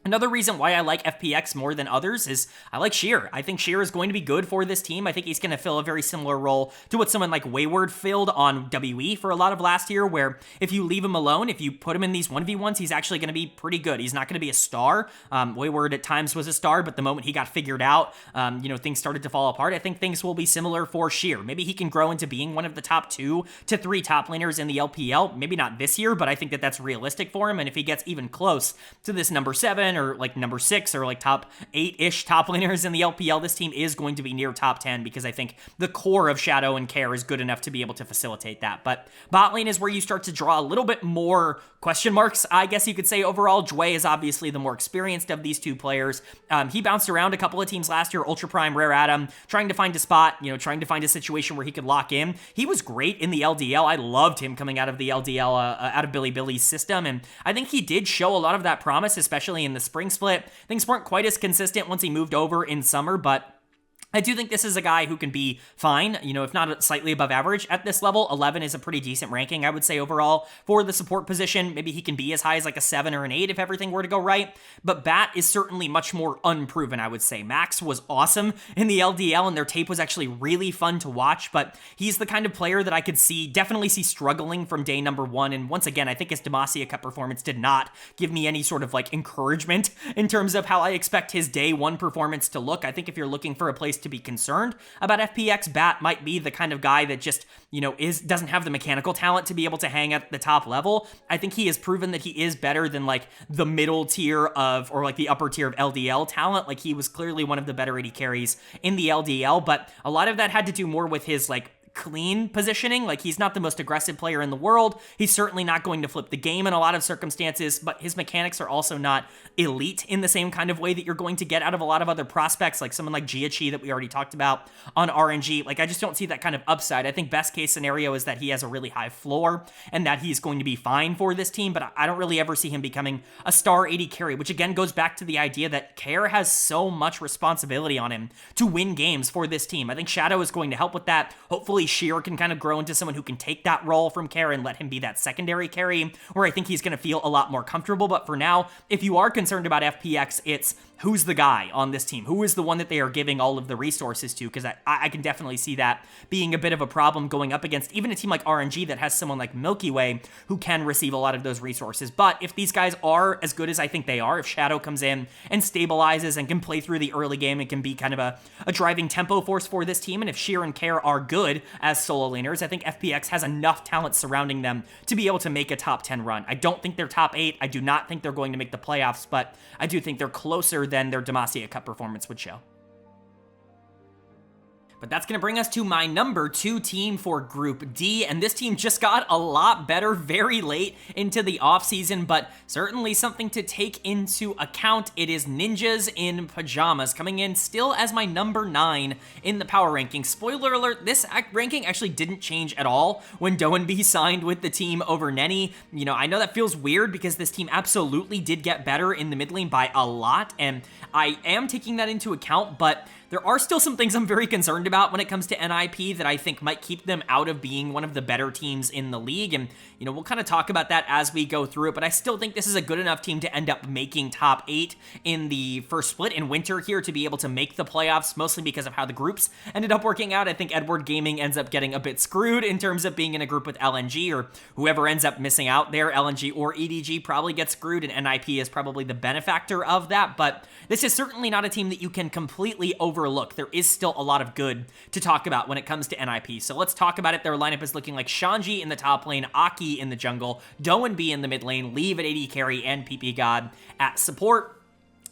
another reason why I like FPX more than others is I like Sheer. I think Sheer is going to be good for this team. I think he's going to fill a very similar role to what someone like Wayward filled on WE for a lot of last year, where if you leave him alone, if you put him in these 1v1s, he's actually going to be pretty good. He's not going to be a star. Wayward at times was a star, but the moment he got figured out, things started to fall apart. I think things will be similar for Sheer. Maybe he can grow into being one of the top 2 to 3 top laners in the LPL. Maybe not this year, but I think that that's realistic for him. And if he gets even close to this number 7 or like number 6 or like top 8-ish top laners in the LPL, this team is going to be near top 10, because I think the core of Shadow and Care is good enough to be able to facilitate that. But bot lane is where you start to draw a little bit more question marks, I guess you could say. Overall, Jue is obviously the more experienced of these two players. He bounced around a couple of teams last year, Ultra Prime, Rare Atom, trying to find a spot, trying to find a situation where he could lock in. He was great in the LDL. I loved him coming out of the LDL, out of Bilibili's system, and I think he did show a lot of that promise, especially in the spring split. Things weren't quite as consistent once he moved over in summer, but I do think this is a guy who can be fine, if not slightly above average at this level. 11 is a pretty decent ranking, I would say, overall for the support position. Maybe he can be as high as like a 7 or an 8 if everything were to go right, but Bat is certainly much more unproven, I would say. Max was awesome in the LDL, and their tape was actually really fun to watch, but he's the kind of player that I could definitely see struggling from day number 1, and once again, I think his Demacia Cup performance did not give me any sort of like encouragement in terms of how I expect his day 1 performance to look. I think if you're looking for a place to be concerned about FPX, Bat might be the kind of guy that just, doesn't have the mechanical talent to be able to hang at the top level. I think he has proven that he is better than like the middle tier of, or like the upper tier of LDL talent. Like, he was clearly one of the better AD carries in the LDL, but a lot of that had to do more with his like clean positioning. Like, he's not the most aggressive player in the world. He's certainly not going to flip the game in a lot of circumstances, but his mechanics are also not elite in the same kind of way that you're going to get out of a lot of other prospects, like someone like Jiachi that we already talked about on RNG. Like, I just don't see that kind of upside. I think best case scenario is that he has a really high floor and that he's going to be fine for this team, but I don't really ever see him becoming a star AD carry, which again goes back to the idea that Care has so much responsibility on him to win games for this team. I think Shadow is going to help with that. Hopefully hopefully Sheer can kind of grow into someone who can take that role from Care and let him be that secondary carry, where I think he's going to feel a lot more comfortable. But for now, if you are concerned about FPX, it's who's the guy on this team? Who is the one that they are giving all of the resources to? Because I can definitely see that being a bit of a problem going up against even a team like RNG that has someone like Milky Way who can receive a lot of those resources. But if these guys are as good as I think they are, if Shadow comes in and stabilizes and can play through the early game and can be kind of a driving tempo force for this team, and if Sheer and Care are good as solo laners, I think FPX has enough talent surrounding them to be able to make a top 10 run. I don't think they're top 8. I do not think they're going to make the playoffs, but I do think they're closer than their Demacia Cup performance would show. But that's going to bring us to my number 2 team for Group D, and this team just got a lot better very late into the offseason, but certainly something to take into account. It is Ninjas in Pyjamas, coming in still as my number 9 in the power ranking. Spoiler alert, this ranking actually didn't change at all when Doenb signed with the team over Nenny. You know, I know that feels weird because this team absolutely did get better in the mid lane by a lot, and I am taking that into account, but there are still some things I'm very concerned about when it comes to NIP that I think might keep them out of being one of the better teams in the league. And, you know, we'll kind of talk about that as we go through it, but I still think this is a good enough team to end up making top 8 in the first split in winter here to be able to make the playoffs, mostly because of how the groups ended up working out. I think LGD Gaming ends up getting a bit screwed in terms of being in a group with LNG, or whoever ends up missing out there, LNG or EDG probably gets screwed, and NIP is probably the benefactor of that. But this is certainly not a team that you can completely overlook. There is still a lot of good to talk about when it comes to NIP. So let's talk about it. Their lineup is looking like Shanji in the top lane, Aki in the jungle, Doenb in the mid lane, Leave at AD carry, and PP God at support.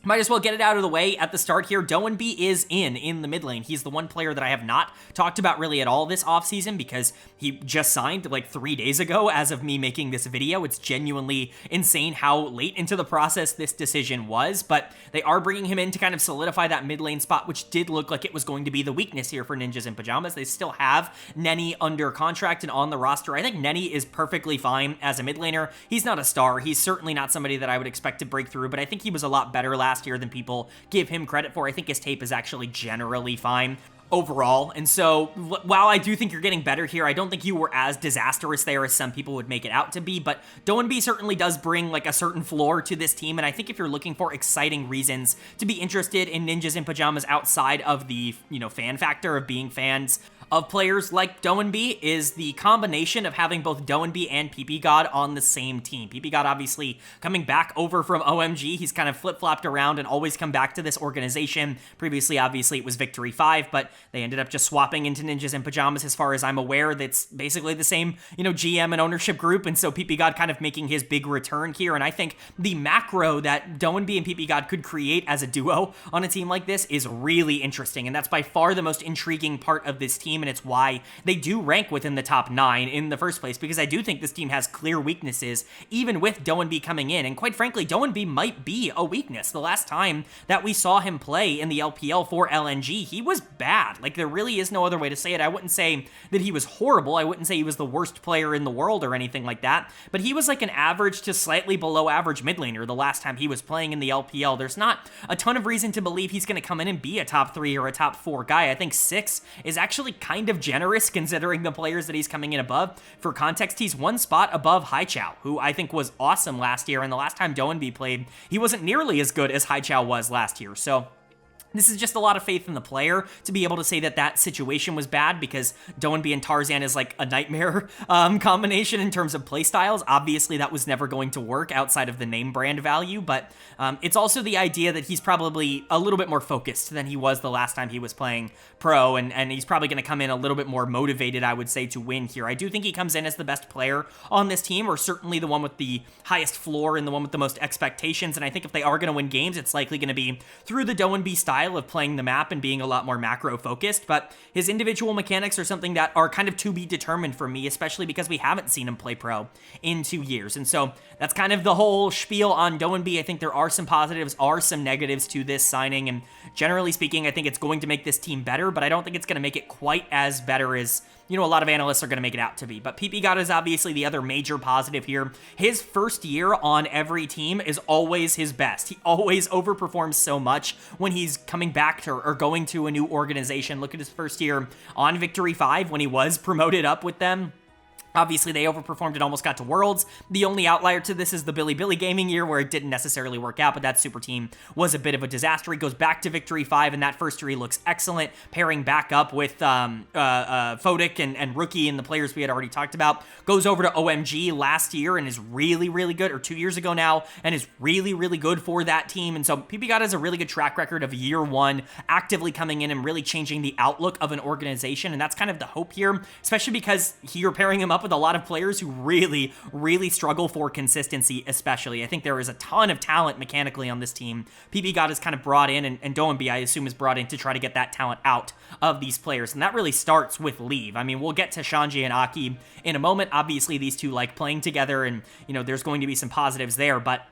Might as well get it out of the way at the start here. Doenb is in the mid lane. He's the one player that I have not talked about really at all this offseason because he just signed like 3 days ago as of me making this video. It's genuinely insane how late into the process this decision was, but they are bringing him in to kind of solidify that mid lane spot, which did look like it was going to be the weakness here for Ninjas in Pyjamas. They still have Nenny under contract and on the roster. I think Nenny is perfectly fine as a mid laner. He's not a star. He's certainly not somebody that I would expect to break through, but I think he was a lot better last year than people give him credit for. I think his tape is actually generally fine overall. And so while I do think you're getting better here, I don't think you were as disastrous there as some people would make it out to be, but Doenb certainly does bring like a certain floor to this team. And I think if you're looking for exciting reasons to be interested in Ninjas in Pyjamas outside of the, you know, fan factor of being fans of players like Doenb, is the combination of having both Doenb and PP God on the same team. PP God obviously coming back over from OMG. He's kind of flip-flopped around and always come back to this organization. Previously, obviously, it was Victory 5, but they ended up just swapping into Ninjas in Pyjamas as far as I'm aware. That's basically the same, you know, GM and ownership group, and so PP God kind of making his big return here. And I think the macro that Doenb and PP God could create as a duo on a team like this is really interesting, and that's by far the most intriguing part of this team. And it's why they do rank within the top 9 in the first place, because I do think this team has clear weaknesses, even with Doenb coming in. And quite frankly, Doenb might be a weakness. The last time that we saw him play in the LPL for LNG, he was bad. Like, there really is no other way to say it. I wouldn't say that he was horrible. I wouldn't say he was the worst player in the world or anything like that, but he was like an average to slightly below average mid laner the last time he was playing in the LPL. There's not a ton of reason to believe he's going to come in and be a top 3 or a top 4 guy. I think 6 is actually kind of generous considering the players that he's coming in above. For context, he's one spot above Haichao, who I think was awesome last year, and the last time Doenb played, he wasn't nearly as good as Haichao was last year. So this is just a lot of faith in the player to be able to say that that situation was bad, because Doenb and Tarzan is like a nightmare combination in terms of playstyles. Obviously, that was never going to work outside of the name brand value, but it's also the idea that he's probably a little bit more focused than he was the last time he was playing pro, and he's probably going to come in a little bit more motivated, I would say, to win here. I do think he comes in as the best player on this team, or certainly the one with the highest floor and the one with the most expectations, and I think if they are going to win games, it's likely going to be through the Doenb style of playing the map and being a lot more macro focused. But his individual mechanics are something that are kind of to be determined for me, especially because we haven't seen him play pro in 2 years. And so that's kind of the whole spiel on Doenb. I think there are some positives, are some negatives to this signing, and generally speaking, I think it's going to make this team better, but I don't think it's going to make it quite as better as, you know, a lot of analysts are going to make it out to be. But PP God is obviously the other major positive here. His first year on every team is always his best. He always overperforms so much when he's coming back to or going to a new organization. Look at his first year on Victory 5 when he was promoted up with them. Obviously, they overperformed and almost got to Worlds. The only outlier to this is the Bilibili Gaming year, where it didn't necessarily work out, but that super team was a bit of a disaster. He goes back to Victory 5, and that first year he looks excellent, pairing back up with Fodic and Rookie and the players we had already talked about. Goes over to OMG last year and is really, really good, or 2 years ago now, and is really, really good for that team. And so PPGod has a really good track record of year one, actively coming in and really changing the outlook of an organization, and that's kind of the hope here, especially because you're pairing him up with a lot of players who really, really struggle for consistency, especially. I think there is a ton of talent mechanically on this team. PPGod is kind of brought in, and Doenby, I assume, is brought in to try to get that talent out of these players, and that really starts with Leave. I mean, we'll get to Shanji and Aki in a moment. Obviously, these two like playing together, and, you know, there's going to be some positives there, but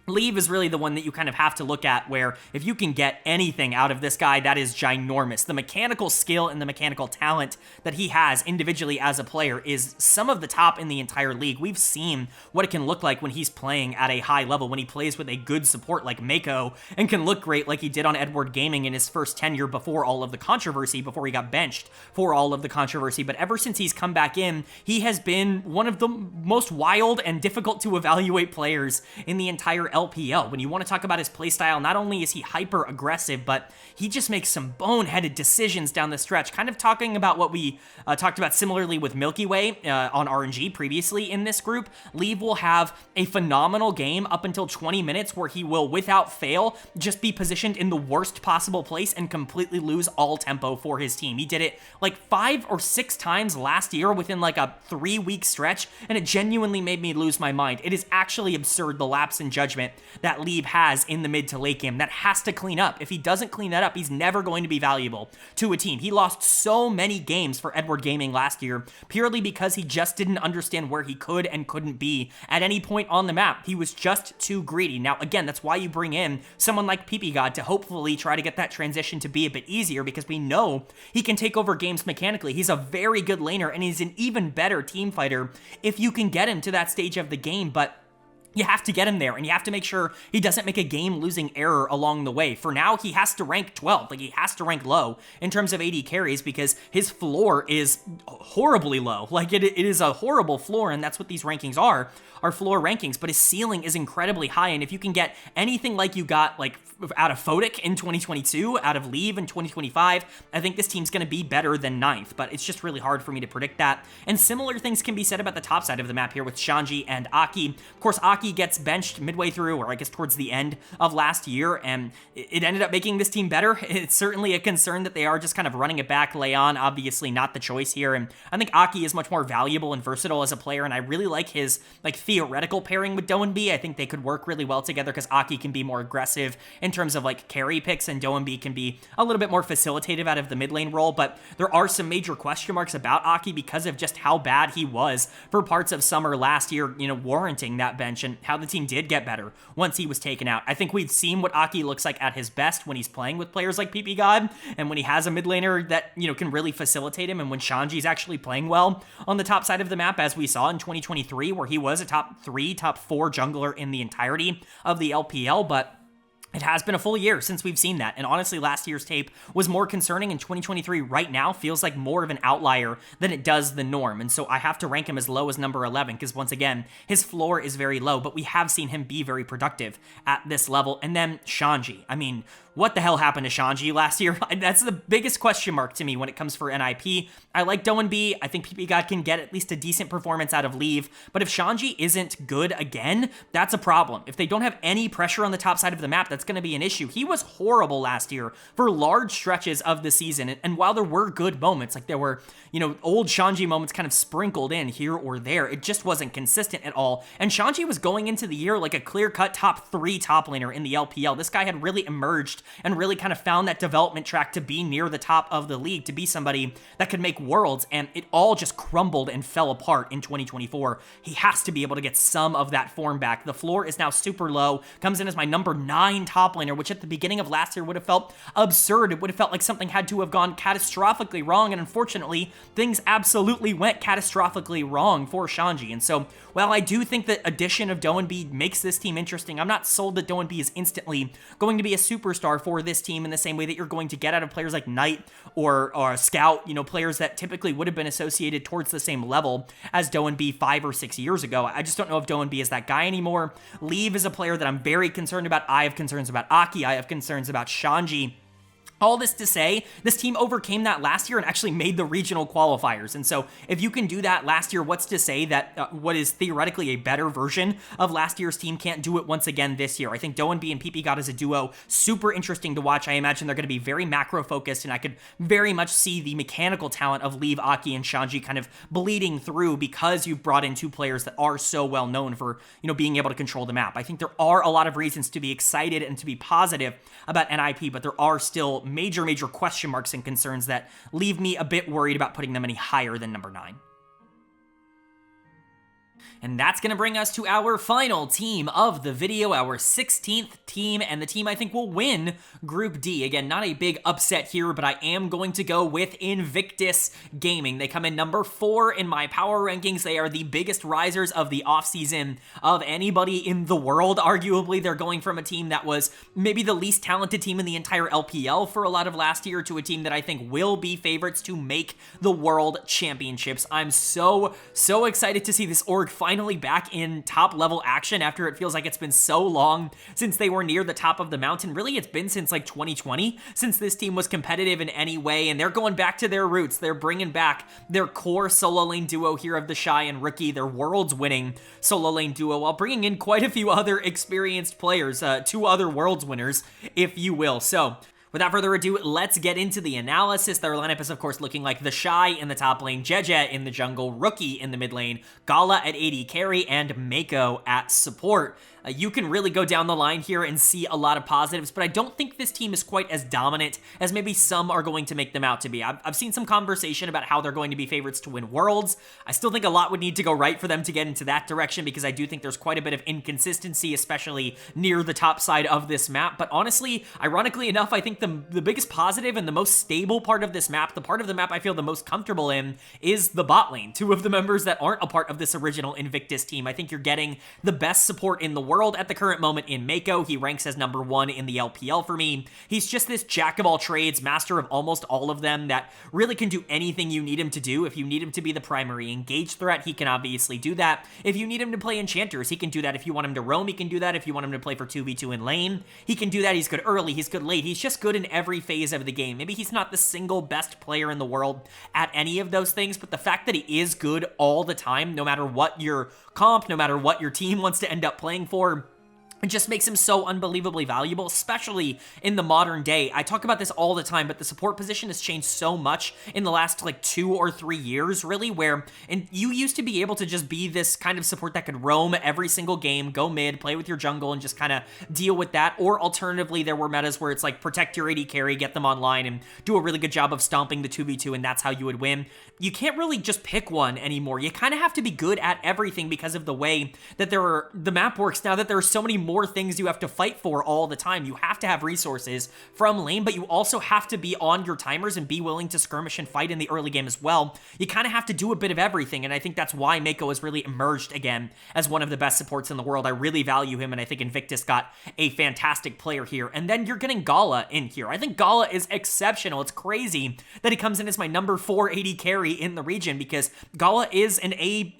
Leave is really the one that you kind of have to look at, where if you can get anything out of this guy, that is ginormous. The mechanical skill and the mechanical talent that he has individually as a player is some of the top in the entire league. We've seen what it can look like when he's playing at a high level, when he plays with a good support like Mako, and can look great like he did on Edward Gaming in his first tenure before all of the controversy, before he got benched for all of the controversy. But ever since he's come back in, he has been one of the most wild and difficult to evaluate players in the entire LPL. When you want to talk about his playstyle, not only is he hyper aggressive, but he just makes some boneheaded decisions down the stretch. Kind of talking about what we talked about similarly with Milky Way on RNG previously in this group. Leave will have a phenomenal game up until 20 minutes where he will, without fail, just be positioned in the worst possible place and completely lose all tempo for his team. He did it like 5 or 6 times last year within like a 3-week stretch, and it genuinely made me lose my mind. It is actually absurd, the lapse in judgment that Leave has in the mid to late game. That has to clean up. If he doesn't clean that up, he's never going to be valuable to a team. He lost so many games for Edward Gaming last year purely because he just didn't understand where he could and couldn't be at any point on the map. He was just too greedy. Now, again, that's why you bring in someone like PPGod to hopefully try to get that transition to be a bit easier, because we know he can take over games mechanically. He's a very good laner, and he's an even better team fighter if you can get him to that stage of the game. But you have to get him there, and you have to make sure he doesn't make a game-losing error along the way. For now, he has to rank 12. Like, he has to rank low in terms of AD carries because his floor is horribly low. Like, it is a horrible floor, and that's what these rankings are floor rankings, but his ceiling is incredibly high, and if you can get anything like you got, like, out of Fodic in 2022, out of Leave in 2025, I think this team's going to be better than 9th, but it's just really hard for me to predict that. And similar things can be said about the top side of the map here with Shanji and Aki. Of course, Aki gets benched midway through, or I guess towards the end of last year, and it ended up making this team better. It's certainly a concern that they are just kind of running it back. Leon, obviously not the choice here, and I think Aki is much more valuable and versatile as a player, and I really like his, like, theoretical pairing with Doenby. I think they could work really well together because Aki can be more aggressive in terms of like carry picks, and Doenby can be a little bit more facilitative out of the mid lane role. But there are some major question marks about Aki because of just how bad he was for parts of summer last year, you know, warranting that bench, and how the team did get better once he was taken out. I think we've seen what Aki looks like at his best when he's playing with players like PPGod, and when he has a mid laner that, you know, can really facilitate him, and when Shanji's actually playing well on the top side of the map, as we saw in 2023, where he was a top 3, top 4 jungler in the entirety of the LPL. But it has been a full year since we've seen that, and honestly, last year's tape was more concerning, and 2023 right now feels like more of an outlier than it does the norm, and so I have to rank him as low as number 11, because once again, his floor is very low, but we have seen him be very productive at this level. And then Shanji, I mean, what the hell happened to Shanji last year? That's the biggest question mark to me when it comes for NIP. I like Doenby. I think PPGod can get at least a decent performance out of Leave, but if Shanji isn't good again, that's a problem. If they don't have any pressure on the top side of the map, that's going to be an issue. He was horrible last year for large stretches of the season, and while there were good moments, like there were, you know, old Shanji moments kind of sprinkled in here or there, it just wasn't consistent at all. And Shanji was going into the year like a clear-cut top 3 top laner in the LPL. This guy had really emerged and really kind of found that development track to be near the top of the league, to be somebody that could make Worlds, and it all just crumbled and fell apart in 2024. He has to be able to get some of that form back. The floor is now super low, comes in as my number 9 top laner, which at the beginning of last year would have felt absurd. It would have felt like something had to have gone catastrophically wrong, and unfortunately, things absolutely went catastrophically wrong for Shanji. And so, while I do think that addition of Doenby makes this team interesting, I'm not sold that Doenby is instantly going to be a superstar, star for this team in the same way that you're going to get out of players like Knight or Scout, players that typically would have been associated towards the same level as Doan B 5 or 6 years ago. I just don't know if Doan B is that guy anymore. Leave is a player that I'm very concerned about. I have concerns about Aki. I have concerns about Shanji. All this to say, this team overcame that last year and actually made the regional qualifiers. And so if you can do that last year, what's to say that what is theoretically a better version of last year's team can't do it once again this year? I think Doan B and PP God as a duo, super interesting to watch. I imagine they're going to be very macro focused, and I could very much see the mechanical talent of Leave, Aki, and Shanji kind of bleeding through because you've brought in two players that are so well known for, being able to control the map. I think there are a lot of reasons to be excited and to be positive about NIP, but there are still major question marks and concerns that leave me a bit worried about putting them any higher than number 9. And that's going to bring us to our final team of the video, our 16th team, and the team I think will win Group D. Again, not a big upset here, but I am going to go with Invictus Gaming. They come in number 4 in my power rankings. They are the biggest risers of the offseason of anybody in the world. Arguably, they're going from a team that was maybe the least talented team in the entire LPL for a lot of last year to a team that I think will be favorites to make the World Championships. I'm so excited to see this org finally back in top level action after it feels like it's been so long since they were near the top of the mountain. Really, it's been since like 2020 since this team was competitive in any way, and they're going back to their roots. They're bringing back their core solo lane duo here of the Shy and Rookie, their worlds winning solo lane duo, while bringing in quite a few other experienced players, 2 other worlds winners, if you will. So without further ado, let's get into the analysis. Their lineup is, of course, looking like the Shy in the top lane, Jeje in the jungle, Rookie in the mid lane, Gala at AD carry, and Mako at support. You can really go down the line here and see a lot of positives, but I don't think this team is quite as dominant as maybe some are going to make them out to be. I've seen some conversation about how they're going to be favorites to win Worlds. I still think a lot would need to go right for them to get into that direction, because I do think there's quite a bit of inconsistency, especially near the top side of this map. But honestly, ironically enough, I think the biggest positive and the most stable part of this map, the part of the map I feel the most comfortable in, is the bot lane. 2 of the members that aren't a part of this original Invictus team. I think you're getting the best support in the world at the current moment in Mako. He ranks as number 1 in the LPL for me. He's just this jack of all trades, master of almost all of them, that really can do anything you need him to do. If you need him to be the primary engage threat, he can obviously do that. If you need him to play enchanters, he can do that. If you want him to roam, he can do that. If you want him to play for 2v2 in lane, he can do that. He's good early, he's good late, he's just good in every phase of the game. Maybe he's not the single best player in the world at any of those things, but the fact that he is good all the time, no matter what your comp, no matter what your team wants to end up playing for, it just makes him so unbelievably valuable, especially in the modern day. I talk about this all the time, but the support position has changed so much in the last like 2 or 3 years, really, where you used to be able to just be this kind of support that could roam every single game, go mid, play with your jungle, and just kind of deal with that. Or alternatively, there were metas where it's like protect your AD carry, get them online, and do a really good job of stomping the 2v2, and that's how you would win. You can't really just pick one anymore. You kind of have to be good at everything because of the way that the map works now, that there are so many more things you have to fight for all the time. You have to have resources from lane, but you also have to be on your timers and be willing to skirmish and fight in the early game as well. You kind of have to do a bit of everything, and I think that's why Mako has really emerged again as one of the best supports in the world. I really value him, and I think Invictus got a fantastic player here. And then you're getting Gala in here. I think Gala is exceptional. It's crazy that he comes in as my number 4 AD carry in the region, because Gala is an A-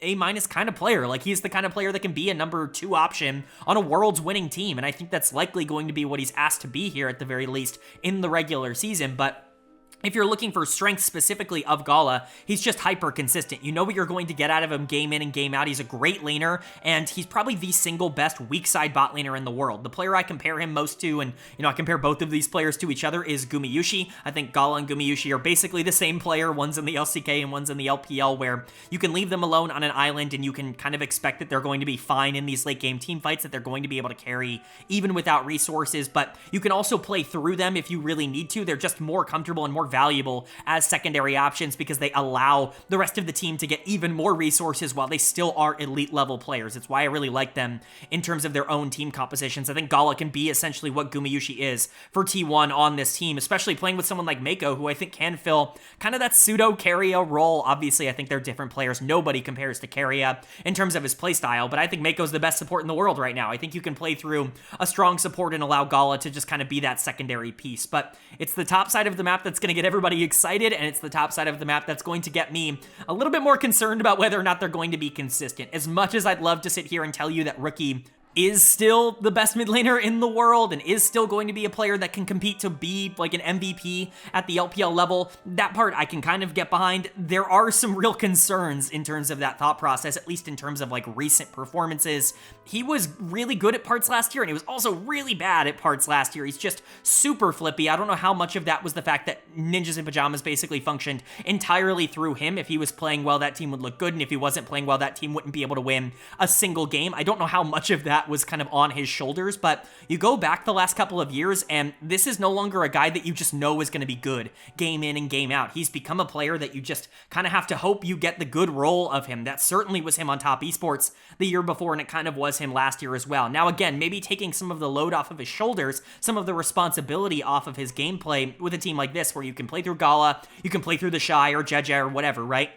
kind of player. Like, he's the kind of player that can be a number 2 option on a Worlds winning team, and I think that's likely going to be what he's asked to be here at the very least in the regular season. But if you're looking for strength specifically of Gala, he's just hyper consistent. You know what you're going to get out of him game in and game out. He's a great laner, and he's probably the single best weak side bot laner in the world. The player I compare him most to, and I compare both of these players to each other, is Gumayushi. I think Gala and Gumayushi are basically the same player. One's in the LCK and one's in the LPL, where you can leave them alone on an island and you can kind of expect that they're going to be fine in these late game team fights, that they're going to be able to carry even without resources, but you can also play through them if you really need to. They're just more comfortable and more more valuable as secondary options because they allow the rest of the team to get even more resources while they still are elite level players. It's why I really like them in terms of their own team compositions. I think Gala can be essentially what Gumayusi is for T1 on this team, especially playing with someone like Mako, who I think can fill kind of that pseudo Keria role. Obviously, I think they're different players. Nobody compares to Keria in terms of his playstyle, but I think Mako's the best support in the world right now. I think you can play through a strong support and allow Gala to just kind of be that secondary piece. But it's the top side of the map that's going to get everybody excited, and it's the top side of the map that's going to get me a little bit more concerned about whether or not they're going to be consistent. As much as I'd love to sit here and tell you that Rookie is still the best mid laner in the world and is still going to be a player that can compete to be like an MVP at the LPL level, that part I can kind of get behind. There are some real concerns in terms of that thought process, at least in terms of like recent performances. He was really good at parts last year, and he was also really bad at parts last year. He's just super flippy. I don't know how much of that was the fact that Ninjas in Pyjamas basically functioned entirely through him. If he was playing well, that team would look good, and if he wasn't playing well, that team wouldn't be able to win a single game. I don't know how much of that was kind of on his shoulders, but you go back the last couple of years, and this is no longer a guy that you just know is going to be good game in and game out. He's become a player that you just kind of have to hope you get the good role of him. That certainly was him on Top Esports the year before, and it kind of was him last year as well. Now, again, maybe taking some of the load off of his shoulders, some of the responsibility off of his gameplay with a team like this, where you can play through Gala, you can play through the Shy or Jeje or whatever, right?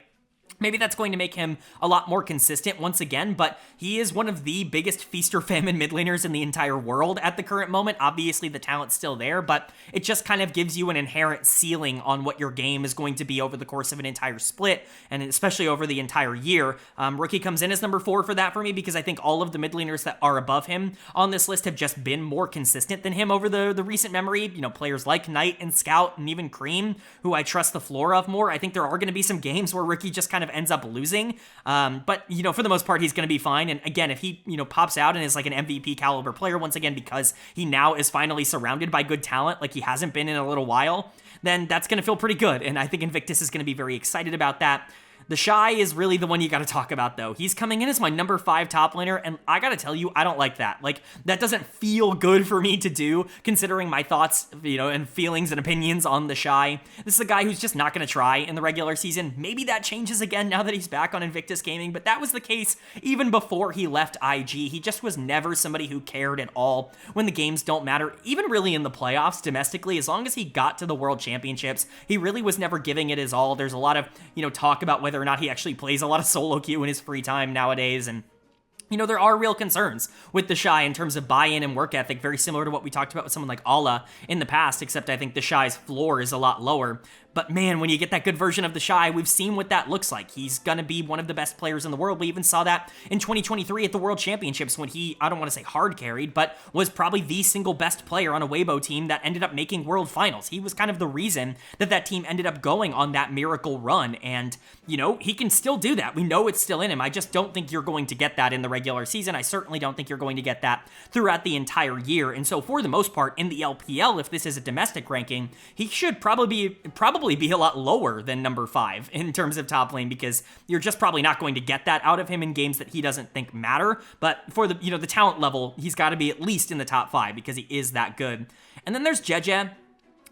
Maybe that's going to make him a lot more consistent once again, but he is one of the biggest feast or famine mid laners in the entire world at the current moment. Obviously, the talent's still there, but it just kind of gives you an inherent ceiling on what your game is going to be over the course of an entire split, and especially over the entire year. Rookie comes in as number 4 for that for me, because I think all of the mid laners that are above him on this list have just been more consistent than him over the recent memory. You know, players like Knight and Scout and even Cream, who I trust the floor of more. I think there are going to be some games where Rookie just kind of ends up losing, but you know, for the most part, he's going to be fine. And again, if he pops out and is like an MVP caliber player once again, because he now is finally surrounded by good talent like he hasn't been in a little while, then that's going to feel pretty good. And I think Invictus is going to be very excited about that. The Shy is really the one you got to talk about, though. He's coming in as my number 5 top laner, and I got to tell you, I don't like that. Like, that doesn't feel good for me to do, considering my thoughts, and feelings and opinions on the Shy. This is a guy who's just not going to try in the regular season. Maybe that changes again now that he's back on Invictus Gaming, but that was the case even before he left IG. He just was never somebody who cared at all when the games don't matter, even really in the playoffs domestically. As long as he got to the World Championships, he really was never giving it his all. There's a lot of, talk about whether or not he actually plays a lot of solo queue in his free time nowadays, and there are real concerns with the Shy in terms of buy-in and work ethic, very similar to what we talked about with someone like Ala in the past, except I think the Shy's floor is a lot lower. But man, when you get that good version of the Shy, we've seen what that looks like. He's going to be one of the best players in the world. We even saw that in 2023 at the World Championships when he, I don't want to say hard carried, but was probably the single best player on a Weibo team that ended up making World Finals. He was kind of the reason that team ended up going on that miracle run. And, he can still do that. We know it's still in him. I just don't think you're going to get that in the regular season. I certainly don't think you're going to get that throughout the entire year. And so for the most part, in the LPL, if this is a domestic ranking, he should probably be a lot lower than number 5 in terms of top lane, because you're just probably not going to get that out of him in games that he doesn't think matter. But for the the talent level, he's got to be at least in the top 5 because he is that good. And then there's Jeje.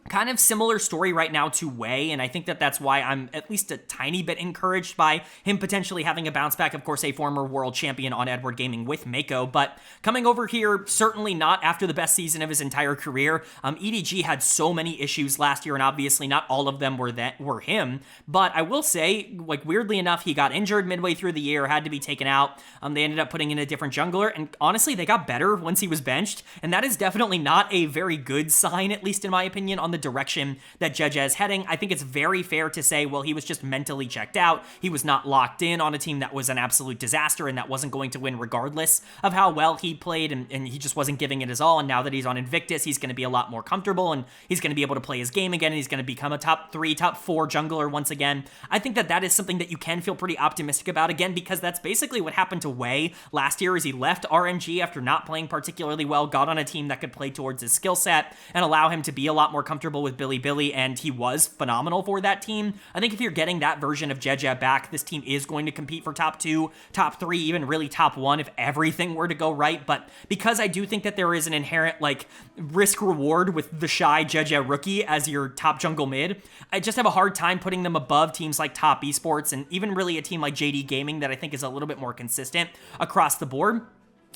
Kind of similar story right now to Wei, and I think that's why I'm at least a tiny bit encouraged by him potentially having a bounce back. Of course, a former world champion on Edward Gaming with Mako, but coming over here, certainly not after the best season of his entire career. EDG had so many issues last year, and obviously not all of them were him, but I will say, weirdly enough, he got injured midway through the year, had to be taken out. They ended up putting in a different jungler, and honestly, they got better once he was benched, and that is definitely not a very good sign, at least in my opinion, on the direction that Jeje is heading. I think it's very fair to say, well, he was just mentally checked out. He was not locked in on a team that was an absolute disaster and that wasn't going to win regardless of how well he played, and he just wasn't giving it his all. And now that he's on Invictus, he's going to be a lot more comfortable, and he's going to be able to play his game again, and he's going to become a top 3, top 4 jungler once again. I think that is something that you can feel pretty optimistic about, again, because that's basically what happened to Wei last year. Is he left RNG after not playing particularly well, got on a team that could play towards his skill set and allow him to be a lot more comfortable comfortable with Bilibili, and he was phenomenal for that team. I think if you're getting that version of Jeje back, this team is going to compete for top 2, top 3, even really top 1 if everything were to go right. But because I do think that there is an inherent like risk reward with the shy Jeje rookie as your top jungle mid, I just have a hard time putting them above teams like Top Esports and even really a team like JD Gaming that I think is a little bit more consistent across the board.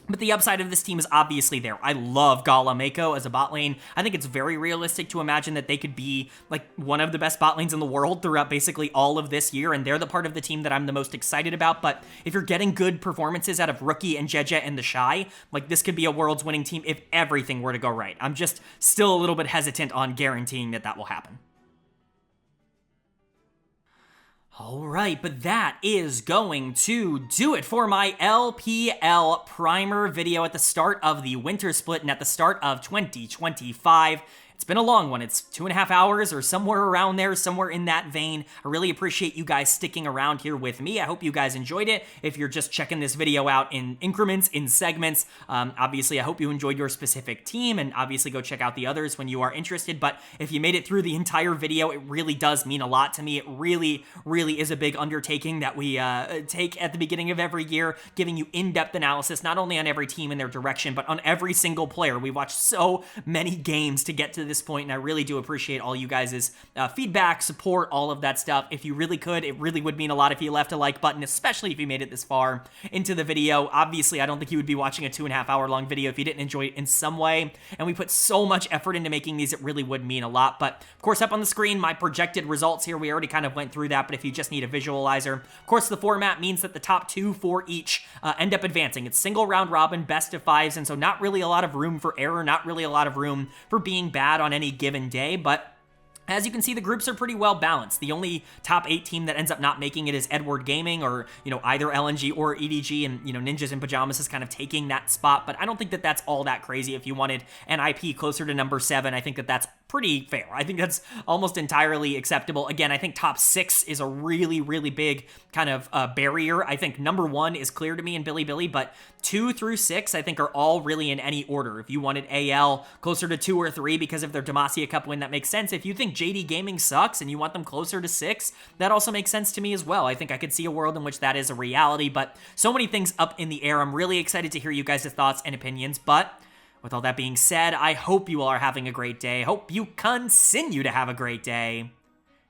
But the upside of this team is obviously there. I love Gala Mako as a bot lane. I think it's very realistic to imagine that they could be like one of the best bot lanes in the world throughout basically all of this year, and they're the part of the team that I'm the most excited about. But if you're getting good performances out of Rookie and Jeje and the Shy, like this could be a world's winning team if everything were to go right. I'm just still a little bit hesitant on guaranteeing that that will happen. All right, but that is going to do it for my LPL primer video at the start of the winter split and at the start of 2025. It's been a long one. It's 2.5 hours or somewhere around there, somewhere in that vein. I really appreciate you guys sticking around here with me. I hope you guys enjoyed it. If you're just checking this video out in increments, in segments, obviously I hope you enjoyed your specific team, and obviously go check out the others when you are interested. But if you made it through the entire video, it really does mean a lot to me. It really, really is a big undertaking that we take at the beginning of every year, giving you in-depth analysis, not only on every team and their direction, but on every single player. We watched so many games to get to this point, and I really do appreciate all you guys' feedback, support, all of that stuff. If you really could, it really would mean a lot if you left a like button, especially if you made it this far into the video. Obviously, I don't think you would be watching a 2.5 hour long video if you didn't enjoy it in some way, and we put so much effort into making these, it really would mean a lot. But of course, up on the screen, my projected results here, we already kind of went through that, but if you just need a visualizer, of course, the format means that the top 2 for each end up advancing. It's single round robin, best of 5s, and so not really a lot of room for error, not really a lot of room for being bad on any given day, but as you can see, the groups are pretty well balanced. The only top 8 team that ends up not making it is Edward Gaming, or, either LNG or EDG, and, Ninjas and Pyjamas is kind of taking that spot, but I don't think that that's all that crazy. If you wanted an IP closer to number 7, I think that that's pretty fair. I think that's almost entirely acceptable. Again, I think top 6 is a really, really big kind of barrier. I think number 1 is clear to me in Bilibili, but 2 through 6, I think, are all really in any order. If you wanted AL closer to 2 or 3 because of their Demacia Cup win, that makes sense. If you think JD Gaming sucks and you want them closer to 6, that also makes sense to me as well. I think I could see a world in which that is a reality, but so many things up in the air. I'm really excited to hear you guys' thoughts and opinions, but with all that being said, I hope you all are having a great day. Hope you continue to have a great day,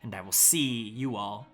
and I will see you all